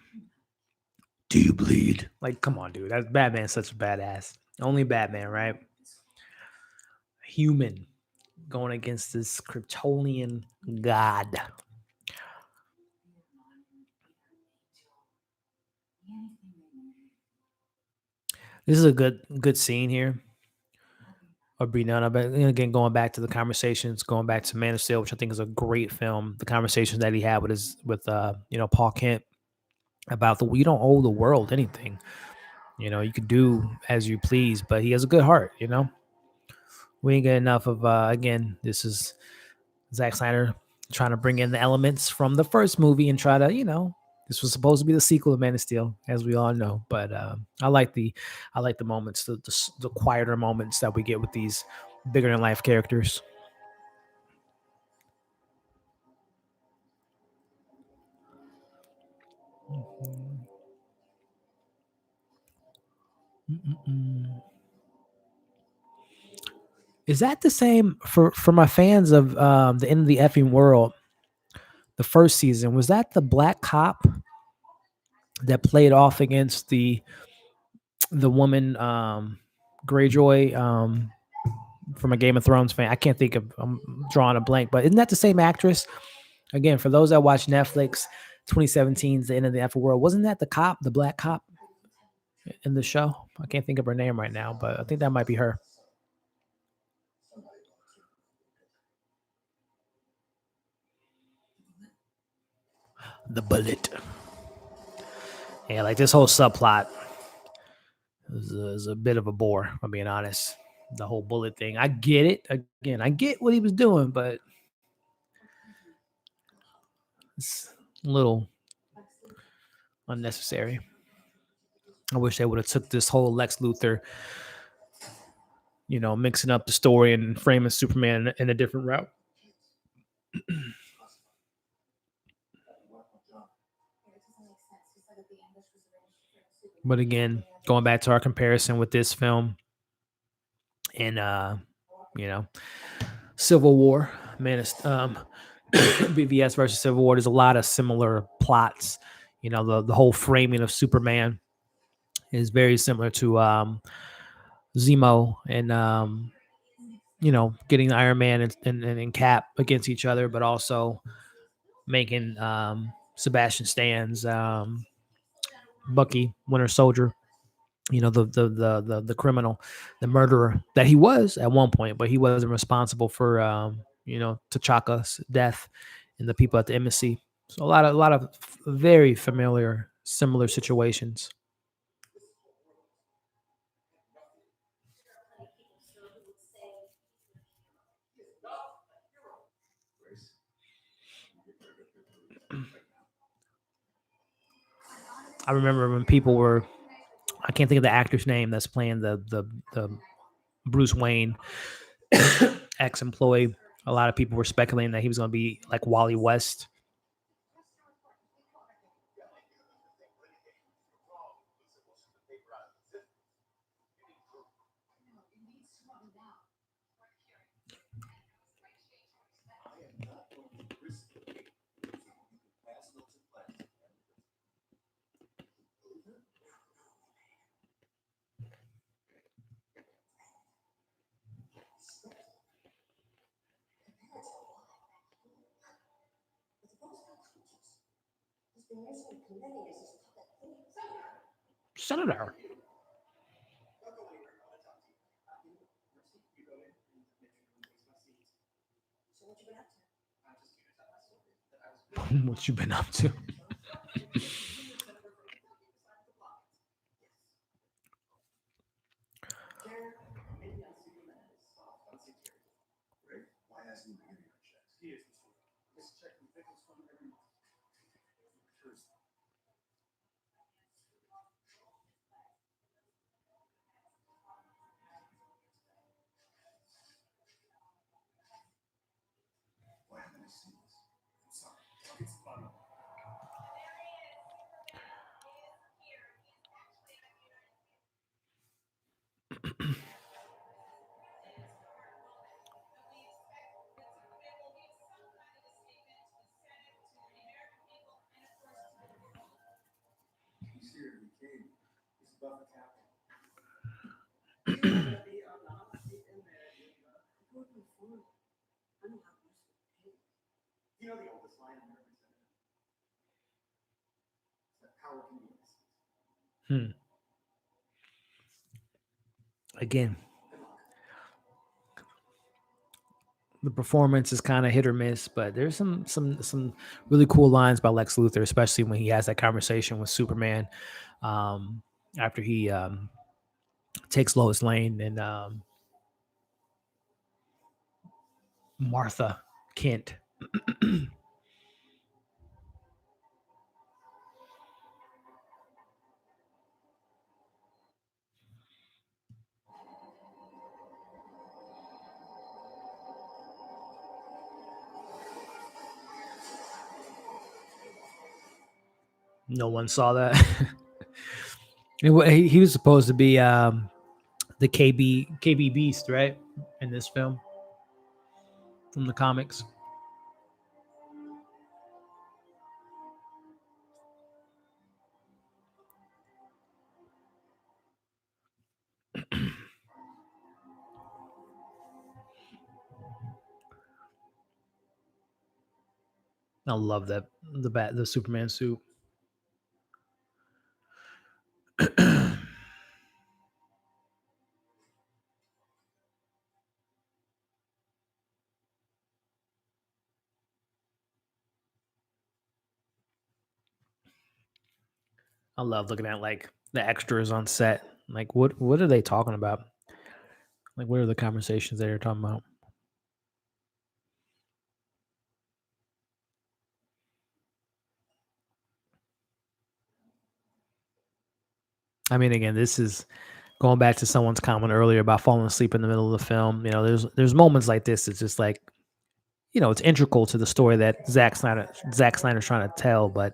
do you bleed?" Like, come on, dude. That's Batman's such a badass. Only Batman, right? Human going against this Kryptonian god. This is a good scene here of Brianna. But again, going back to the conversations, going back to Man of Steel, which I think is a great film. The conversations that he had with Paul Kent about you don't owe the world anything. You could do as you please, but he has a good heart. We ain't get enough of. Again, this is Zack Snyder trying to bring in the elements from the first movie and try to, this was supposed to be the sequel of Man of Steel, as we all know. But I like the moments, the quieter moments that we get with these bigger than life characters. Mm-mm. Is that the same for my fans of the end of the effing world? The first season, was that the black cop that played off against the woman Greyjoy from a Game of Thrones fan? I can't think of. I'm drawing a blank, but isn't that the same actress? Again, for those that watch Netflix, 2017's The End of the Effing World. Wasn't that the cop, the black cop in the show? I can't think of her name right now, but I think that might be her. The bullet. Yeah, like this whole subplot is a bit of a bore, if I'm being honest. The whole bullet thing. I get it. Again, I get what he was doing, but it's a little unnecessary. I wish they would have took this whole Lex Luthor, mixing up the story and framing Superman in a different route. But again, going back to our comparison with this film and you know, Civil War, BVS versus Civil War, there's a lot of similar plots. The whole framing of Superman is very similar to Zemo and getting Iron Man and Cap against each other, but also making Sebastian Stan's Bucky Winter Soldier, the criminal, the murderer that he was at one point, but he wasn't responsible for T'Chaka's death and the people at the embassy. So a lot of very familiar, similar situations. I remember when people were, I can't think of the actor's name that's playing the Bruce Wayne ex-employee. A lot of people were speculating that he was going to be like Wally West. Senator. What you been up to? Hmm. Again, the performance is kind of hit or miss, but there's some really cool lines by Lex Luthor, especially when he has that conversation with Superman um, after he takes Lois Lane and Martha Kent. No one saw that. He was supposed to be the KB Beast, right? In this film from the comics. I love that the Superman suit. I love looking at like the extras on set. Like what are they talking about? Like what are the conversations they're talking about? I mean, again, this is going back to someone's comment earlier about falling asleep in the middle of the film. You know, there's moments like this. It's just like, you know, it's integral to the story that Zack Snyder's trying to tell. But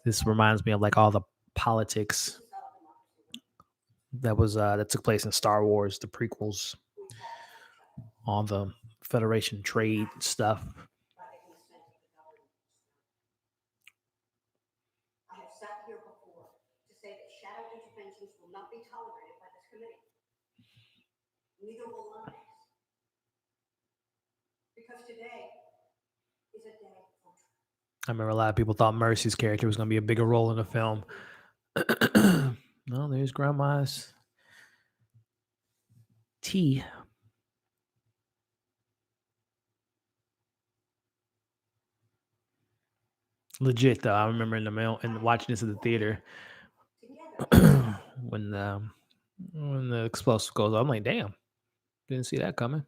this reminds me of like all the politics that took place in Star Wars, the prequels, all the Federation trade stuff. I remember a lot of people thought Mercy's character was going to be a bigger role in the film. No, there's Grandma's tea. Legit though, I remember in the mail and watching this at the theater when the explosive goes off. I'm like, damn, didn't see that coming.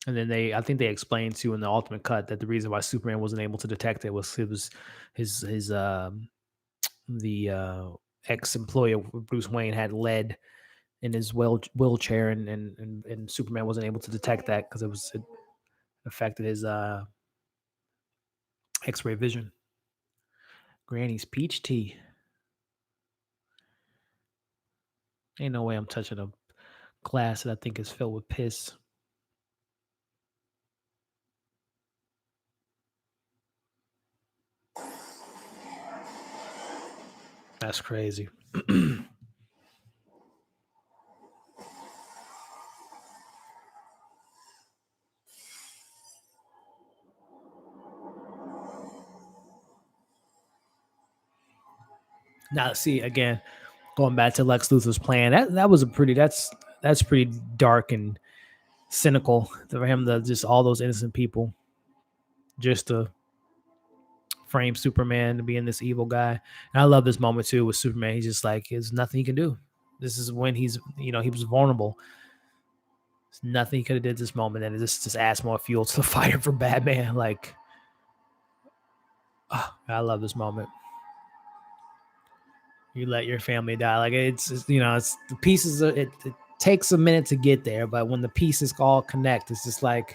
And then I think they explained too in the ultimate cut that the reason why Superman wasn't able to detect it was it was his the ex employee of Bruce Wayne had lead in his wheelchair, and Superman wasn't able to detect that because it affected his X-ray vision. Granny's peach tea. Ain't no way I'm touching a glass that I think is filled with piss. That's crazy. Now, see again, going back to Lex Luthor's plan. That was a pretty. That's pretty dark and cynical for him to just all those innocent people just to frame Superman to being this evil guy. And I love this moment too with Superman. He's just like, there's nothing he can do. This is when he's, he was vulnerable. There's nothing he could have did this moment, and it just adds more fuel to the fire for Batman. Like, oh, I love this moment. You let your family die. Like it's it's the pieces. It takes a minute to get there, but when the pieces all connect, it's just like,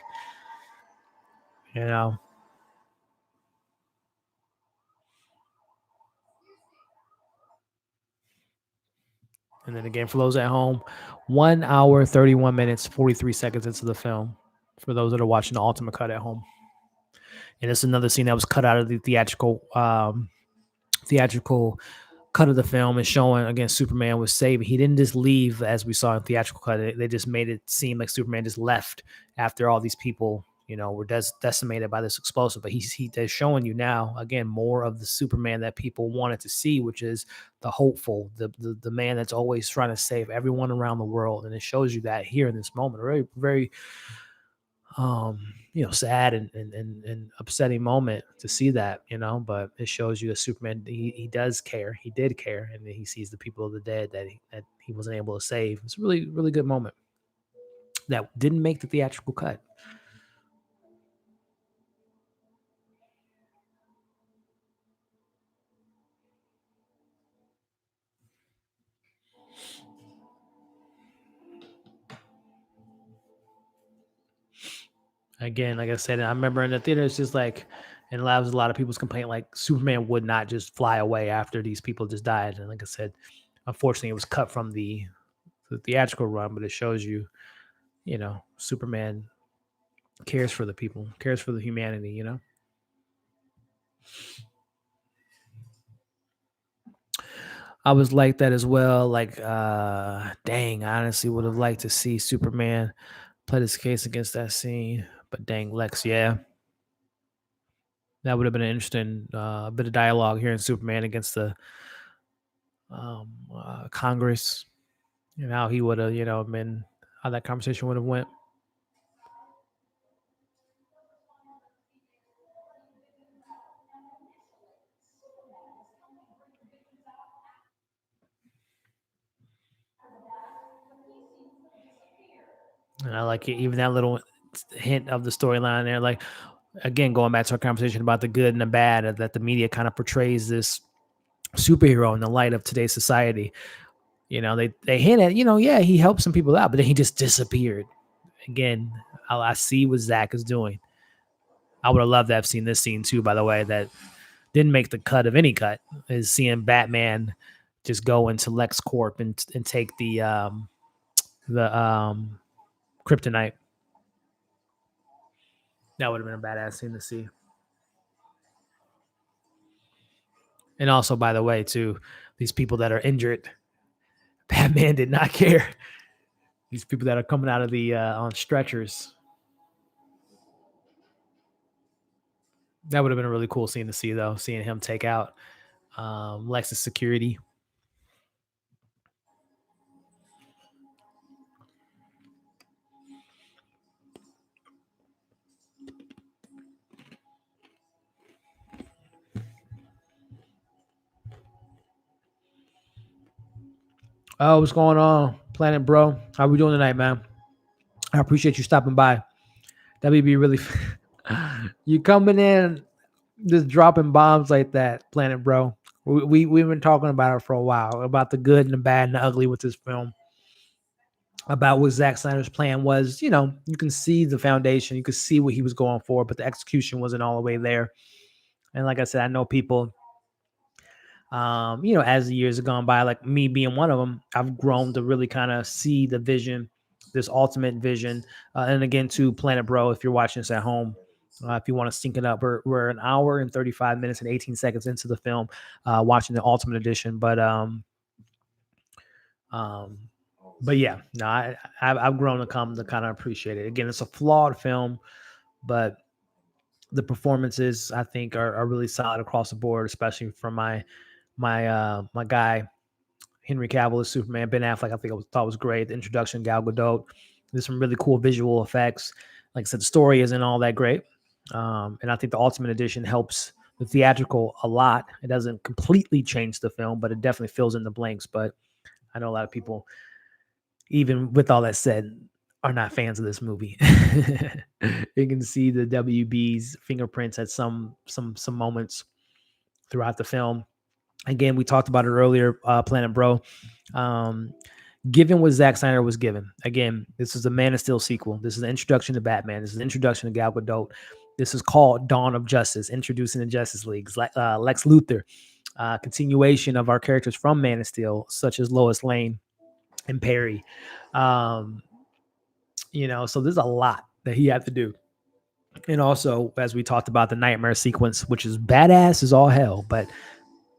you know. And then again, for those at home, 1 hour, 31 minutes, 43 seconds into the film. For those that are watching the Ultimate Cut at home, and it's another scene that was cut out of the theatrical cut of the film, is showing again Superman was saved. He didn't just leave as we saw in theatrical cut. They just made it seem like Superman just left after all these people, were decimated by this explosive. But they're showing you now again more of the Superman that people wanted to see, which is the hopeful, the man that's always trying to save everyone around the world. And it shows you that here in this moment, very very sad and upsetting moment to see that, but it shows you that Superman, he does care. He did care. And he sees the people of the dead that he wasn't able to save. It's a really, really good moment that didn't make the theatrical cut. Again, like I said, I remember in the theater, it's just like, and that was a lot of people's complaint, like Superman would not just fly away after these people just died. And like I said, unfortunately, it was cut from the theatrical run, but it shows you, Superman cares for the people, cares for the humanity. I was like that as well. Like, dang, I honestly would have liked to see Superman play his case against that scene. But dang, Lex, yeah. That would have been an interesting bit of dialogue here in Superman against the Congress, and how he would have, been, how that conversation would have went. And I like it, even that little hint of the storyline there. Like, again, going back to our conversation about the good and the bad, that the media kind of portrays this superhero in the light of today's society. They hint at, yeah, he helped some people out, but then he just disappeared. Again, all I see what Zach is doing. I would have loved to have seen this scene too, by the way, that didn't make the cut of any cut, is seeing Batman just go into LexCorp and take the kryptonite. That would have been a badass scene to see. And also, by the way, too, these people that are injured, Batman did not care. These people that are coming out of the on stretchers. That would have been a really cool scene to see, though, seeing him take out Lex's security. Oh, what's going on, Planet Bro? How we doing tonight, man? I appreciate you stopping by. WB really, you coming in just dropping bombs like that, Planet Bro. We've been talking about it for a while, about the good and the bad and the ugly with this film, about what Zack Snyder's plan was. You know, you can see the foundation, you can see what he was going for, but the execution wasn't all the way there. And like I said, I know people, you know, as the years have gone by, like me being one of them, I've grown to really kind of see the vision, this ultimate vision. And again, to Planet Bro, if you're watching this at home, if you want to sync it up, we're an hour and 35 minutes and 18 seconds into the film, watching the Ultimate Edition. Um, but yeah, no, I've grown to come to kind of appreciate it. Again, it's a flawed film, but the performances I think are really solid across the board, especially from my guy Henry Cavill as Superman. Ben Affleck, I think thought was great. The introduction, Gal Gadot. There's some really cool visual effects. Like I said, the story isn't all that great, and I think the Ultimate Edition helps the theatrical a lot. It doesn't completely change the film, but it definitely fills in the blanks. But I know a lot of people, even with all that said, are not fans of this movie. You can see the WB's fingerprints at some moments throughout the film. Again, we talked about it earlier, Planet Bro. Given what Zack Snyder was given, again, this is a Man of Steel sequel. This is an introduction to Batman. This is an introduction to Gal Gadot. This is called Dawn of Justice, introducing the Justice League. Lex Luthor, continuation of our characters from Man of Steel, such as Lois Lane and Perry. You know, so there's a lot that he had to do. And also, as we talked about, the nightmare sequence, which is badass as all hell, but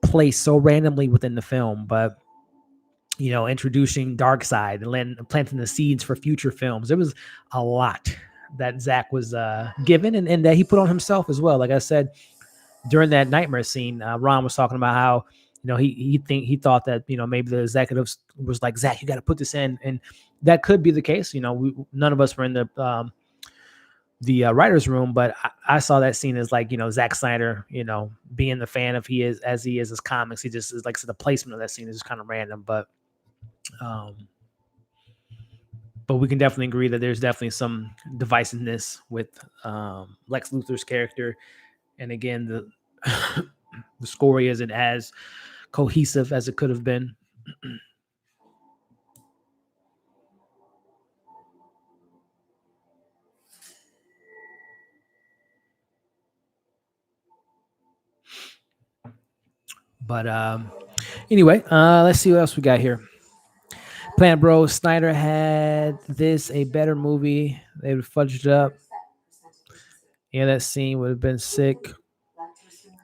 placed so randomly within the film. But you know, introducing Darkseid and then planting the seeds for future films. There was a lot that Zach was given and that he put on himself as well. Like I said, during that nightmare scene, Ron was talking about how, you know, he thought that, you know, maybe the executives was like, Zach, you got to put this in. And that could be the case. You know, none of us were in the writer's room, but I saw that scene as like, you know, Zack Snyder, you know, being the fan of he is as he is his comics. He just is like, so the placement of that scene is just kind of random, but we can definitely agree that there's definitely some divisiveness with Lex Luthor's character, and again, the story isn't as cohesive as it could have been. But anyway, let's see what else we got here. Planet Bro, Snyder had this a better movie. They would fudged it up. Yeah, that scene would have been sick.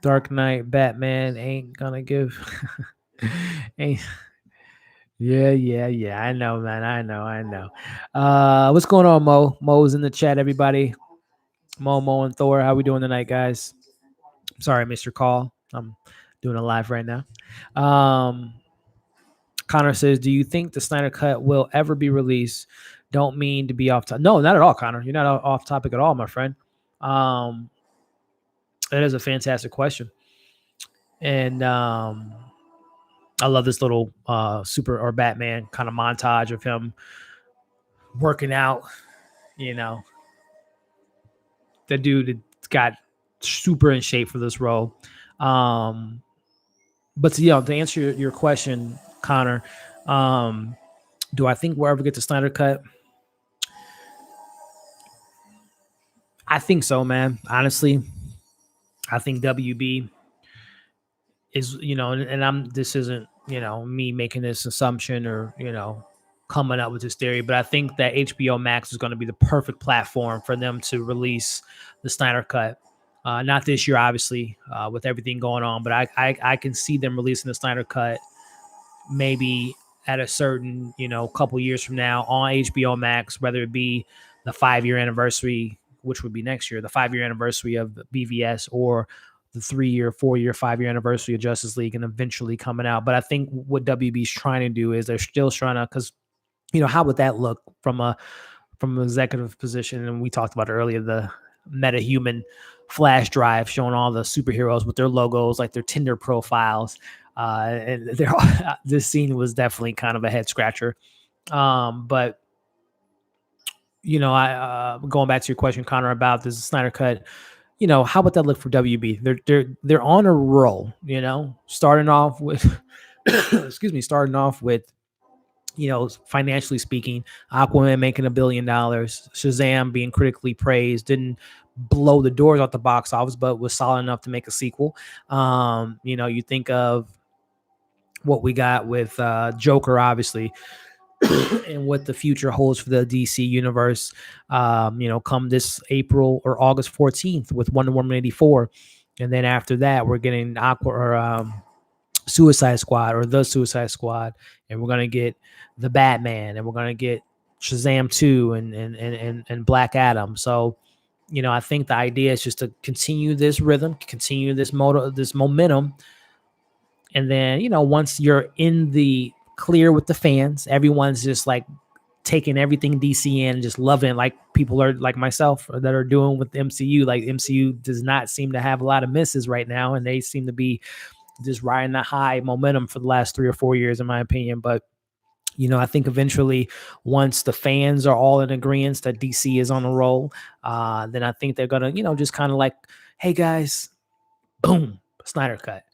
Dark Knight, Batman ain't gonna give. ain't. Yeah. I know, man. I know. What's going on, Mo? Mo's in the chat, everybody. Mo, and Thor. How we doing tonight, guys? Sorry, Mr. Call. I'm doing a live right now. Connor says, do you think the Snyder Cut will ever be released? Don't mean to be off topic. No, not at all, Connor. You're not off topic at all, my friend. That is a fantastic question. And I love this little super or Batman kind of montage of him working out. You know, the dude got super in shape for this role. But to answer your question, Connor, do I think we'll ever get the Snyder Cut? I think so, man. Honestly, I think WB is, you know, and this isn't, you know, me making this assumption or, you know, coming up with this theory, but I think that HBO Max is going to be the perfect platform for them to release the Snyder Cut. Not this year, obviously, with everything going on, but I can see them releasing the Snyder Cut maybe at a certain, you know, couple years from now on HBO Max, whether it be the 5-year anniversary, which would be next year, the 5-year anniversary of BVS, or the 3-year, 4-year, 5-year anniversary of Justice League, and eventually coming out. But I think what WB's trying to do is they're still trying to, because, you know, how would that look from an executive position? And we talked about earlier, the meta-human flash drive showing all the superheroes with their logos, like their Tinder profiles. And this scene was definitely kind of a head scratcher. But I going back to your question, Connor, about this Snyder cut. How about that look for WB? They're on a roll. Starting off with, excuse me, starting off with, financially speaking, Aquaman making $1 billion, Shazam being critically praised, didn't blow the doors off the box office, but was solid enough to make a sequel. You think of what we got with Joker, obviously, and what the future holds for the DC universe. Come this April or August 14th with Wonder Woman 84, and then after that, we're getting Suicide Squad or the Suicide Squad, and we're gonna get the Batman, and we're gonna get Shazam 2 and Black Adam. So, I think the idea is just to continue this rhythm, continue this momentum, and then once you're in the clear with the fans, everyone's just like taking everything DC in and just loving it, like people are like myself that are doing with the MCU. Like MCU does not seem to have a lot of misses right now, and they seem to be just riding the high momentum for the last 3 or 4 years, in my opinion. But I think eventually, once the fans are all in agreement that DC is on a roll, then I think they're gonna, just kind of like, hey guys, boom, Snyder cut.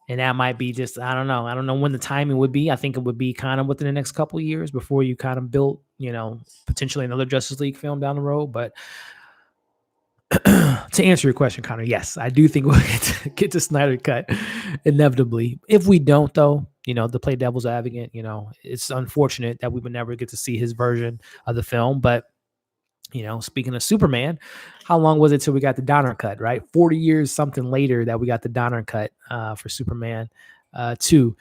And that might be just, I don't know. I don't know when the timing would be. I think it would be kind of within the next couple of years before you kind of built, potentially another Justice League film down the road. But to answer your question, Connor, yes, I do think we'll get to Snyder cut inevitably. If we don't, though, to play devil's advocate, it's unfortunate that we would never get to see his version of the film. But, speaking of Superman, how long was it till we got the Donner cut, right? 40 years something later that we got the Donner cut for Superman 2.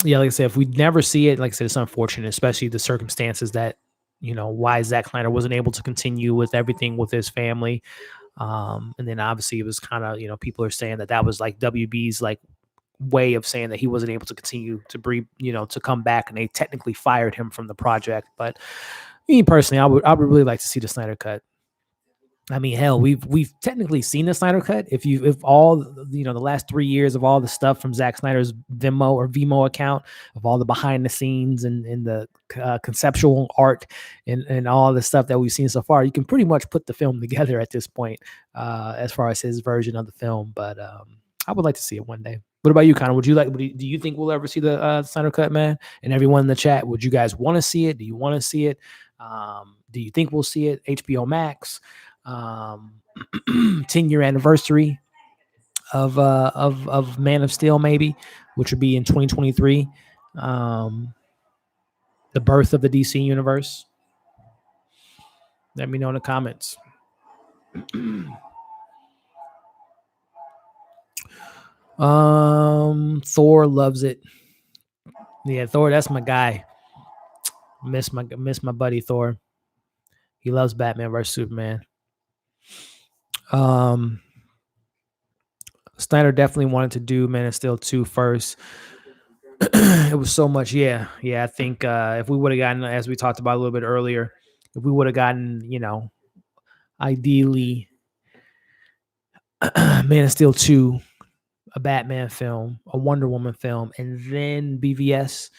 Yeah, like I said, if we never see it, like I said, it's unfortunate, especially the circumstances that, why Zack Snyder wasn't able to continue with everything with his family. And then obviously it was kind of, people are saying that was like WB's like way of saying that he wasn't able to continue to breathe, to come back, and they technically fired him from the project. But me personally, I would really like to see the Snyder cut. I mean, hell, we've technically seen the Snyder cut. If all the last 3 years of all the stuff from Zack Snyder's Vimeo account, of all the behind the scenes and the conceptual art and all the stuff that we've seen so far, you can pretty much put the film together at this point, as far as his version of the film. But I would like to see it one day. What about you, Connor? Do you think we'll ever see the Snyder cut, man? And everyone in the chat, would you guys want to see it? Do you want to see it? Do you think we'll see it? HBO Max. 10-year anniversary of Man of Steel, maybe, which would be in 2023. The birth of the DC universe. Let me know in the comments. Thor loves it. Yeah, Thor, that's my guy. Miss my buddy Thor. He loves Batman versus Superman. Snyder definitely wanted to do Man of Steel 2 first. It was so much. Yeah. I think if we would have gotten, as we talked about a little bit earlier, if we would have gotten, ideally Man of Steel 2, a Batman film, a Wonder Woman film, and then BVS,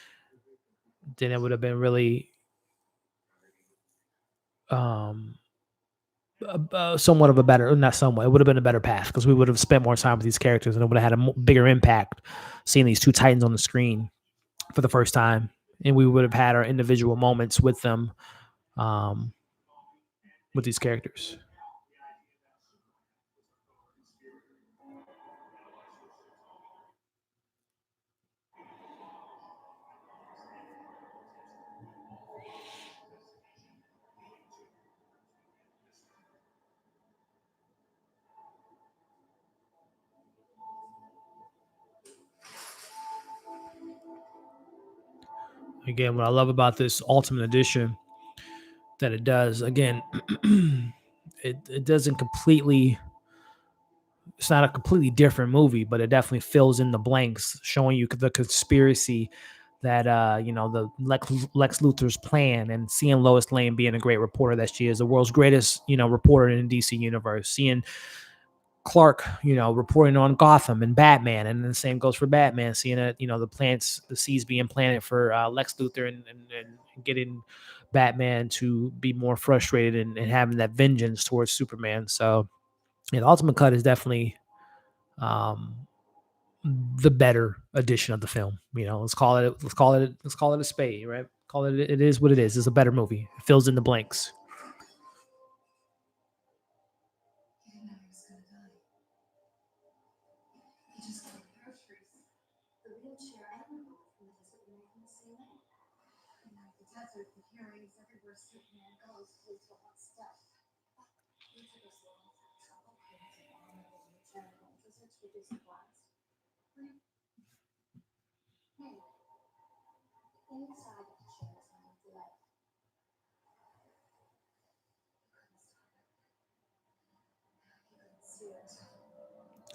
then it would have been really somewhat of a better, not somewhat, it would have been a better path, because we would have spent more time with these characters and it would have had a bigger impact seeing these two Titans on the screen for the first time, and we would have had our individual moments with them, with these characters. Again, what I love about this Ultimate Edition, that it does, again, it doesn't completely, it's not a completely different movie, but it definitely fills in the blanks, showing you the conspiracy that the Lex Luthor's plan, and seeing Lois Lane being a great reporter that she is, the world's greatest reporter in the DC universe, seeing Clark, reporting on Gotham and Batman, and the same goes for Batman, seeing that the seeds being planted for Lex Luthor, and getting Batman to be more frustrated and having that vengeance towards Superman. So, yeah, the Ultimate Cut is definitely um, the better edition of the film. Let's call it a spade, right? Call it, it is what it is. It's a better movie. It fills in the blanks.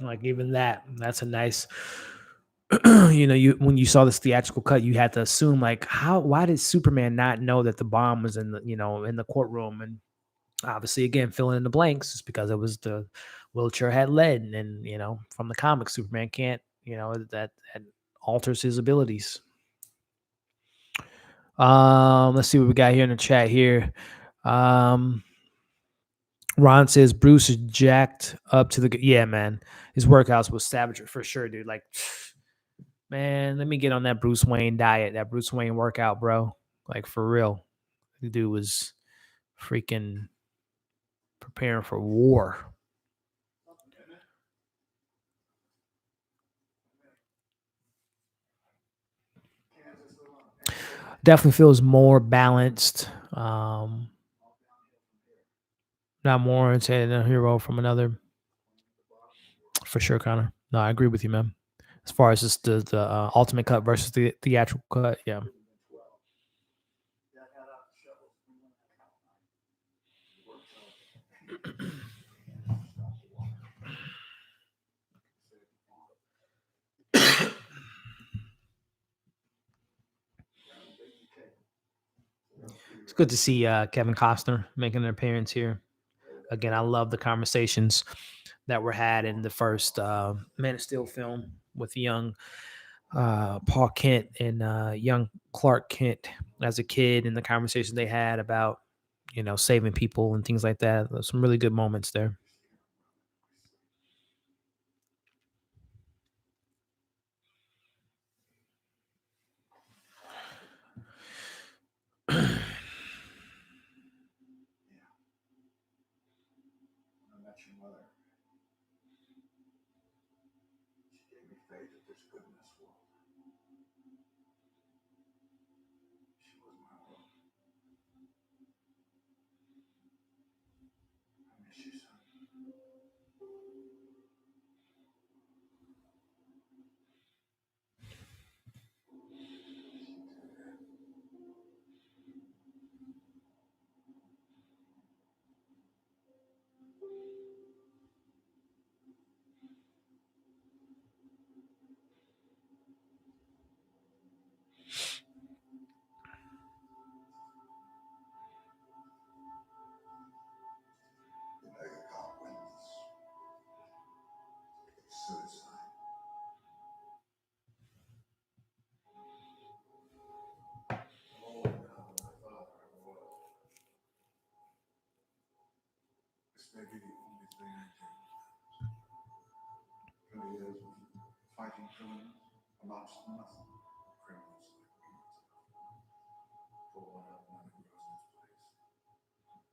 Like even that's a nice. You when you saw this theatrical cut, you had to assume like why did Superman not know that the bomb was in the courtroom, and obviously again filling in the blanks is because it was the wheelchair had lead, and from the comics Superman can't, that alters his abilities. Let's see what we got here in the chat here. um Ron says Bruce is jacked up to the yeah, man. His workouts was savage for sure, dude. Like, man, let me get on that Bruce Wayne diet, that Bruce Wayne workout, bro. Like for real. The dude was freaking preparing for war. Definitely feels more balanced. Not more oriented than a hero from another. For sure, Connor. No, I agree with you, man. As far as just the ultimate cut versus the theatrical cut, yeah. It's good to see Kevin Costner making an appearance here. Again, I love the conversations that were had in the first Man of Steel film with young Paul Kent and young Clark Kent as a kid, and the conversations they had about saving people and things like that. There's some really good moments there.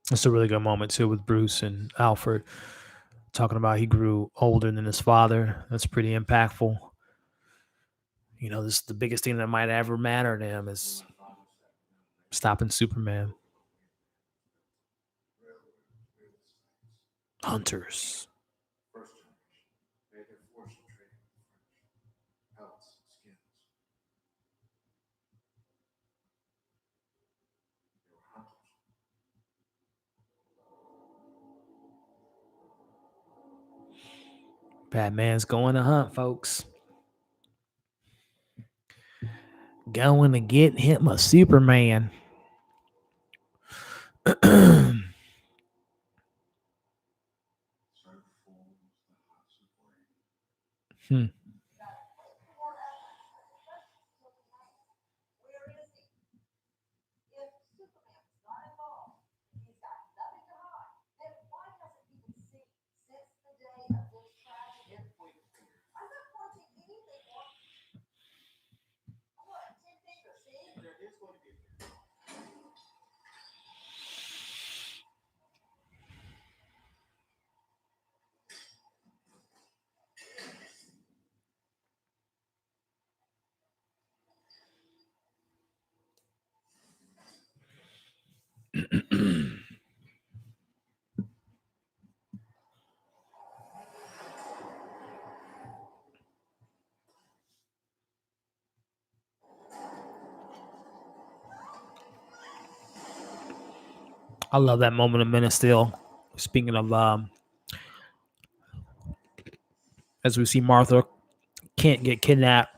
It's a really good moment too with Bruce and Alfred talking about he grew older than his father. That's pretty impactful. This is the biggest thing that might ever matter to him is stopping Superman. Hunters. Batman's going to hunt, folks. Going to get him a Superman. Hmm. I love that moment of Men of Steel. Speaking of, as we see Martha can't get kidnapped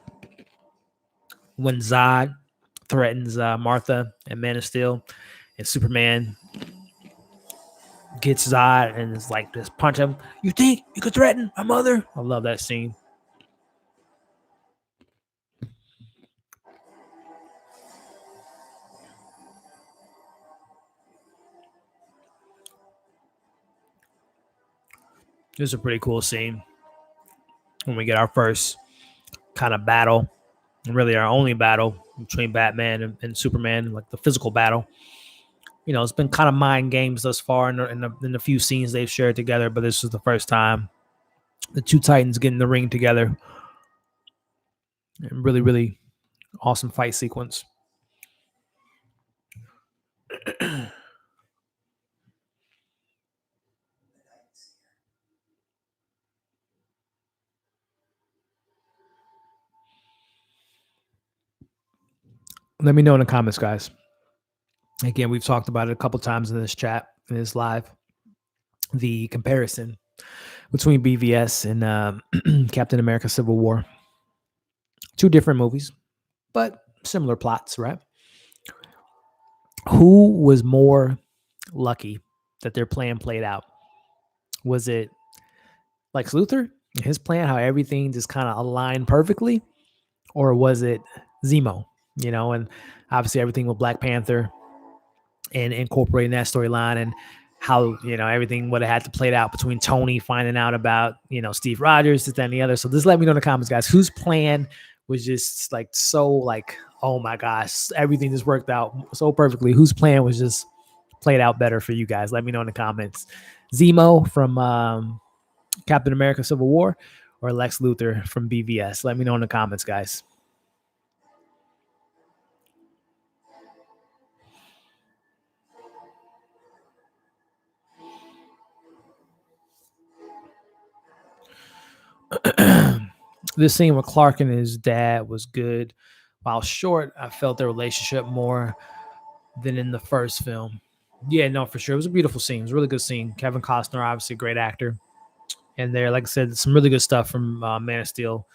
when Zod threatens Martha and Man of Steel, and Superman gets Zod and is like, just punch him. You think you could threaten my mother? I love that scene. It was a pretty cool scene when we get our first kind of battle, and really our only battle between Batman and Superman, like the physical battle. You know, it's been kind of mind games thus far in the few scenes they've shared together, but this is the first time the two Titans get in the ring together. And really, really awesome fight sequence. Let me know in the comments, guys. Again, we've talked about it a couple times in this chat, in this live. The comparison between BVS and Captain America Civil War. Two different movies, but similar plots, right? Who was more lucky that their plan played out? Was it Lex Luthor, his plan, how everything just kind of aligned perfectly? Or was it Zemo, you know, and obviously everything with Black Panther and incorporating that storyline and how, you know, everything would have had to play out between Tony finding out about, you know, Steve Rogers, this, that, and the other. So just let me know in the comments, guys, whose plan was just like so like, oh my gosh, everything just worked out so perfectly. Whose plan was just played out better for you guys? Let me know in the comments. Zemo from Captain America Civil War or Lex Luthor from BVS? Let me know in the comments, guys. This scene with Clark and his dad was good. While short, I felt their relationship more than in the first film. Yeah, no, for sure. It was a beautiful scene. It was a really good scene. Kevin Costner, obviously a great actor. And there, like I said, some really good stuff from Man of Steel.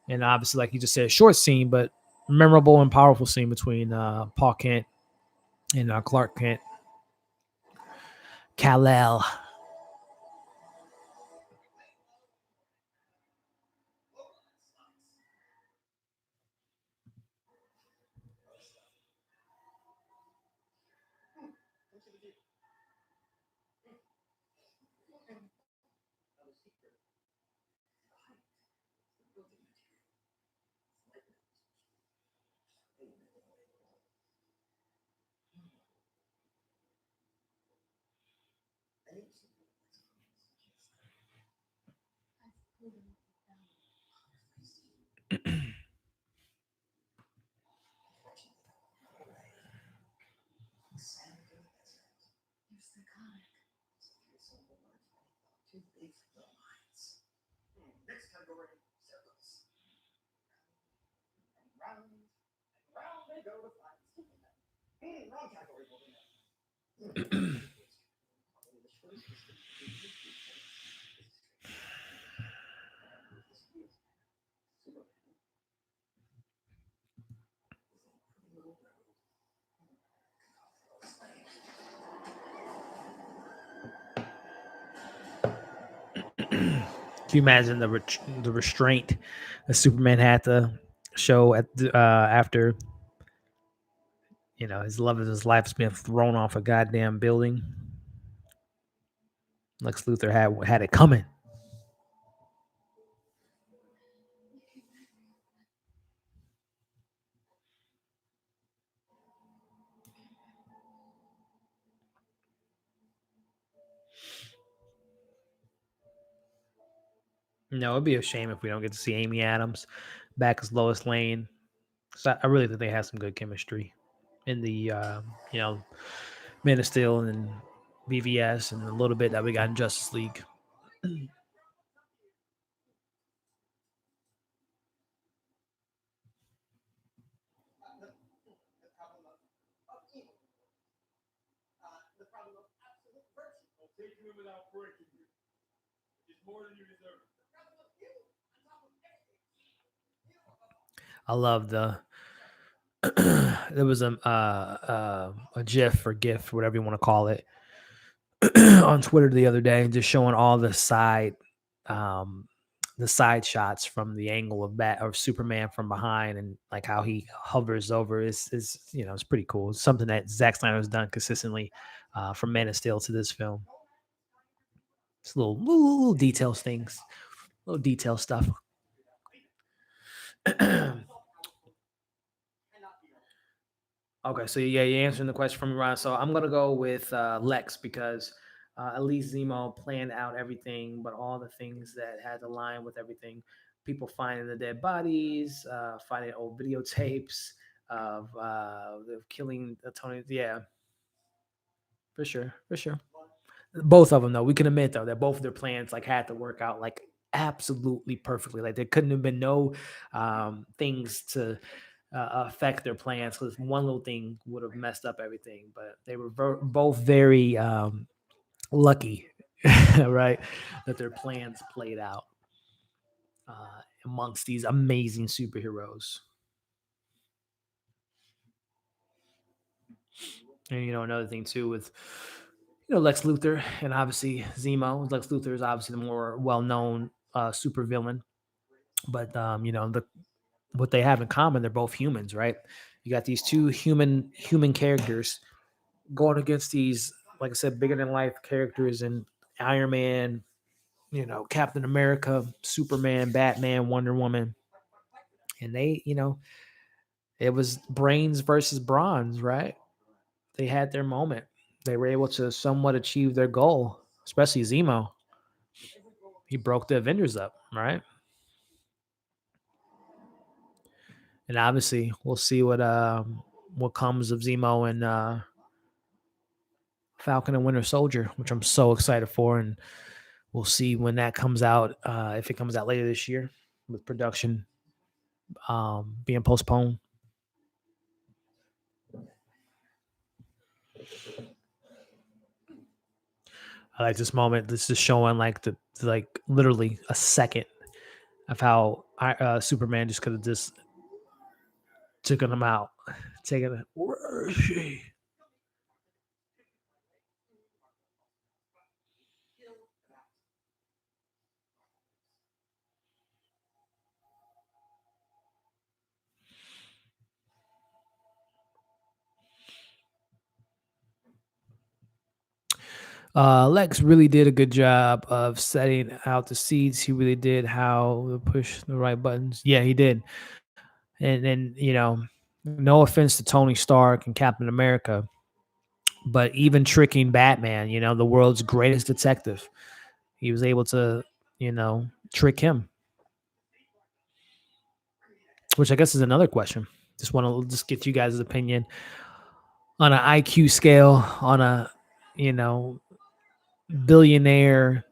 And obviously, like you just said, short scene, but memorable and powerful scene between Paul Kent and Clark Kent. Kal-El. Can you imagine the restraint that Superman had to show at after his love of his life has been thrown off a goddamn building? Lex Luthor had it coming. No, it'd be a shame if we don't get to see Amy Adams back as Lois Lane. So I really think they have some good chemistry in the you know Man of Steel and BVS and a little bit that we got in Justice League. I love the there was a GIF or GIF, whatever you want to call it, on Twitter the other day, just showing all um, the side shots from the angle of Bat or Superman from behind, and like how he hovers over is it's pretty cool. It's something that Zack Snyder has done consistently from Man of Steel to this film. It's little details things, little detail stuff. Okay, so yeah, you're answering the question from me, Ryan. So I'm gonna go with Lex because at least Zemo planned out everything, but all the things that had to line with everything, people finding the dead bodies, finding old videotapes of killing Tony. Yeah, for sure, for sure. Both of them, though, we can admit though that both of their plans like had to work out like absolutely perfectly. Like there couldn't have been no things to affect their plans because one little thing would have messed up everything. But they were both very lucky, right, that their plans played out amongst these amazing superheroes. And another thing too with Lex Luthor and obviously Zemo. Lex Luthor is obviously the more well-known supervillain, but what they have in common, they're both humans, right? You got these two human characters going against these, like I said, bigger than life characters in Iron Man, Captain America, Superman, Batman, Wonder Woman, and it was brains versus bronze, right? They had their moment. They were able to somewhat achieve their goal, especially Zemo. He broke the Avengers up, right? And obviously, we'll see what comes of Zemo and Falcon and Winter Soldier, which I'm so excited for, and we'll see when that comes out. If it comes out later this year, with production being postponed. I like this moment. This is showing like like literally a second of how Superman just could have just taken him out, taken it. Where is she? Lex really did a good job of setting out the seeds. He really did how to push the right buttons. Yeah, he did. And then, no offense to Tony Stark and Captain America, but even tricking Batman, the world's greatest detective, he was able to, trick him, which I guess is another question. Just want to just get you guys' opinion on an IQ scale, on a, you know, billionaire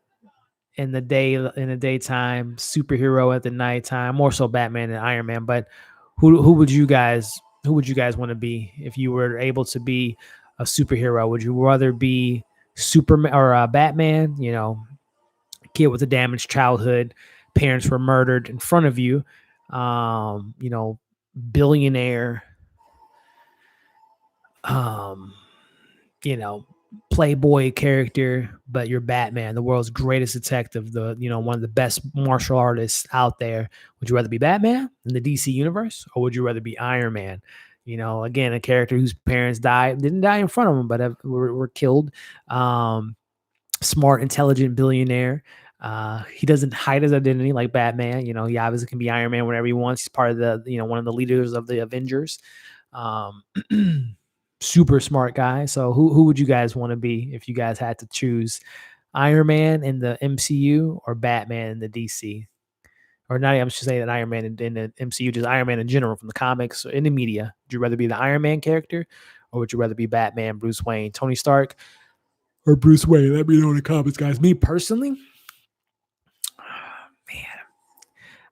in the daytime, superhero at the nighttime, more so Batman and Iron Man. But who would you guys want to be if you were able to be a superhero? Would you rather be Superman or Batman? Kid with a damaged childhood, parents were murdered in front of you. Billionaire. Um, you know, playboy character, but you're Batman, the world's greatest detective, one of the best martial artists out there. Would you rather be Batman in the DC universe, or would you rather be Iron Man? Again, a character whose parents didn't die in front of him, but were killed. Smart, intelligent billionaire. He doesn't hide his identity like Batman. He obviously can be Iron Man whenever he wants. He's part of one of the leaders of the Avengers. Um, super smart guy. So who would you guys want to be if you guys had to choose? Iron Man in the MCU or Batman in the DC? Or not, I'm just saying that Iron Man in the MCU, just Iron Man in general from the comics or in the media. Would you rather be the Iron Man character, or would you rather be Batman, Bruce Wayne, Tony Stark, or Bruce Wayne? Let me know in the comments, guys. Me personally, man,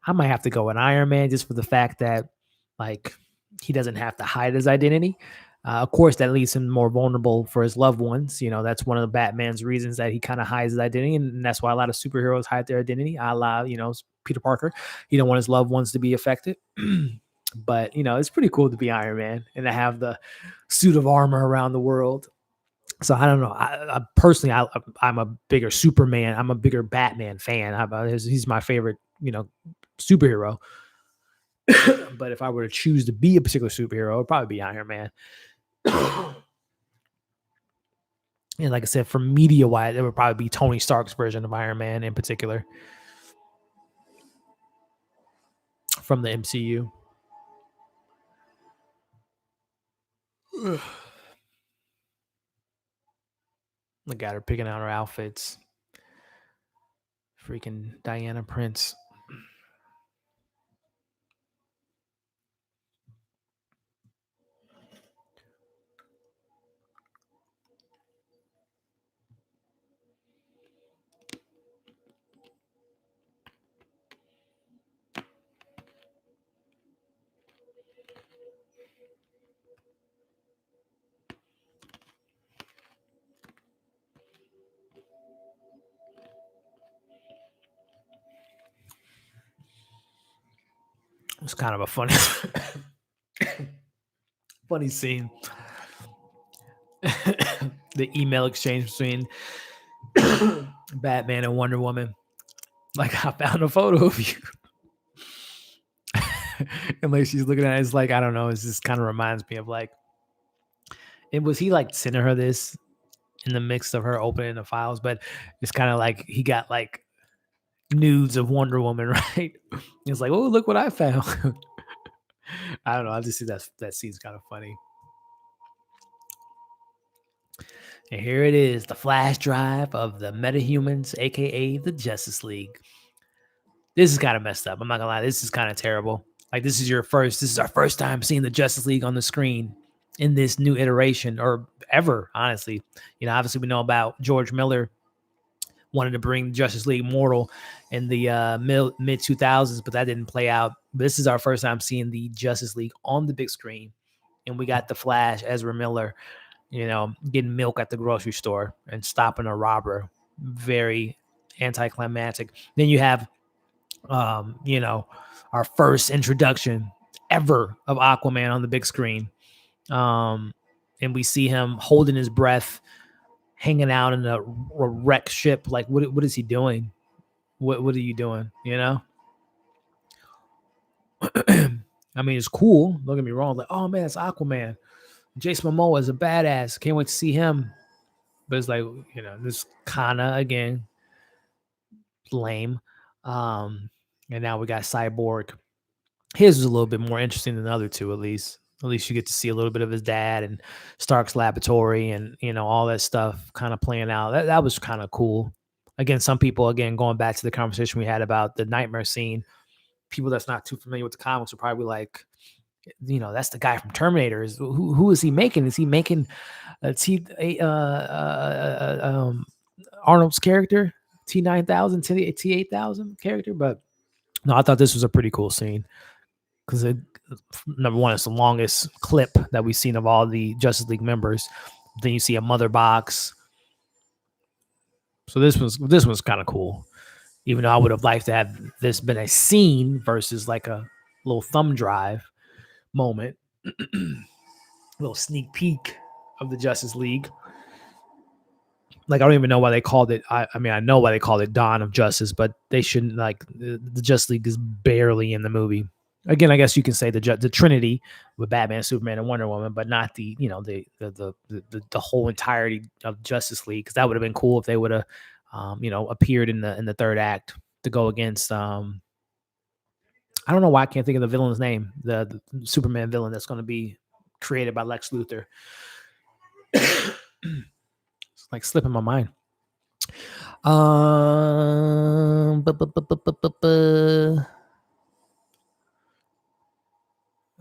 I might have to go with Iron Man just for the fact that, like, he doesn't have to hide his identity. Of course, that leaves him more vulnerable for his loved ones. That's one of the Batman's reasons that he kind of hides his identity, and that's why a lot of superheroes hide their identity. A la, Peter Parker. He don't want his loved ones to be affected. But it's pretty cool to be Iron Man and to have the suit of armor around the world. So I don't know. I personally, I'm a bigger Superman. I'm a bigger Batman fan. He's my favorite, superhero. But if I were to choose to be a particular superhero, it would probably be Iron Man. And like I said, for media wise, it would probably be Tony Stark's version of Iron Man in particular from the MCU. Look at her picking out her outfits. Freaking Diana Prince. It's kind of a funny funny scene. The email exchange between Batman and Wonder Woman. Like, I found a photo of you. And like she's looking at it, it's like, I don't know, it just kind of reminds me of like, was he like sending her this in the mix of her opening the files? But it's kind of like he got like nudes of Wonder Woman, right? It's like, oh, look what I found. I don't know. I just see that scene's kind of funny. And here it is, the flash drive of the metahumans, aka the Justice League. This is kind of messed up. I'm not gonna lie. This is kind of terrible. Like, this is our first time seeing the Justice League on the screen in this new iteration, or ever, honestly. Obviously we know about George Miller wanted to bring Justice League Mortal in the mid 2000s, but that didn't play out. This is our first time seeing the Justice League on the big screen, and we got the Flash, Ezra Miller, getting milk at the grocery store and stopping a robber. Very anticlimactic. Then you have, our first introduction ever of Aquaman on the big screen. And we see him holding his breath, hanging out in a wrecked ship. Like, what is he doing? What are you doing? I mean, it's cool. Don't get me wrong. Like, oh man, it's Aquaman. Jason Momoa is a badass. Can't wait to see him. But it's like, this kind of, again, lame. And now we got Cyborg. His was a little bit more interesting than the other two, at least. At least you get to see a little bit of his dad and Stark's laboratory and, all that stuff kind of playing out. That was kind of cool. Again, some people, going back to the conversation we had about the nightmare scene, people that's not too familiar with the comics are probably like, that's the guy from Terminator. Who is he making? Is he making Arnold's character, T9000, T8000 character? But no, I thought this was a pretty cool scene because number one, it's the longest clip that we've seen of all the Justice League members. Then you see a mother box. So this was kind of cool. Even though I would have liked to have this been a scene versus like a little thumb drive moment. Little sneak peek of the Justice League. Like, I don't even know why they called it. I mean, I know why they called it Dawn of Justice, but they shouldn't. Like, the Justice League is barely in the movie. Again, I guess you can say the Trinity with Batman, Superman, and Wonder Woman, but not the, the whole entirety of Justice League, because that would have been cool if they would have appeared in the third act to go against I don't know why I can't think of the villain's name, the Superman villain that's going to be created by Lex Luthor. It's like slipping my mind.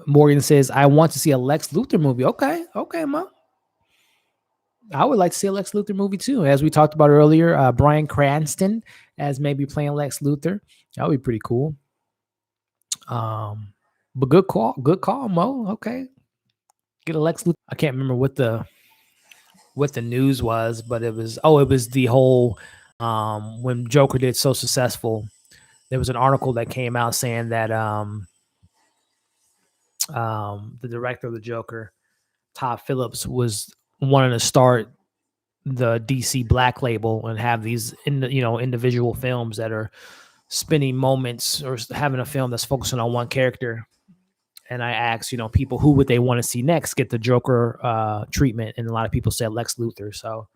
Morgan says, I want to see a Lex Luthor movie. Okay, Mo. I would like to see a Lex Luthor movie too. As we talked about earlier, Bryan Cranston as maybe playing Lex Luthor. That would be pretty cool. But good call, Mo. Okay. Get a Lex Luthor. I can't remember what the news was, but it was the whole when Joker did so successful. There was an article that came out saying that the director of the Joker, Todd Phillips, was wanting to start the DC Black Label and have these individual films that are spinning moments or having a film that's focusing on one character. And I asked, people who would they want to see next get the Joker treatment, and a lot of people said Lex Luthor. So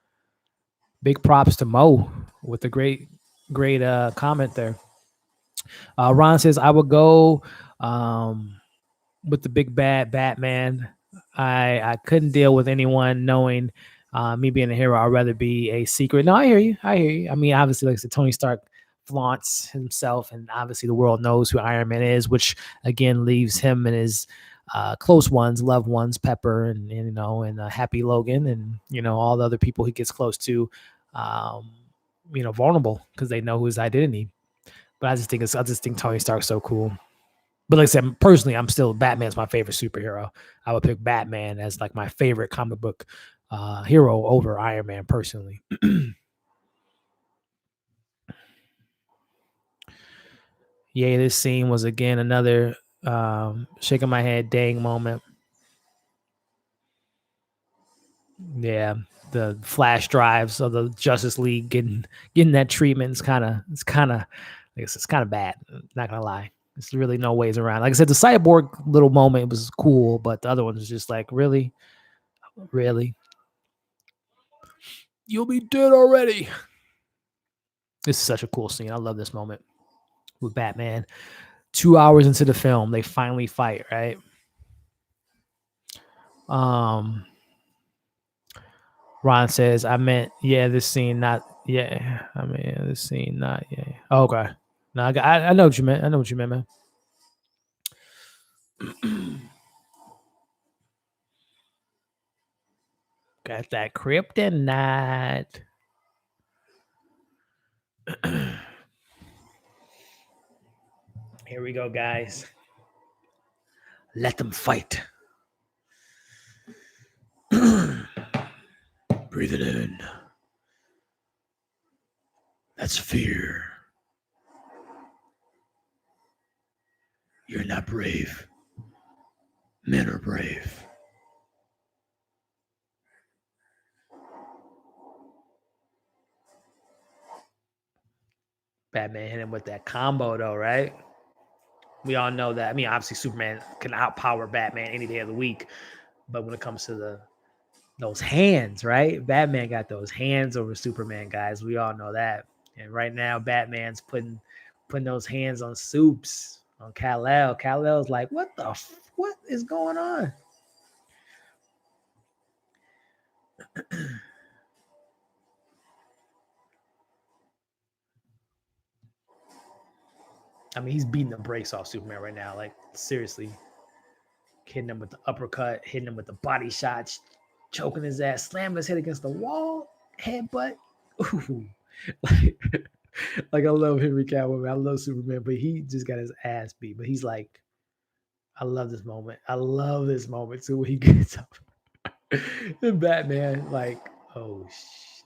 big props to Mo with a great comment there. Ron says, I would go with the big bad Batman. I couldn't deal with anyone knowing me being a hero. I'd rather be a secret. No, I hear you. I mean, obviously, like I said, Tony Stark flaunts himself, and obviously the world knows who Iron Man is, which again leaves him and his close ones, loved ones, Pepper, and Happy Logan, and all the other people he gets close to, vulnerable because they know his identity. But I just think Tony Stark's so cool. But like I said, personally, Batman's my favorite superhero. I would pick Batman as like my favorite comic book hero over Iron Man personally. Yeah, this scene was again another shaking my head dang moment. Yeah, the flash drives of the Justice League getting that treatment is kind of I guess it's kind of bad. Not gonna lie. There's really no ways around. Like I said, the cyborg little moment was cool, but the other one was just like, really, really, you'll be dead already. This is such a cool scene. I love this moment with Batman. 2 hours into the film, they finally fight, right? Ron says, I meant, yeah, this scene, not, yeah. I mean, this scene, not, yeah. Oh, okay. No, I know what you meant. I know what you meant, man. Got that kryptonite. Here we go, guys. Let them fight. Breathe it in. That's fear. You're not brave. Men are brave. Batman hit him with that combo, though, right? We all know that. I mean, obviously, Superman can outpower Batman any day of the week, but when it comes to those hands, right? Batman got those hands over Superman, guys. We all know that. And right now, Batman's putting those hands on Soups, on Kal-El. Kal-El's like, what is going on? I mean, he's beating the brakes off Superman right now. Like, seriously. Hitting him with the uppercut, hitting him with the body shots, choking his ass, slamming his head against the wall, headbutt. Ooh. Like I love Henry Cavill. I love Superman, but he just got his ass beat. But he's like, I love this moment. I love this moment too when he gets up. And Batman, like, oh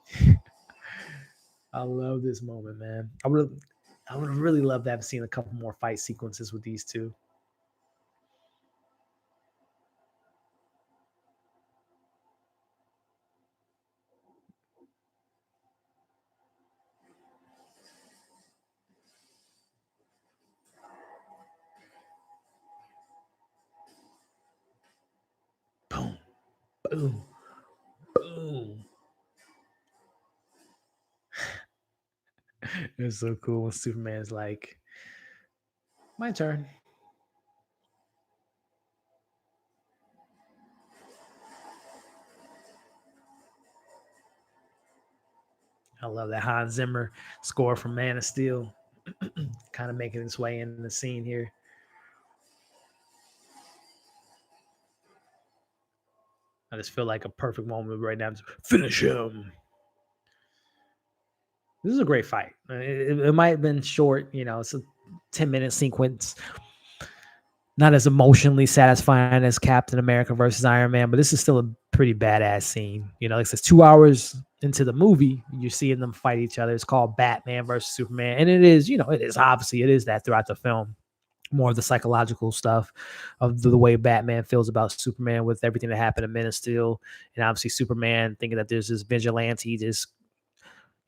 shit. I love this moment, man. I would really love to have seen a couple more fight sequences with these two. Boom. Boom. It's so cool when Superman's like, my turn. I love that Hans Zimmer score from Man of Steel, kind of making its way in the scene here. I just feel like a perfect moment right now to finish him. This is a great fight. It might have been short, it's a 10-minute sequence. Not as emotionally satisfying as Captain America versus Iron Man, but this is still a pretty badass scene. Like I said, 2 hours into the movie, you're seeing them fight each other. It's called Batman versus Superman. And it is, it is that throughout the film. More of the psychological stuff of the way Batman feels about Superman with everything that happened in Men of Steel. And obviously Superman thinking that there's this vigilante just,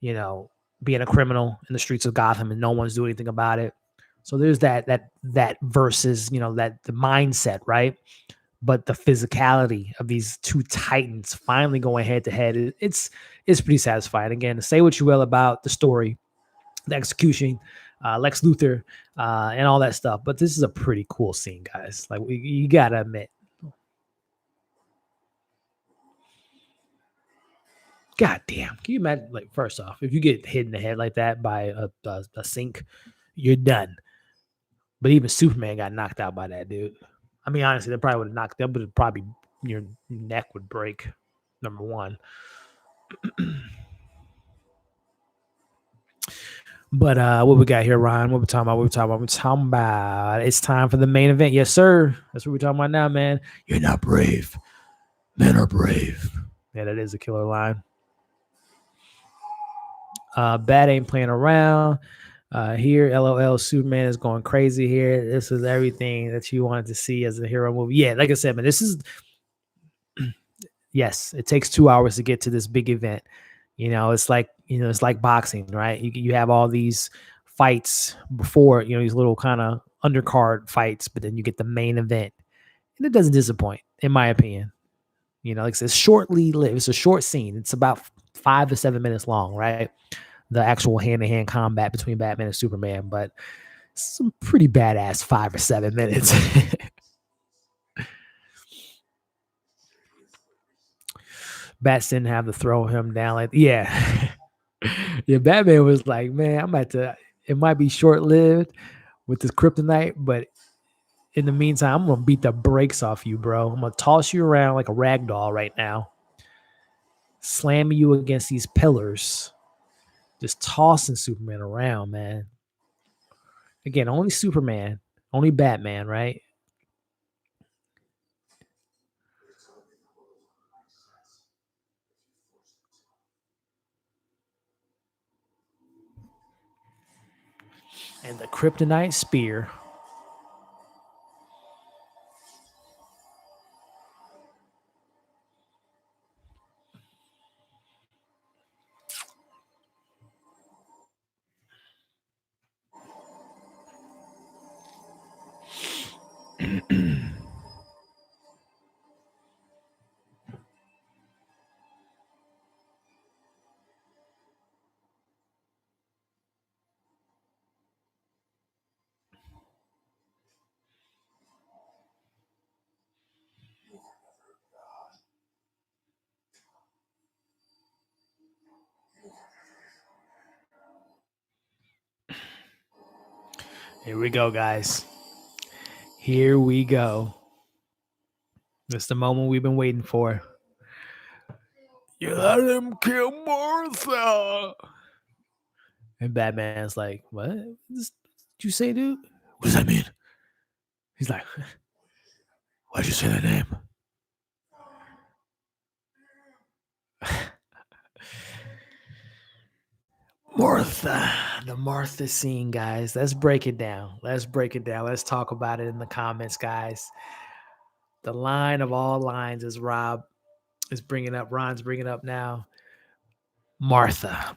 being a criminal in the streets of Gotham and no one's doing anything about it. So there's that versus, that the mindset, right? But the physicality of these two titans finally going head to head, it's pretty satisfying. Again, say what you will about the story, the execution, Lex Luthor, and all that stuff. But this is a pretty cool scene, guys. Like you gotta admit. God damn. Can you imagine, like, first off, if you get hit in the head like that by a sink, you're done. But even Superman got knocked out by that, dude. I mean, honestly, they probably would have knocked up, but it probably your neck would break. Number one. But what we got here, Ryan? What we talking about? We're talking about it's time for the main event. Yes, sir. That's what we're talking about now, man. You're not brave. Men are brave. Yeah, that is a killer line. Bat ain't playing around. Here, LOL, Superman is going crazy here. This is everything that you wanted to see as a hero movie. Yeah, like I said, man, this is yes, it takes 2 hours to get to this big event. It's like boxing, right? You have all these fights before, these little kind of undercard fights, but then you get the main event. And it doesn't disappoint, in my opinion. Like I said, shortly lived. It's a short scene. It's about 5 to 7 minutes long, right? The actual hand-to-hand combat between Batman and Superman, but some pretty badass 5 or 7 minutes. Bats didn't have to throw him down like, yeah. Yeah, Batman was like, man, it might be short-lived with this kryptonite, but in the meantime, I'm gonna beat the brakes off you, bro. I'm gonna toss you around like a rag doll right now, slamming you against these pillars, just tossing Superman around, man. Again, only Superman, only Batman, right? And the kryptonite spear. Here we go, guys. Here we go. It's the moment we've been waiting for. You let him kill Martha. And Batman's like, what? Did you say, dude? What does that mean? He's like, why'd you say that name? Martha. The Martha scene, guys. Let's break it down. Let's talk about it in the comments, guys. The line of all lines is Ron's bringing up now. Martha.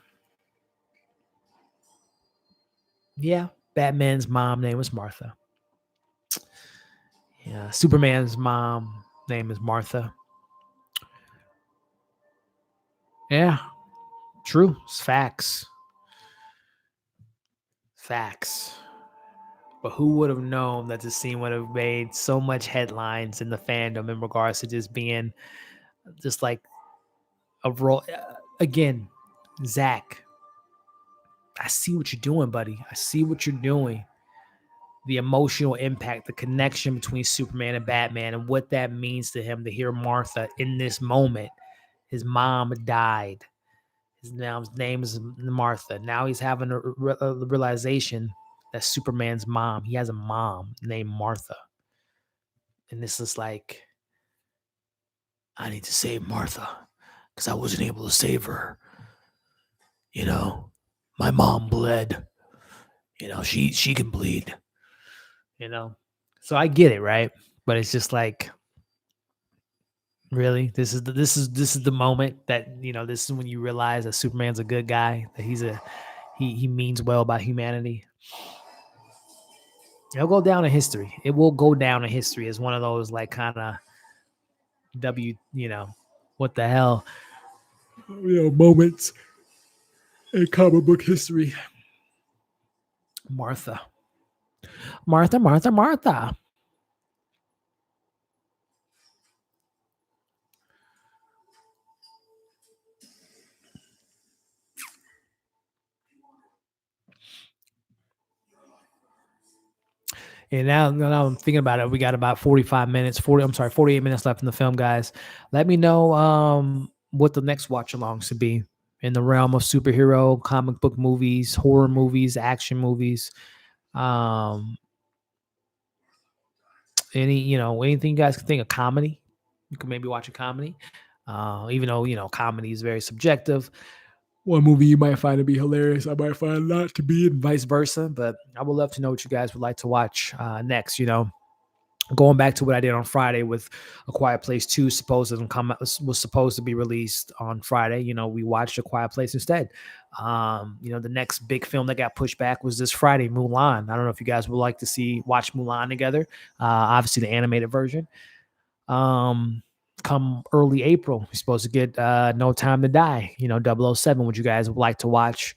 Yeah, Batman's mom name was Martha. Yeah, Superman's mom name is Martha. Yeah, true. It's facts. Facts. But who would have known that the scene would have made so much headlines in the fandom in regards to just being just like a role? Again, Zach, I see what you're doing, buddy. I see what you're doing. The emotional impact, the connection between Superman and Batman, and what that means to him to hear Martha in this moment. His mom died. His name is Martha. Now he's having a realization that Superman's mom, he has a mom named Martha. And this is like, I need to save Martha because I wasn't able to save her. You know, my mom bled. You know, she can bleed. You know, so I get it, right? But it's just like, really, this is the moment that this is when you realize that Superman's a good guy, that he means well by humanity. It'll go down in history. It will go down in history as one of those like kind of what the hell, moments in comic book history. Martha, Martha, Martha, Martha. And now I'm thinking about it. We got about 45 minutes, 48 minutes left in the film, guys. Let me know what the next watch alongs to be in the realm of superhero, comic book movies, horror movies, action movies. Um, anything you guys can think of, comedy. You can maybe watch a comedy. Even though, comedy is very subjective. One movie you might find to be hilarious, I might find not to be, and vice versa. But I would love to know what you guys would like to watch next. Going back to what I did on Friday with A Quiet Place 2, was supposed to be released on Friday. We watched A Quiet Place instead. The next big film that got pushed back was this Friday, Mulan. I don't know if you guys would like to watch Mulan together. Obviously the animated version. Come early April, we're supposed to get No Time to Die, 007. Would you guys like to watch,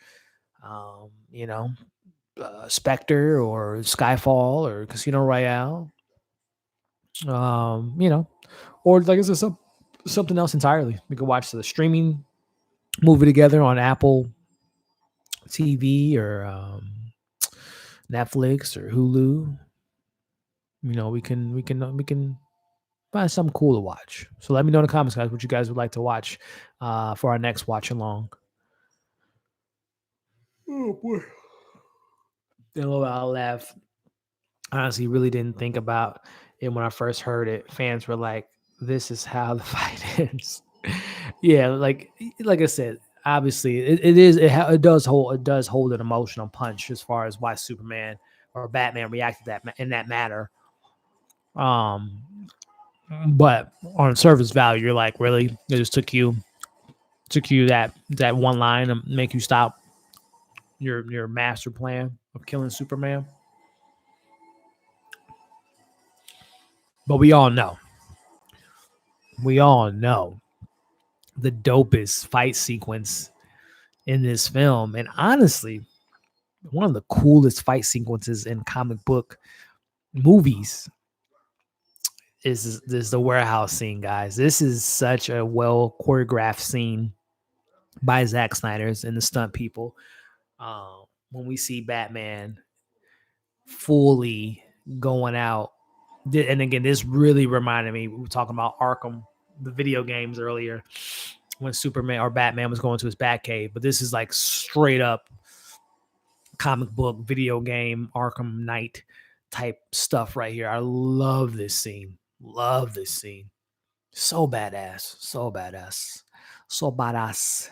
um, you know, Spectre or Skyfall or Casino Royale? um, you know, or like I said, something else entirely. We could watch the streaming movie together on Apple TV or Netflix or Hulu. We can find something cool to watch. So let me know in the comments, guys, what you guys would like to watch for our next watch along. Oh boy. And a little I'll laugh. Honestly, really didn't think about it when I first heard it. Fans were like, "This is how the fight ends." Yeah, like I said, obviously it does hold an emotional punch as far as why Superman or Batman reacted in that matter. Um, but on surface value, you're like, really, it just took you that one line to make you stop your master plan of killing Superman. But we all know the dopest fight sequence in this film, and honestly, one of the coolest fight sequences in comic book movies is the warehouse scene, guys. This is such a well choreographed scene by Zack Snyder's and the stunt people. When we see Batman fully going out, and again, this really reminded me. We were talking about Arkham, the video games earlier, when Superman or Batman was going to his Batcave, but this is like straight up comic book, video game, Arkham Knight type stuff right here. I love this scene. Love this scene. So badass. So badass. So badass.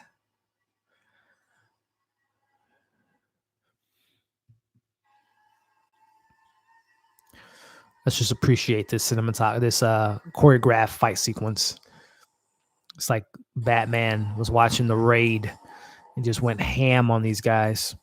Let's just appreciate this choreographed fight sequence. It's like Batman was watching the raid and just went ham on these guys.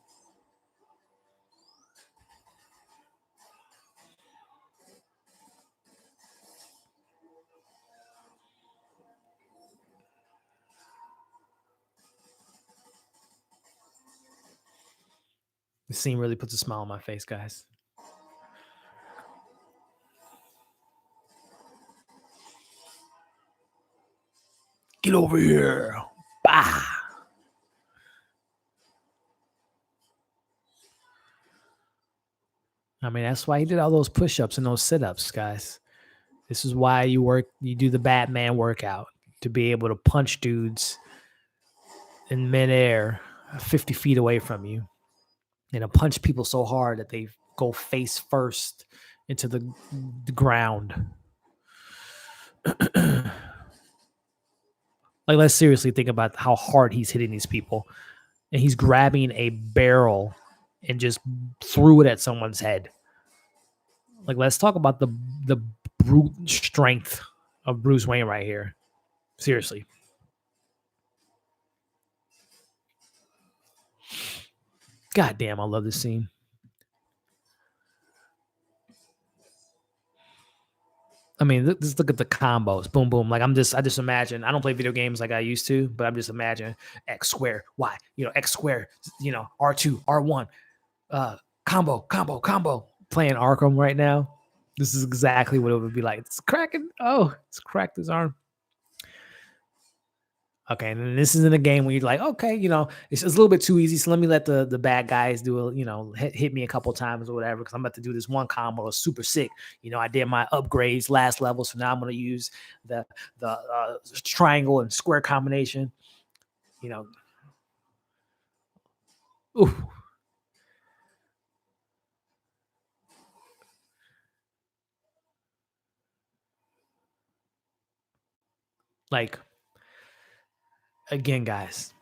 This scene really puts a smile on my face, guys. Get over here. Bah. I mean, that's why he did all those push-ups and those sit-ups, guys. This is why you do the Batman workout, to be able to punch dudes in midair 50 feet away from you and to punch people so hard that they go face first into the ground. Like, let's seriously think about how hard he's hitting these people. And he's grabbing a barrel and just threw it at someone's head. Like, let's talk about the brute strength of Bruce Wayne right here. Seriously. God damn, I love this scene. I mean, just look at the combos. Boom, boom. Like, I just imagine. I don't play video games like I used to, but I'm just imagining X square, Y, X square, R2, R1, combo. Playing Arkham right now. This is exactly what it would be like. It's cracking. Oh, it's cracked his arm. Okay, and then this is in a game where you're like, okay, it's a little bit too easy. So let me let the bad guys do hit me a couple times or whatever, because I'm about to do this one combo that's super sick. I did my upgrades last level, so now I'm going to use the triangle and square combination. Ooh. Like, again, guys,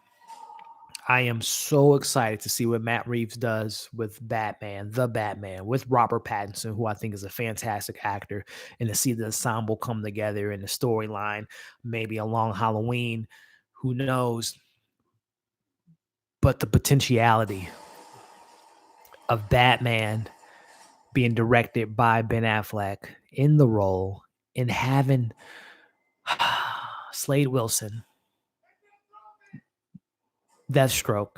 I am so excited to see what Matt Reeves does with Batman, the Batman, with Robert Pattinson, who I think is a fantastic actor, and to see the ensemble come together in the storyline, maybe a long Halloween, who knows? But the potentiality of Batman being directed by Ben Affleck in the role and having Slade Wilson, Deathstroke.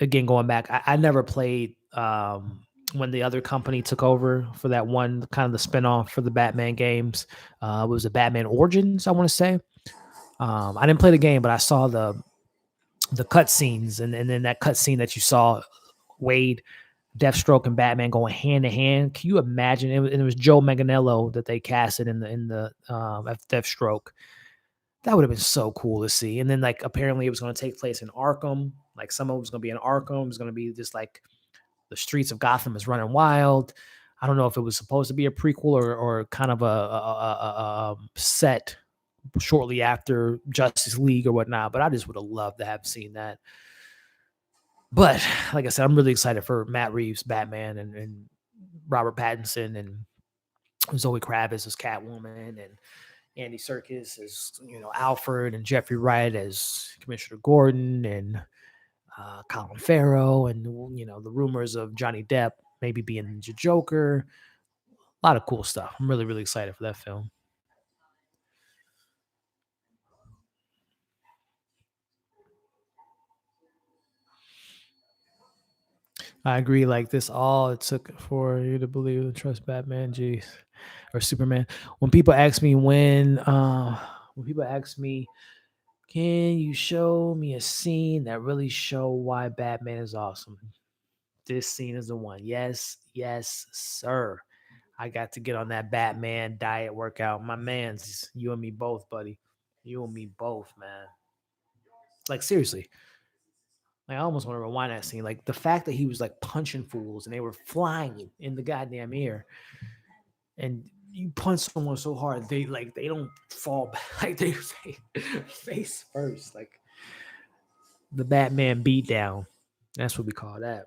Again, going back, I never played when the other company took over for that one, kind of the spinoff for the Batman games. It was a Batman Origins, I want to say. I didn't play the game, but I saw the cutscenes, and then that cutscene that you saw, Wade, Deathstroke, and Batman going hand to hand. Can you imagine? It was Joe Manganiello that they casted in the Deathstroke. That would have been so cool to see. And then, like, apparently it was going to take place in Arkham. Like, some of it was going to be in Arkham. It was going to be just like the streets of Gotham is running wild. I don't know if it was supposed to be a prequel or kind of a set shortly after Justice League or whatnot. But I just would have loved to have seen that. But like I said, I'm really excited for Matt Reeves, Batman, and Robert Pattinson, and Zoe Kravitz as Catwoman, and Andy Serkis as Alfred, and Jeffrey Wright as Commissioner Gordon, and Colin Farrell, and the rumors of Johnny Depp maybe being the Joker. A lot of cool stuff. I'm really, really excited for that film. I agree. Like, this all it took for you to believe and trust Batman, jeez, or Superman. When people ask me can you show me a scene that really show why Batman is awesome? This scene is the one. Yes, sir. I got to get on that Batman diet workout. My man's you and me both, buddy. You and me both, man. Like, seriously. Like, I almost want to rewind that scene. Like, the fact that he was like punching fools and they were flying in the goddamn air, and you punch someone so hard they don't fall back, like they face first, like the Batman beat down. That's what we call that.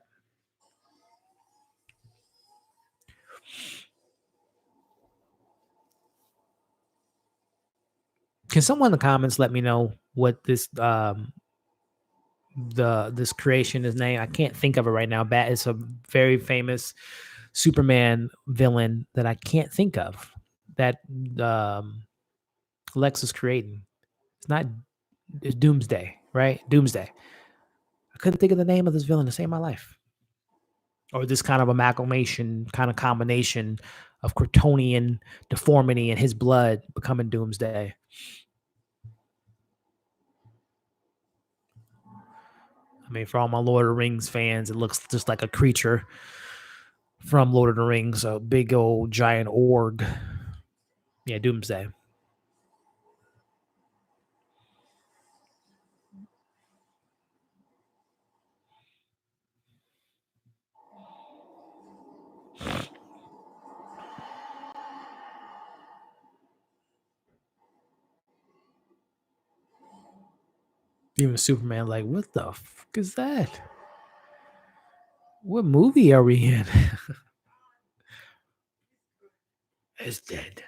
Can someone in the comments let me know what this this creation is named? I can't think of it right now. Bat is a very famous Superman villain that I can't think of that Lex is creating. It's not, it's Doomsday, right? Doomsday. I couldn't think of the name of this villain to save my life. Or this kind of amalgamation, kind of combination of Kryptonian deformity and his blood becoming Doomsday. I mean, for all my Lord of the Rings fans, it looks just like a creature from Lord of the Rings, a big old giant org. Yeah, Doomsday. Even Superman, like, what the fuck is that? What movie are we in? It's dead.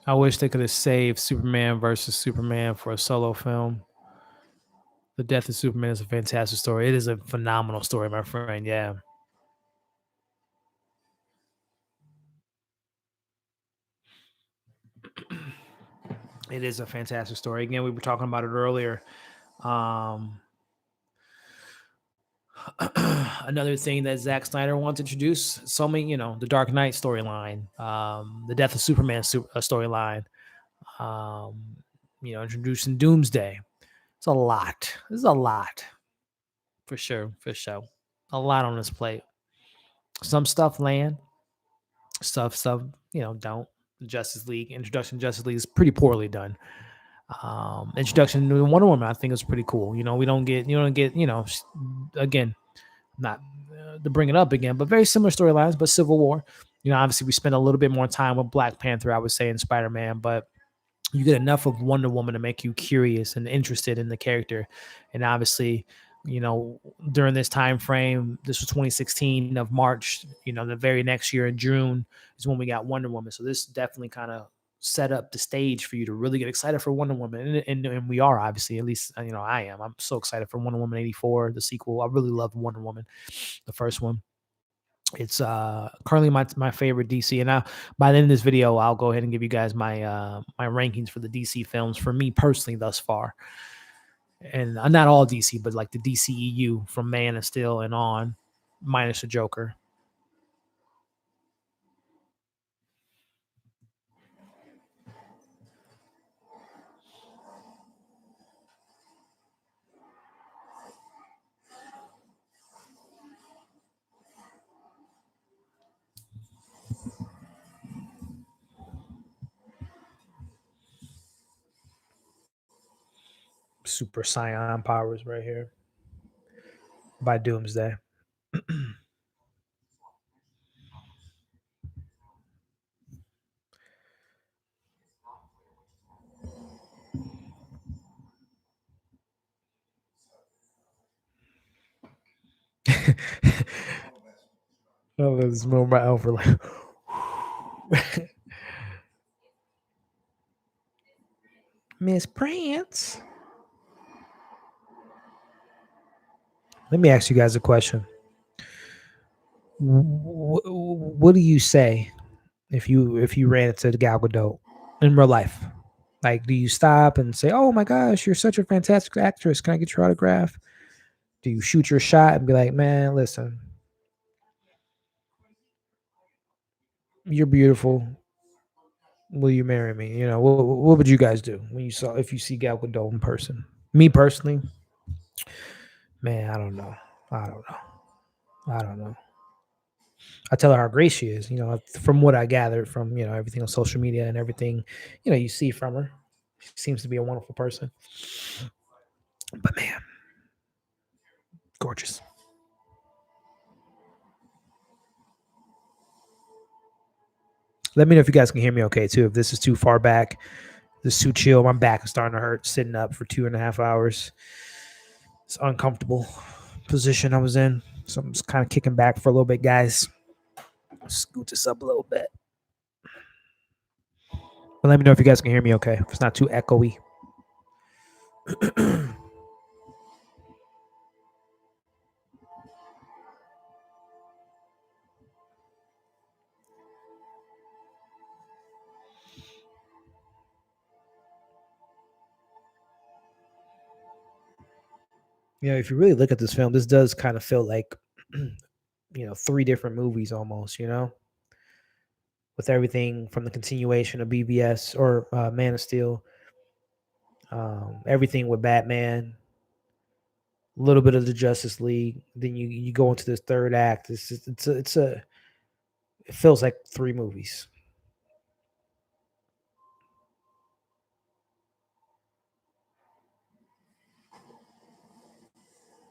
I wish they could have saved Superman versus Superman for a solo film. The Death of Superman is a fantastic story. It is a phenomenal story, my friend. Yeah. It is a fantastic story. Again, we were talking about it earlier. Um, another thing that Zack Snyder wants to introduce, so many, the Dark Knight storyline, the Death of Superman storyline, um, introducing Doomsday. It's a lot. This is a lot for sure. For sure. A lot on this plate. Some stuff land, stuff, don't. Justice League introduction to Justice League is pretty poorly done. Introduction to Wonder Woman, I think, is pretty cool. We don't get, again, not to bring it up again, but very similar storylines, but Civil War. Obviously we spent a little bit more time with Black Panther, I would say, in Spider-Man, but you get enough of Wonder Woman to make you curious and interested in the character. And obviously, during this time frame, this was 2016 of March, the very next year in June is when we got Wonder Woman. So this definitely kind of set up the stage for you to really get excited for Wonder Woman. And we are, obviously, at least, I am. I'm so excited for Wonder Woman 84, the sequel. I really love Wonder Woman, the first one. It's currently my favorite DC, and now by the end of this video, I'll go ahead and give you guys my rankings for the DC films for me personally thus far, and not all DC, but like the DCEU from Man of Steel and on, minus the Joker. Super Saiyan powers right here by Doomsday. Oh, this moment my over like Miss Prance. Let me ask you guys a question. What do you say if you ran into the Gal Gadot in real life? Like, do you stop and say, "Oh my gosh, you're such a fantastic actress. Can I get your autograph?" Do you shoot your shot and be like, "Man, listen, you're beautiful. Will you marry me?" What would you guys do when if you see Gal Gadot in person? Me personally, man, I don't know. I don't know. I tell her how great she is. From what I gathered from everything on social media and everything, you see from her. She seems to be a wonderful person. But man, gorgeous. Let me know if you guys can hear me okay too. If this is too far back, this is too chill. My back is starting to hurt sitting up for 2.5 hours. It's uncomfortable position I was in. So I'm just kind of kicking back for a little bit, guys. Scoot this up a little bit. But let me know if you guys can hear me okay. If it's not too echoey. If you really look at this film, this does kind of feel like, 3 different movies almost, with everything from the continuation of BVS or Man of Steel, everything with Batman, a little bit of the Justice League. Then you go into this third act. It feels like 3 movies.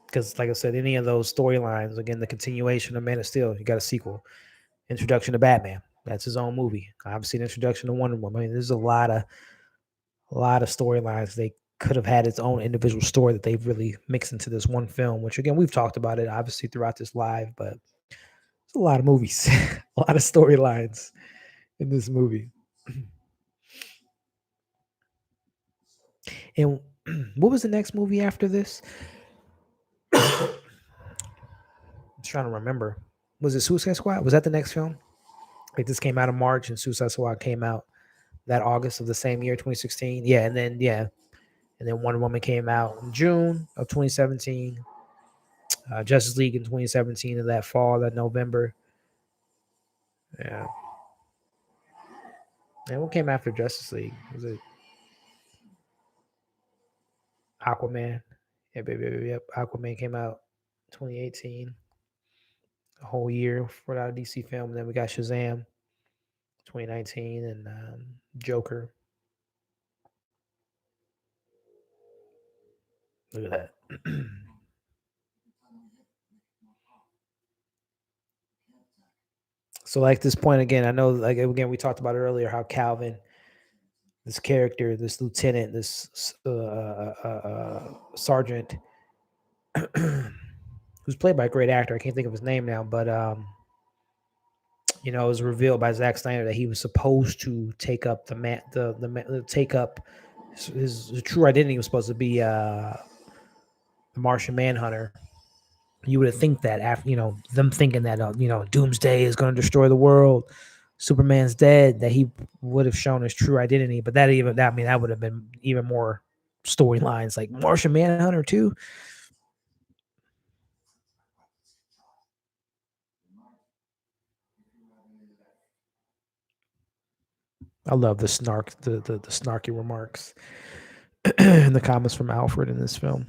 Because, like I said, any of those storylines, again, the continuation of Man of Steel, you got a sequel. Introduction to Batman, that's his own movie. Obviously, the introduction to Wonder Woman. I mean, there's a lot of storylines they could have had its own individual story that they've really mixed into this one film. Which, again, we've talked about it obviously throughout this live, but it's a lot of movies, a lot of storylines in this movie. And what was the next movie after this? I'm trying to remember. Was it Suicide Squad? Was that the next film? Like this came out in March and Suicide Squad came out that August of the same year, 2016. Yeah, and then Wonder Woman came out in June of 2017. Justice League in 2017 of that fall, that November. Yeah. And what came after Justice League? Was it Aquaman? Yeah, baby, yep. Aquaman came out 2018. A whole year without a DC film. And then we got Shazam 2019 and Joker. Look at that. So, like this point again, I know, like again, we talked about earlier how Calvin, this character, this lieutenant, this sergeant, who's played by a great actor. I can't think of his name now, but it was revealed by Zack Snyder that he was supposed to take up take up his true identity was supposed to be the Martian Manhunter. You would think that after them thinking that Doomsday is going to destroy the world, Superman's dead, that he would have shown his true identity. But that would have been even more storylines, like Martian Manhunter too. I love the snarky remarks in the comments from Alfred in this film.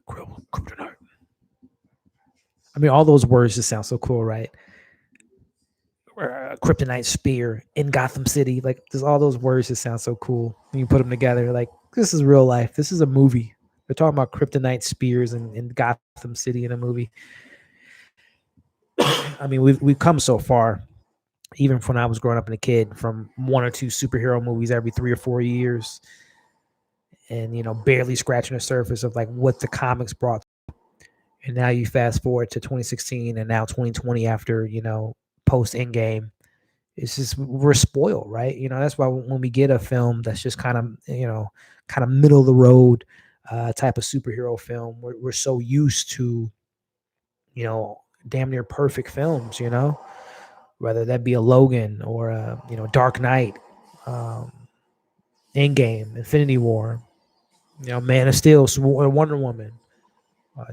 Kryptonite. I mean, all those words just sound so cool, right? Kryptonite spear in Gotham City. Like, just all those words just sound so cool when you put them together. Like, this is real life. This is a movie. They're talking about kryptonite spears in Gotham City in a movie. I mean, we've come so far, even from when I was growing up and a kid, from 1 or 2 superhero movies every 3 or 4 years, and barely scratching the surface of like what the comics brought. And now you fast forward to 2016 and now 2020 after post Endgame. It's just we're spoiled, right? That's why when we get a film that's just kind of middle of the road type of superhero film, we're so used to damn near perfect films, whether that be a Logan or a Dark Knight, Endgame, Infinity War, Man of Steel, Wonder Woman,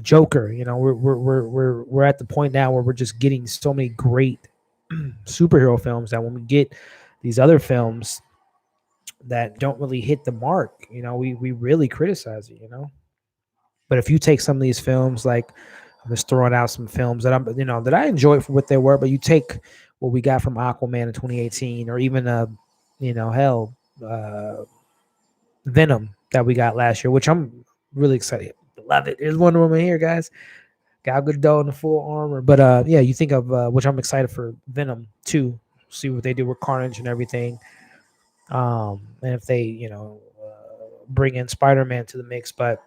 Joker. We're at the point now where we're just getting so many great superhero films that when we get these other films that don't really hit the mark, we really criticize it. But if you take some of these films like I'm just throwing out some films that that I enjoyed for what they were. But you take what we got from Aquaman in 2018, or even hell, Venom that we got last year, which I'm really excited. Love it. There's Wonder Woman here, guys. Gal Gadot in the full armor. But yeah, you think of which I'm excited for Venom 2. See what they do with Carnage and everything. And if they, bring in Spider-Man to the mix. But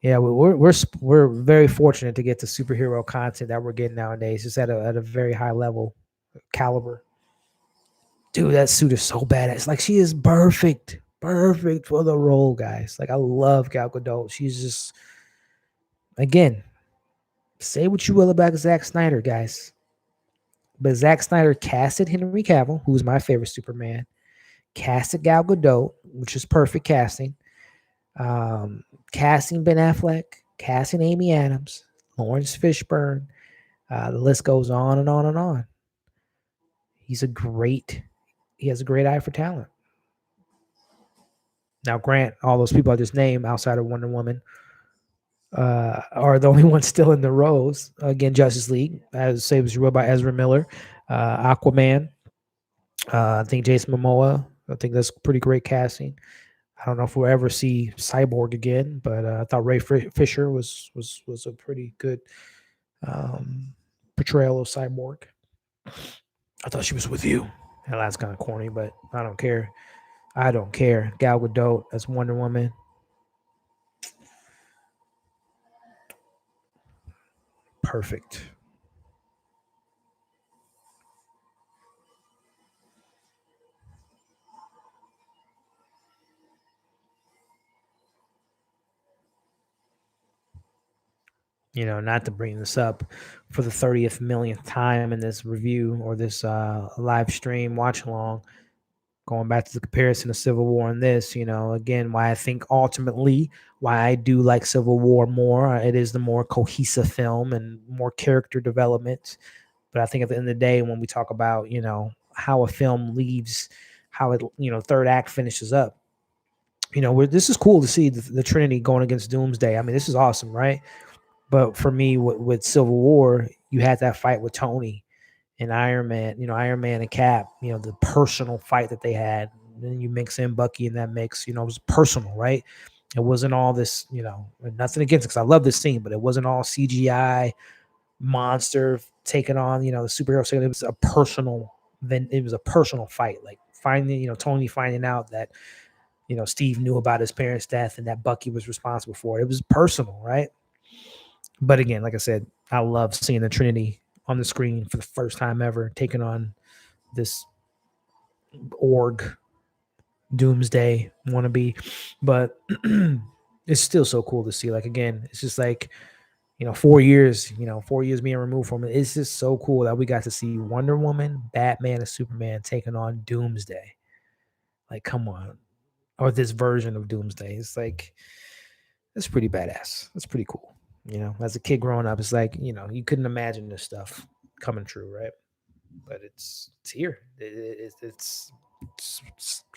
yeah, we're very fortunate to get the superhero content that we're getting nowadays. It's at a very high level caliber. Dude, that suit is so badass. Like, she is perfect for the role, guys. Like, I love Gal Gadot. She's just, again, say what you will about Zack Snyder, guys, but Zack Snyder casted Henry Cavill, who's my favorite Superman, casted Gal Gadot, which is perfect casting, casting Ben Affleck, casting Amy Adams, Lawrence Fishburne. The list goes on and on and on. He has a great eye for talent. Now, grant, all those people I just named outside of Wonder Woman are the only ones still in the rows. Again, Justice League, as Saved as You Will by Ezra Miller, Aquaman. I think Jason Momoa. I think that's pretty great casting. I don't know if we'll ever see Cyborg again, but I thought Ray Fisher was a pretty good portrayal of Cyborg. I thought she was with you. That's kind of corny, but I don't care. Gal Gadot as Wonder Woman. Perfect. Not to bring this up for the 30th millionth time in this review or this live stream watch along, going back to the comparison of Civil War and this, again, why I think ultimately why I do like Civil War more. It is the more cohesive film and more character development. But I think at the end of the day, when we talk about, how a film leaves, how it, third act finishes up, this is cool to see the Trinity going against Doomsday. I mean, this is awesome, right? But for me, with Civil War, you had that fight with Tony and Iron Man, Iron Man and Cap, the personal fight that they had. And then you mix in Bucky in that mix, it was personal, right? It wasn't all this, nothing against it because I love this scene, but it wasn't all CGI monster taking on, the superhero. So it was a personal, fight. Like finding, Tony finding out that, Steve knew about his parents' death and that Bucky was responsible for it. It was personal, right? But again, like I said, I love seeing the Trinity on the screen for the first time ever, taking on this org Doomsday wannabe. But it's still so cool to see. Like, again, it's just like, 4 years, 4 years being removed from it. It's just so cool that we got to see Wonder Woman, Batman, and Superman taking on Doomsday. Like, come on. Or this version of Doomsday. It's like, it's pretty badass. It's pretty cool. As a kid growing up, it's like, you couldn't imagine this stuff coming true, right? But it's here. It's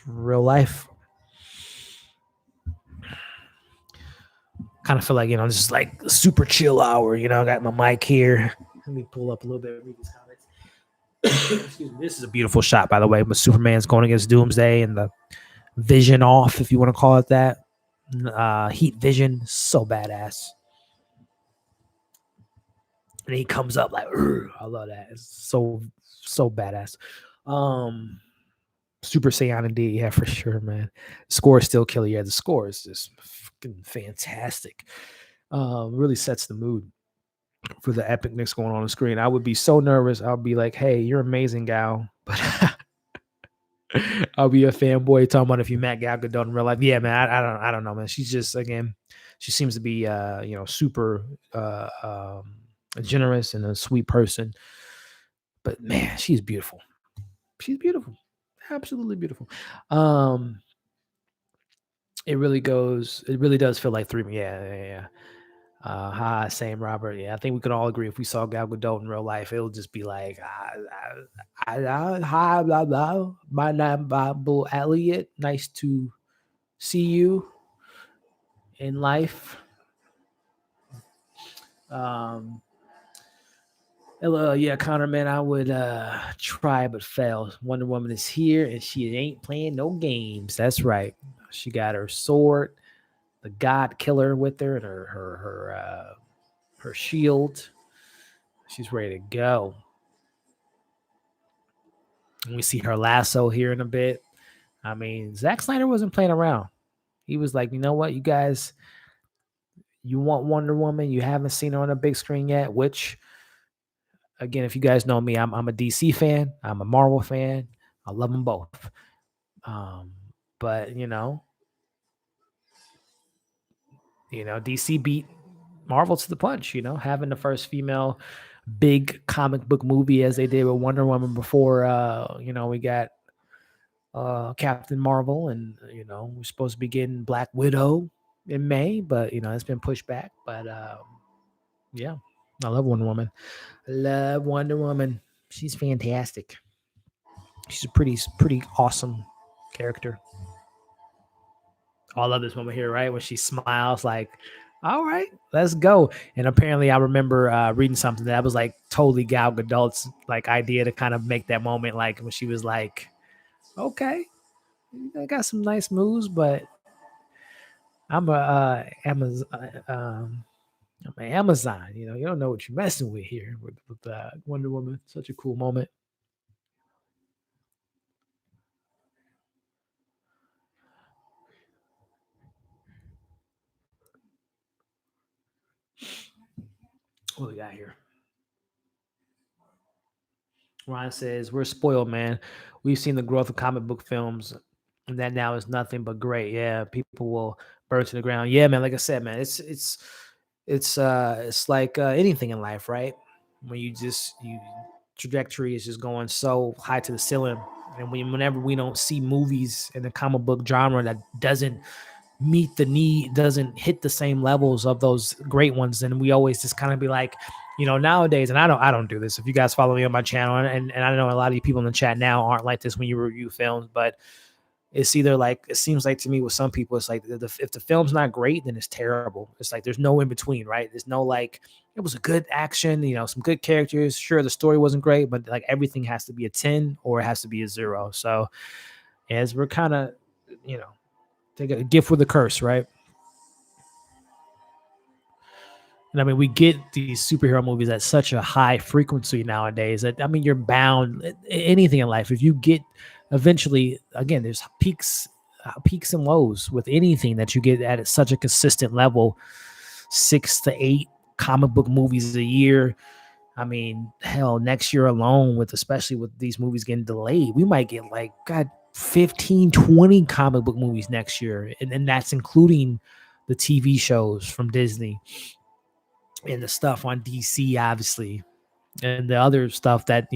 real life. Kind of feel like, this is like a super chill hour. I got my mic here. Let me pull up a little bit, read these comments. Excuse me. This is a beautiful shot, by the way. But Superman's going against Doomsday and the vision off, if you want to call it that. Heat vision, so badass. And he comes up like, I love that. It's so badass. Super Saiyan indeed, yeah, for sure, man. Score is still killer. Yeah, the score is just fucking fantastic. Really sets the mood for the epicness going on the screen. I would be so nervous. I'll be like, "Hey, you're amazing, Gal," but I'll be a fanboy talking about if you met Gal Gadot in real life. Yeah, man, I don't know, man. She's just, again, she seems to be super generous and a sweet person. But man, she's beautiful. She's beautiful. Absolutely beautiful. It really does feel like three. Yeah. Hi, same Robert. Yeah, I think we could all agree if we saw Gal Gadot in real life, it'll just be like, hi, blah, blah. My name, Bob Elliott. Nice to see you in life. Um, yeah, Connor, man, I would try but fail. Wonder Woman is here and she ain't playing no games. That's right. She got her sword, the God Killer with her, and her shield. She's ready to go. And we see her lasso here in a bit. I mean, Zack Snyder wasn't playing around. He was like, you know what, you guys, you want Wonder Woman, you haven't seen her on a big screen yet, which again, if you guys know me, I'm a DC fan, I'm a Marvel fan. I love them both. Um, but DC beat Marvel to the punch. Having the first female big comic book movie as they did with Wonder Woman before. We got Captain Marvel, and we're supposed to be getting Black Widow in May, but it's been pushed back. But yeah, I love Wonder Woman. I love Wonder Woman. She's fantastic. She's a pretty awesome character. Oh, I love this moment here, right? When she smiles, like, all right, let's go. And apparently, I remember reading something that was like totally Gal Gadot's like idea to kind of make that moment, like when she was like, okay, I got some nice moves, but I'm an Amazon. You don't know what you're messing with here with Wonder Woman. Such a cool moment. What we got here? Ryan says, we're spoiled, man. We've seen the growth of comic book films, and that now is nothing but great. Yeah, people will burn to the ground. Yeah, man. Like I said, man, it's like anything in life, right? When you trajectory is just going so high to the ceiling, and whenever we don't see movies in the comic book genre that doesn't meet the need, doesn't hit the same levels of those great ones, and we always just kind of be like, nowadays, and I don't do this. If you guys follow me on my channel, and I know a lot of you people in the chat now aren't like this when you review films, but it's either like, it seems like to me with some people, it's like if the film's not great, then it's terrible. It's like there's no in between, right? There's no like, it was a good action, some good characters. Sure, the story wasn't great, but like everything has to be a 10 or it has to be a 0. So as we're kind of, you know, take a gift with a curse, right? And I mean, we get these superhero movies at such a high frequency nowadays that, I mean, you're bound anything in life. If you get eventually, again, there's peaks and lows with anything that you get at such a consistent level, 6 to 8 comic book movies a year. I mean, hell, next year alone, with especially with these movies getting delayed, we might get like, God, 15, 20 comic book movies next year. And that's including the TV shows from Disney and the stuff on DC, obviously, and the other stuff that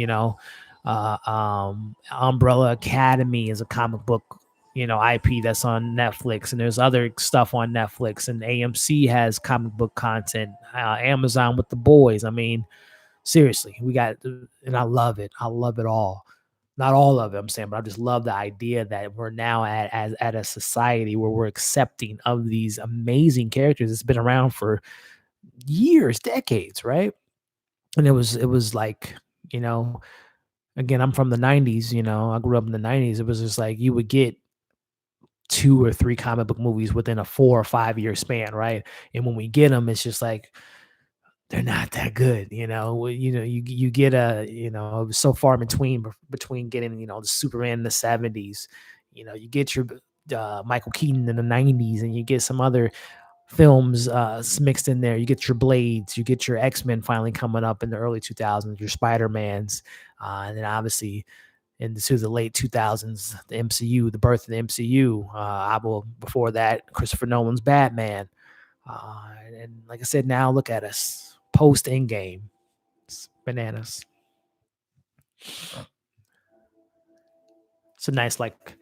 Umbrella Academy is a comic book, IP that's on Netflix, and there's other stuff on Netflix, and AMC has comic book content. Amazon with The Boys. I mean, seriously, we got, and I love it. I love it all. Not all of it, I'm saying, but I just love the idea that we're now at a society where we're accepting of these amazing characters. It's been around for years, decades, right? And it was like, you know, again, I'm from the 90s, I grew up in the 90s. It was just like you would get 2 or 3 comic book movies within a 4 or 5 year span, right? And when we get them, it's just like they're not that good, you get it was so far between getting, the Superman in the 70s, you get your Michael Keaton in the 90s, and you get some other films mixed in there. You get your Blades, you get your X-Men finally coming up in the early 2000s, your Spider-Mans, and then obviously into the late 2000s, the MCU, the birth of the MCU. Before that, Christopher Nolan's Batman. And like I said, now look at us post Endgame. It's bananas. It's a nice, like,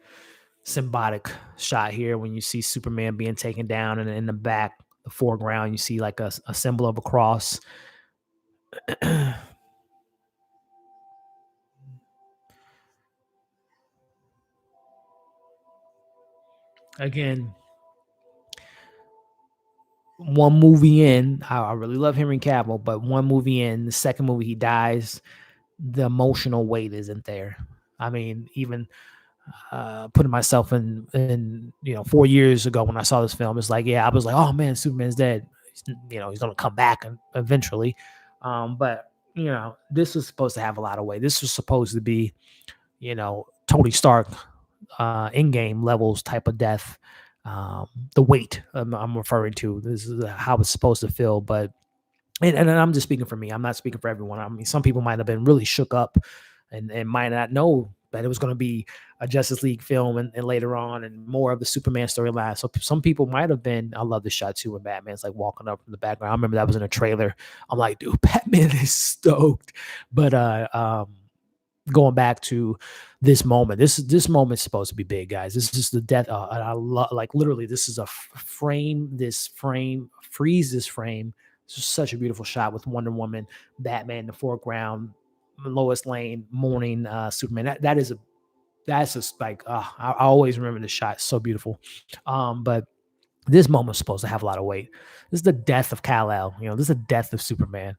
symbolic shot here when you see Superman being taken down, and in the back, the foreground, you see like a symbol of a cross. Again, one movie in, I really love Henry Cavill, but one movie in, the second movie he dies, the emotional weight isn't there. I mean, even putting myself in 4 years ago when I saw this film, it's like, yeah, I was like, oh man, Superman's dead. He's gonna come back eventually. But this was supposed to have a lot of weight. This was supposed to be, Tony Stark, in game levels type of death. Um, the weight I'm referring to. This is how it's supposed to feel, but and I'm just speaking for me. I'm not speaking for everyone. I mean, some people might have been really shook up and might not know that it was going to be a Justice League film and later on and more of the Superman storyline. So some people might have been. I love the shot too when Batman's like walking up from the background. I remember that was in a trailer. I'm like, dude, Batman is stoked. But going back to this moment, this moment's supposed to be big, guys. This is the death. And I love, like, literally, this is a frame. This frame freeze. This frame. It's just such a beautiful shot with Wonder Woman, Batman in the foreground, Lois Lane mourning Superman. That's just like, I always remember this shot. It's so beautiful. But this moment's supposed to have a lot of weight. This is the death of Kal-El. This is the death of Superman.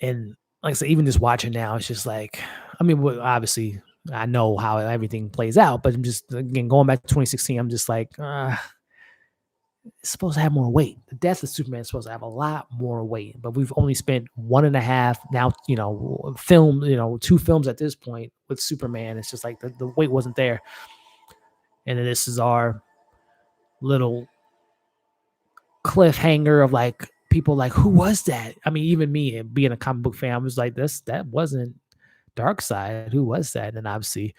And like I said, even just watching now, it's just like, I mean, obviously I know how everything plays out, but I'm just, again, going back to 2016, I'm just like, it's supposed to have more weight. The death of Superman is supposed to have a lot more weight, but we've only spent one and a half now, two films at this point with Superman. It's just like the weight wasn't there. And then this is our little cliffhanger of like people like, who was that? I mean, even me being a comic book fan, I was like, that wasn't Darkseid. Who was that? And obviously,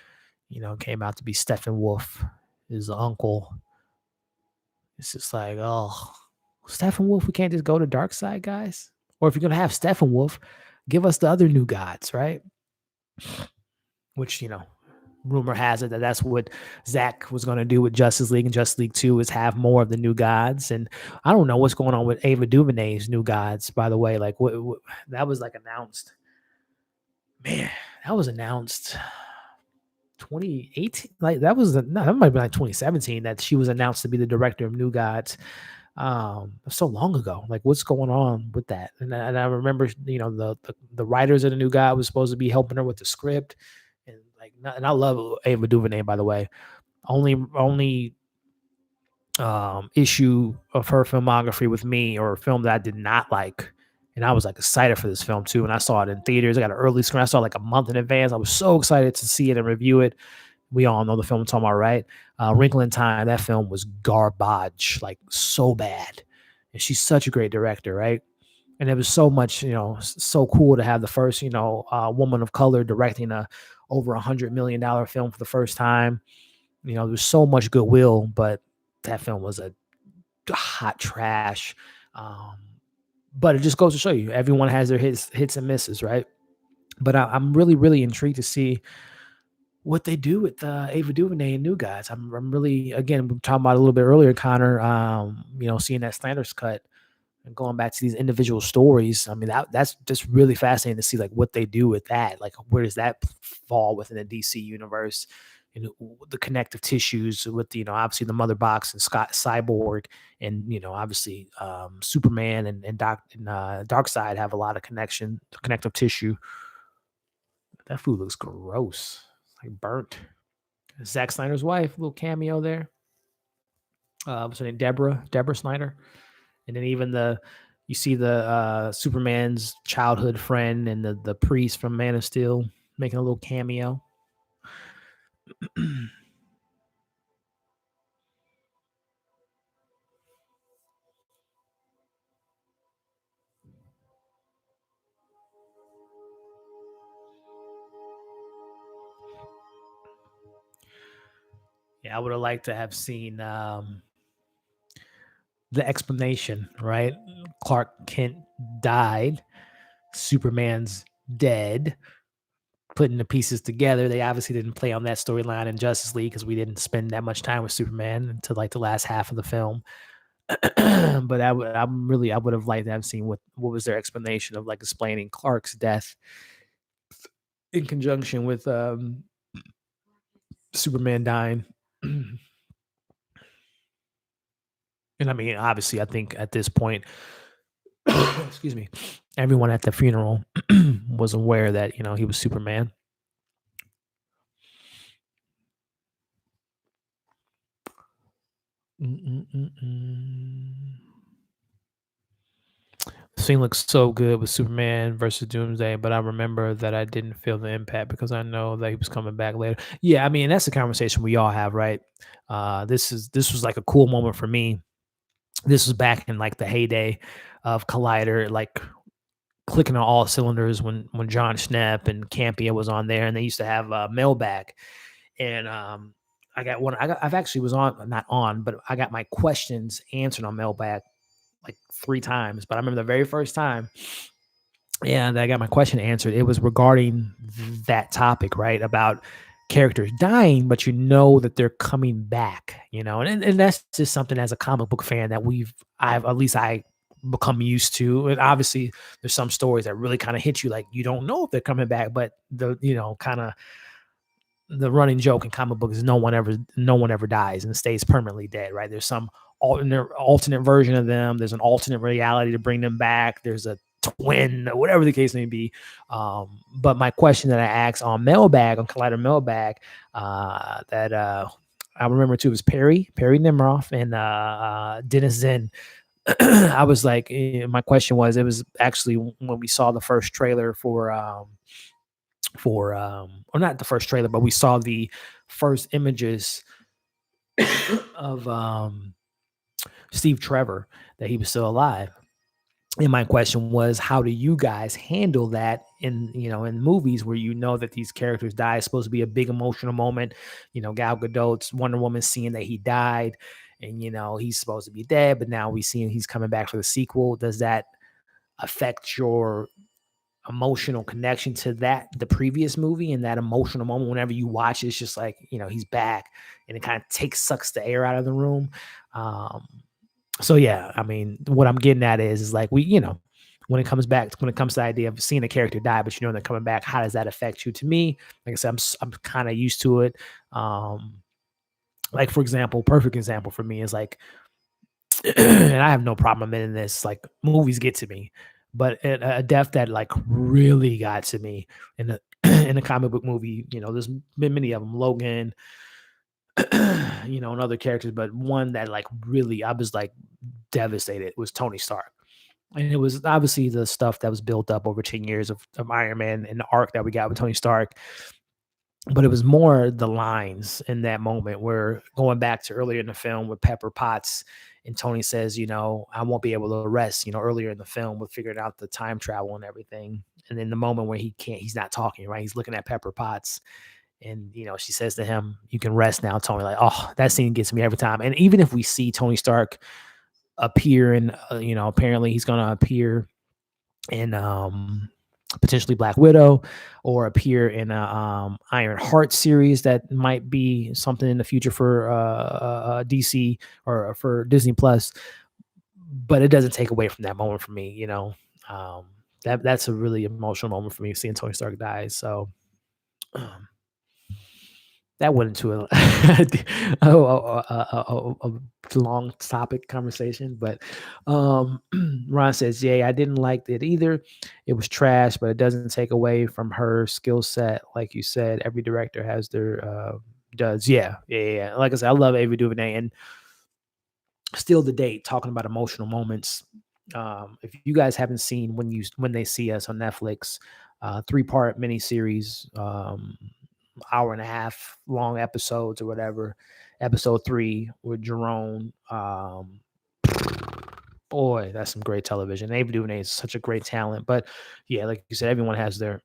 came out to be Steppenwolf, his uncle. It's just like, oh, Steppenwolf, we can't just go to Darkseid, guys. Or if you're gonna have Steppenwolf, give us the other new gods, right? Which, rumor has it that that's what Zach was going to do with Justice League, and Justice League 2 is have more of the new gods. And I don't know what's going on with Ava DuVernay's new gods, by the way. Like, what that was like announced. Man, that was announced 2018. Like, that might have been like 2017 that she was announced to be the director of New Gods. So long ago. Like, what's going on with that? And I remember, the writers of the New God was supposed to be helping her with the script. And I love Ava DuVernay, by the way. Only issue of her filmography with me, or a film that I did not like, and I was like excited for this film too. And I saw it in theaters. I got an early screen. I saw it like a month in advance. I was so excited to see it and review it. We all know the film I'm talking about, right? Wrinkle in Time. That film was garbage, like so bad. And she's such a great director, right? And it was so much, so cool to have the first, woman of color directing a over $100 million film for the first time. There's so much goodwill, but that film was a hot trash. Um, but it just goes to show you, everyone has their hits and misses, right? But I'm really, really intrigued to see what they do with Ava DuVernay and New Guys. I'm really, again, we talking about a little bit earlier, Connor. Seeing that Snyder's cut and going back to these individual stories. I mean, that's just really fascinating to see like what they do with that. Like, where does that fall within the DC universe? And the connective tissues with, obviously the Mother Box and Scott Cyborg, and obviously Superman and Darkseid have a lot of connective tissue. That food looks gross, like burnt. Zack Snyder's wife, little cameo there. What's her name? Deborah Snyder. And then even you see the Superman's childhood friend and the priest from Man of Steel making a little cameo. Yeah, I would have liked to have seen the explanation, right? Clark Kent died. Superman's dead. Putting the pieces together. They obviously didn't play on that storyline in Justice League because we didn't spend that much time with Superman until like the last half of the film. But I would have liked to have seen what was their explanation of like explaining Clark's death in conjunction with Superman dying. And I mean, obviously, I think at this point, excuse me, everyone at the funeral was aware that he was Superman. Mm-mm-mm-mm. Scene looks so good with Superman versus Doomsday, but I remember that I didn't feel the impact because I know that he was coming back later. Yeah, I mean that's a conversation we all have, right? This was like a cool moment for me. This was back in like the heyday of Collider, like clicking on all cylinders when John Schnepp and Campia was on there, and they used to have mailbag. And I got one. I've actually was on not on, but I got my questions answered on mailbag like 3 times. But I remember the very first time, and I got my question answered. It was regarding that topic, right? About characters dying, but you know that they're coming back, and that's just something as a comic book fan that I've at least I become used to. And obviously there's some stories that really kind of hit you like you don't know if they're coming back, but kind of the running joke in comic books is no one ever dies and stays permanently dead, right? There's some alternate version of them. There's an alternate reality to bring them back. There's a twin, whatever the case may be. But my question that I asked on Collider Mailbag, that I remember too was Perry Nimroff and Dennis Zen. I was like, my question was, it was actually when we saw the first trailer or not the first trailer, but we saw the first images of Steve Trevor that he was still alive. And my question was, how do you guys handle that in movies where that these characters die? It's supposed to be a big emotional moment. Gal Gadot's Wonder Woman seeing that he died, and he's supposed to be dead, but now we seeing he's coming back for the sequel. Does that affect your emotional connection to the previous movie, and that emotional moment whenever you watch it, it's just like he's back, and it kind of sucks the air out of the room. So yeah, I mean, what I'm getting at is like when it comes to the idea of seeing a character die, but they're coming back, how does that affect you? To me, like I said, I'm kind of used to it. Like for example, perfect example for me is like, and I have no problem admitting this, like movies get to me, but a death that like really got to me in a in a comic book movie, there's been many of them, Logan, and other characters, but one that like really I was like devastated was Tony Stark. And it was obviously the stuff that was built up over 10 years of Iron Man and the arc that we got with Tony Stark. But it was more the lines in that moment where going back to earlier in the film with Pepper Potts and Tony says, I won't be able to rest, earlier in the film with figuring out the time travel and everything. And then the moment where he's not talking, right? He's looking at Pepper Potts and, she says to him, you can rest now, Tony. Like, oh, that scene gets me every time. And even if we see Tony Stark appear in, apparently he's going to appear in potentially Black Widow or appear in a Iron Heart series that might be something in the future for DC or for Disney Plus. But it doesn't take away from that moment for me. That's a really emotional moment for me seeing Tony Stark die. So um, that went into a long topic conversation, but Ron says, "Yeah, I didn't like it either. It was trash, but it doesn't take away from her skill set. Like you said, every director has their does. Yeah. Like I said, I love Ava DuVernay, and still to date, talking about emotional moments. If you guys haven't seen when they see us on Netflix, 3-part miniseries, hour and a half long episodes or whatever. Episode 3 with Jerome. Boy, that's some great television. Ava DuVernay is such a great talent. But yeah, like you said, everyone has their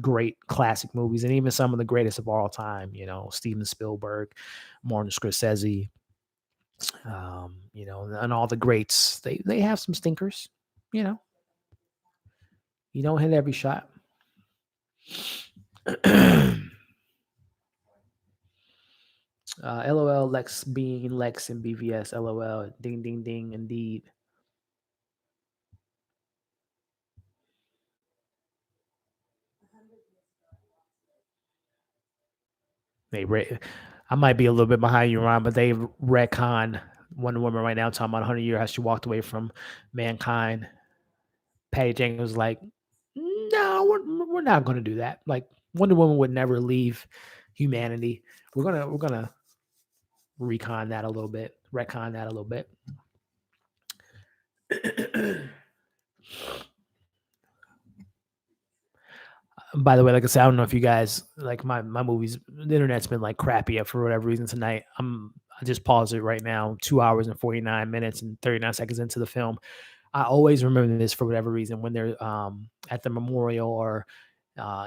great classic movies, and even some of the greatest of all time. Steven Spielberg, Martin Scorsese, and all the greats. They have some stinkers. You know, you don't hit every shot. LOL, Lex being Lex and BVS. LOL, ding, ding, ding, indeed. I might be a little bit behind you, Ron, but they retconned Wonder Woman right now talking about 100 years how she walked away from mankind. Patty Jenkins was like, "No, we're not going to do that. Like Wonder Woman would never leave humanity. We're gonna retcon that a little bit." By the way, like I said, I don't know if you guys like my movies. The internet's been like crappy for whatever reason tonight. I just paused it right now. 2 hours and 49 minutes and 39 seconds into the film. I always remember this for whatever reason when they're at the memorial or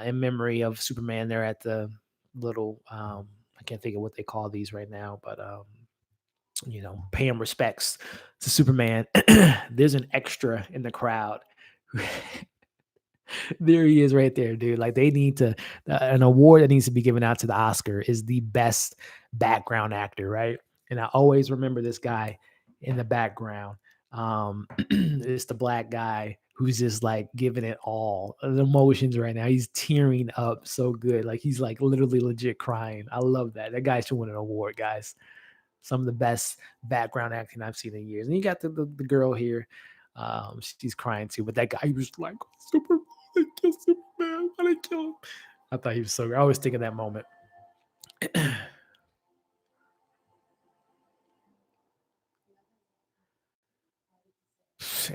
in memory of Superman. They're at the little I can't think of what they call these right now, but paying respects to Superman. There's an extra in the crowd. There he is right there, dude. Like they need to an award that needs to be given out to the Oscar is the best background actor, right? And I always remember this guy in the background. It's the black guy who's just like giving it all the emotions right now. He's tearing up so good. Like he's like literally legit crying. I love that. That guy should win an award, guys. Some of the best background acting I've seen in years. And you got the girl here. She's crying too, but that guy was like, Superman, I kill Superman, I kill him. I thought he was so good. I always think of that moment.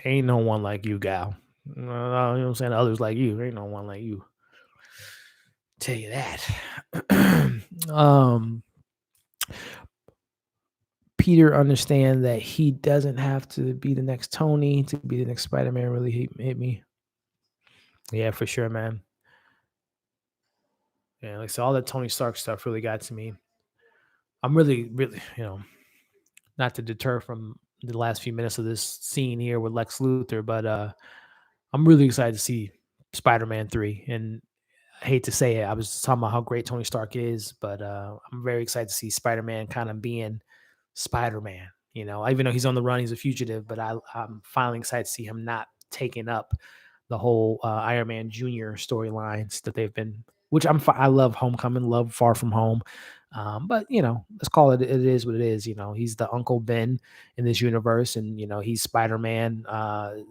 Ain't no one like you, gal. You know what I'm saying? Others like you. Ain't no one like you. Tell you that. um, Peter understand that he doesn't have to be the next Tony to be the next Spider-Man really hit me. Yeah, for sure, man. Yeah, like so all that Tony Stark stuff really got to me. I'm really, really, not to deter from the last few minutes of this scene here with Lex Luthor, but I'm really excited to see Spider-Man 3. And I hate to say it, I was talking about how great Tony Stark is, but I'm very excited to see Spider-Man kind of being Spider-Man. Even though he's on the run, he's a fugitive, but I'm finally excited to see him not taking up the whole Iron Man Junior storylines that they've been, which I love Homecoming, love Far From Home. But let's call it is what it is. He's the Uncle Ben in this universe, and he's Spider-Man.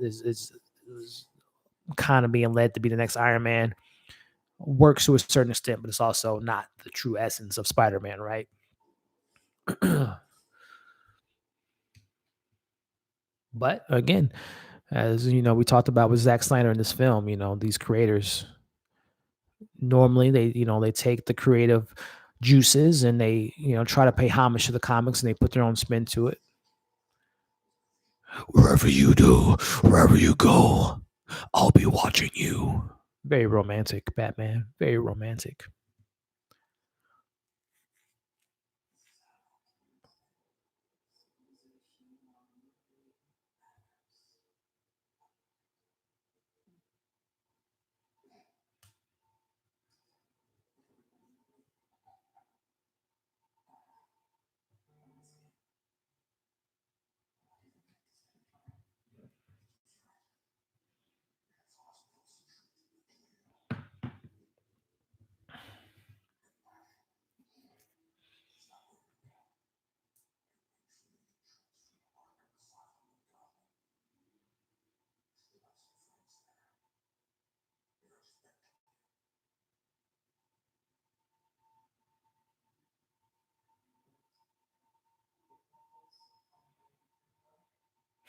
Is kind of being led to be the next Iron Man. Works to a certain extent, but it's also not the true essence of Spider-Man, right? But again, as we talked about with Zack Snyder in this film, these creators normally they take the creative juices and they try to pay homage to the comics and they put their own spin to it. Wherever you go, I'll be watching you. Very romantic, Batman. Very romantic.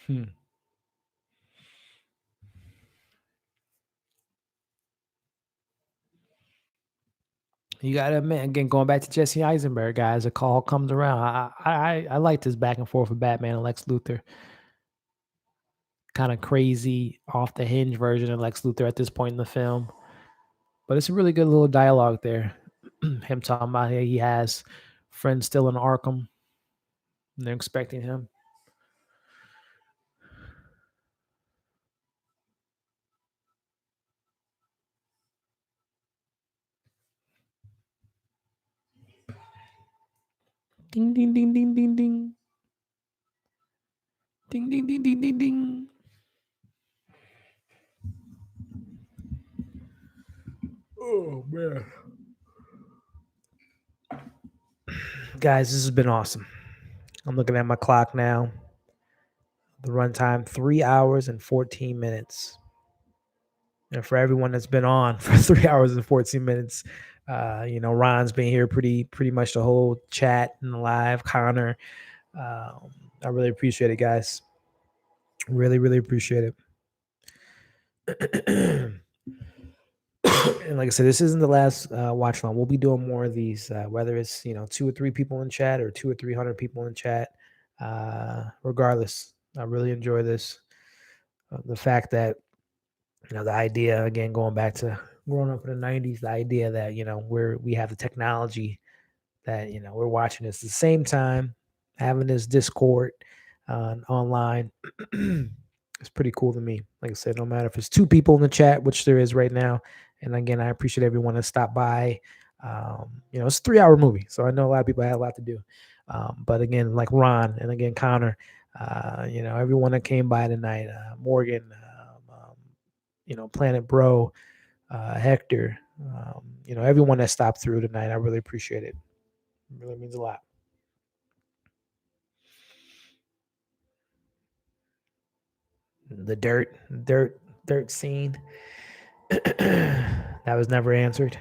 Hmm. You got to admit, again, going back to Jesse Eisenberg, guys, a call comes around. I like this back and forth with Batman and Lex Luthor. Kind of crazy, off the hinge version of Lex Luthor at this point in the film. But it's a really good little dialogue there. Him talking about he has friends still in Arkham. And they're expecting him. Ding, ding, ding, ding, ding, ding. Ding, ding, ding, ding, ding, ding. Oh, man. Guys, this has been awesome. I'm looking at my clock now. The runtime 3 hours and 14 minutes. And for everyone that's been on for 3 hours and 14 minutes, Ron's been here pretty much the whole chat and the live. Connor, I really appreciate it, guys. Really, really appreciate it. And like I said, this isn't the last watch long. We'll be doing more of these, whether it's 2 or 3 people in chat or 200 or 300 people in chat. Regardless, I really enjoy this. The fact that the idea, again, going back to growing up in the '90s, the idea that we have the technology that we're watching this at the same time, having this Discord online. It's pretty cool to me. Like I said, no matter if it's 2 people in the chat, which there is right now. And again, I appreciate everyone that stopped by. It's a 3-hour movie, so I know a lot of people had a lot to do. But again, like Ron and again Connor, everyone that came by tonight, Morgan, Planet Bro, Hector, everyone that stopped through tonight, I really appreciate it. It really means a lot. The dirt scene that was never answered.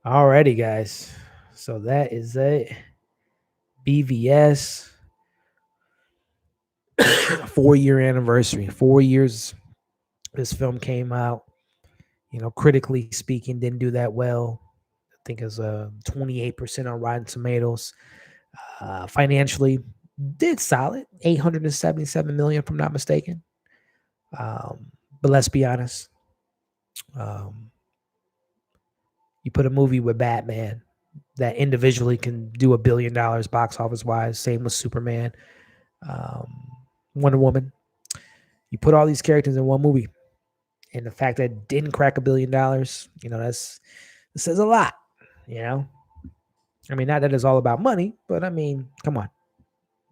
Alrighty, guys. So that is it. BVS 4-year anniversary. 4 years this film came out. Critically speaking, didn't do that well. I think it was 28% on Rotten Tomatoes. Financially, did solid, 877 million, if I'm not mistaken. But let's be honest. You put a movie with Batman that individually can do $1 billion box office wise. Same with Superman, Wonder Woman. You put all these characters in one movie, and the fact that it didn't crack $1 billion, that says a lot. I mean, not that it's all about money, but I mean, come on,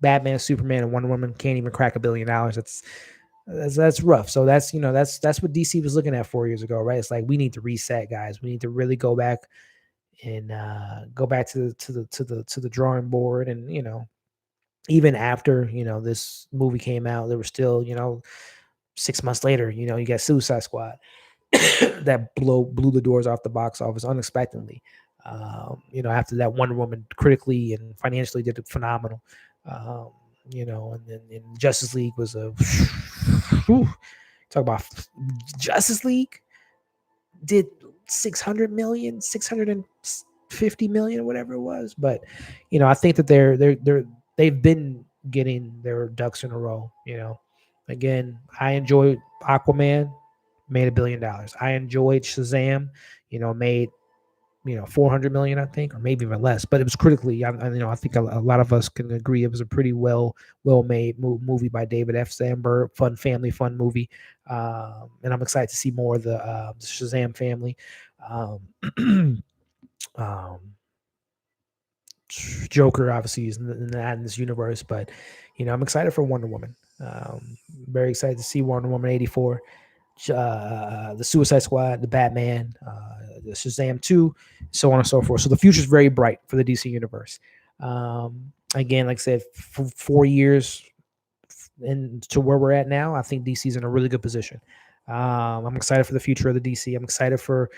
Batman, Superman, and Wonder Woman can't even crack $1 billion. That's rough. So that's what DC was looking at 4 years ago, right? It's like we need to reset, guys. We need to really go back and go back to the drawing board. And even after this movie came out, there was still 6 months later, you got Suicide Squad that blew the doors off the box office unexpectedly. After that, Wonder Woman critically and financially did phenomenal. And then Justice League was a talk about Justice League did 600 million, 650 million, whatever it was. But I think that they've been getting their ducks in a row. Again, I enjoyed Aquaman, made $1 billion. I enjoyed Shazam, made 400 million, I think, or maybe even less, but it was critically, I think a lot of us can agree it was a pretty well made movie by David F. Sandberg, fun family, fun movie. And I'm excited to see more of the Shazam family. Joker obviously is not in this universe, but I'm excited for Wonder Woman. Very excited to see Wonder Woman 84. The Suicide Squad, the Batman, the Shazam 2, so on and so forth. So the future is very bright for the DC universe. Again, like I said, 4 years into where we're at now, I think DC's in a really good position. I'm excited for the future of the DC. I'm excited for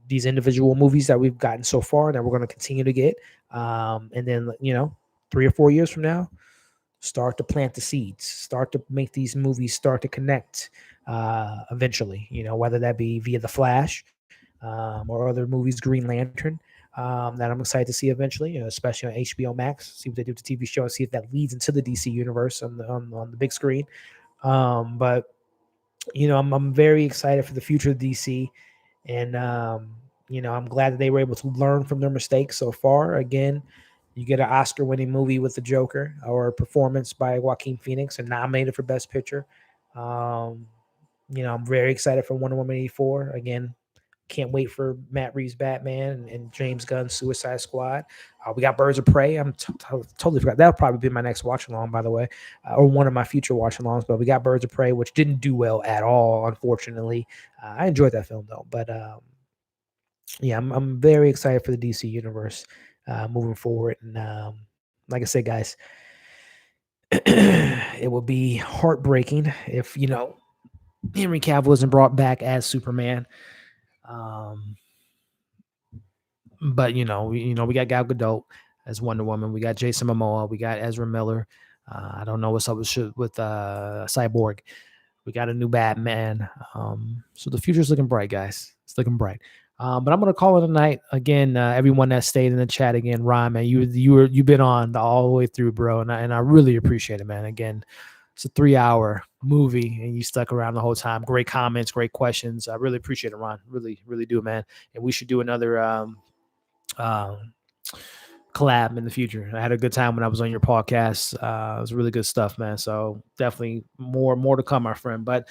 these individual movies that we've gotten so far and that we're going to continue to get. And then, 3 or 4 years from now, start to plant the seeds, start to make these movies start to connect eventually, whether that be via The Flash or other movies, Green Lantern, that I'm excited to see eventually, especially on HBO Max, see what they do with the TV show and see if that leads into the DC universe on the big screen. But, I'm very excited for the future of DC. And, I'm glad that they were able to learn from their mistakes so far. Again, you get an Oscar-winning movie with the Joker or a performance by Joaquin Phoenix and nominated for Best Picture. I'm very excited for Wonder Woman 84. Again, can't wait for Matt Reeves' Batman and James Gunn's Suicide Squad. We got Birds of Prey. I'm totally forgot. That'll probably be my next watch-along, by the way, or one of my future watch-alongs. But we got Birds of Prey, which didn't do well at all, unfortunately. I enjoyed that film, though. But, yeah, I'm very excited for the DC universe. moving forward. And like I said, guys, it would be heartbreaking if, Henry Cavill isn't brought back as Superman. But we got Gal Gadot as Wonder Woman. We got Jason Momoa. We got Ezra Miller. I don't know what's up with Cyborg. We got a new Batman. So the future's looking bright, guys. It's looking bright. But I'm gonna call it a night again. Everyone that stayed in the chat again, Ron, man, you've been on all the way through, bro, and I really appreciate it, man. Again, it's a 3-hour movie, and you stuck around the whole time. Great comments, great questions. I really appreciate it, Ron. Really, really do, man. And we should do another collab in the future. I had a good time when I was on your podcast. It was really good stuff, man. So definitely more to come, my friend. But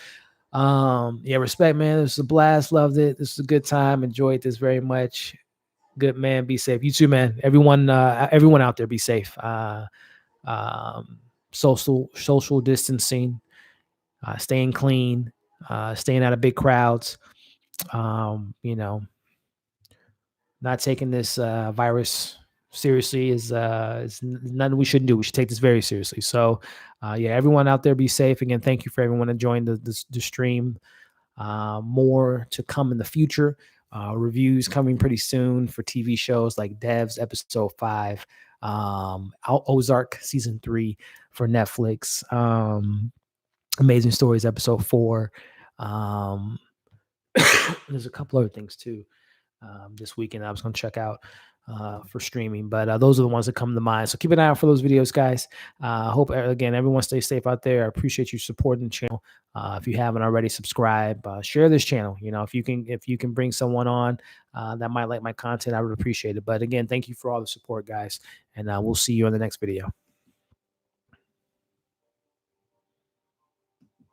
yeah, respect, man. It was a blast. Loved it. This was a good time. Enjoyed this very much. Good, man. Be safe. You too, man. Everyone out there, be safe. Social distancing, staying clean, staying out of big crowds. Not taking this virus seriously is nothing we shouldn't do. We should take this very seriously. So, yeah, everyone out there, be safe. Again, thank you for everyone that joined the stream. More to come in the future. Reviews coming pretty soon for TV shows like Devs episode 5, Ozark season 3 for Netflix, Amazing Stories episode 4. There's a couple other things too. This weekend I was going to check out for streaming, but those are the ones that come to mind. So keep an eye out for those videos, guys. Hope again everyone stays safe out there. I appreciate you supporting the channel. If you haven't already, subscribe, share this channel. If you can bring someone on that might like my content, I would appreciate it. But again, thank you for all the support, guys, and we'll see you in the next video.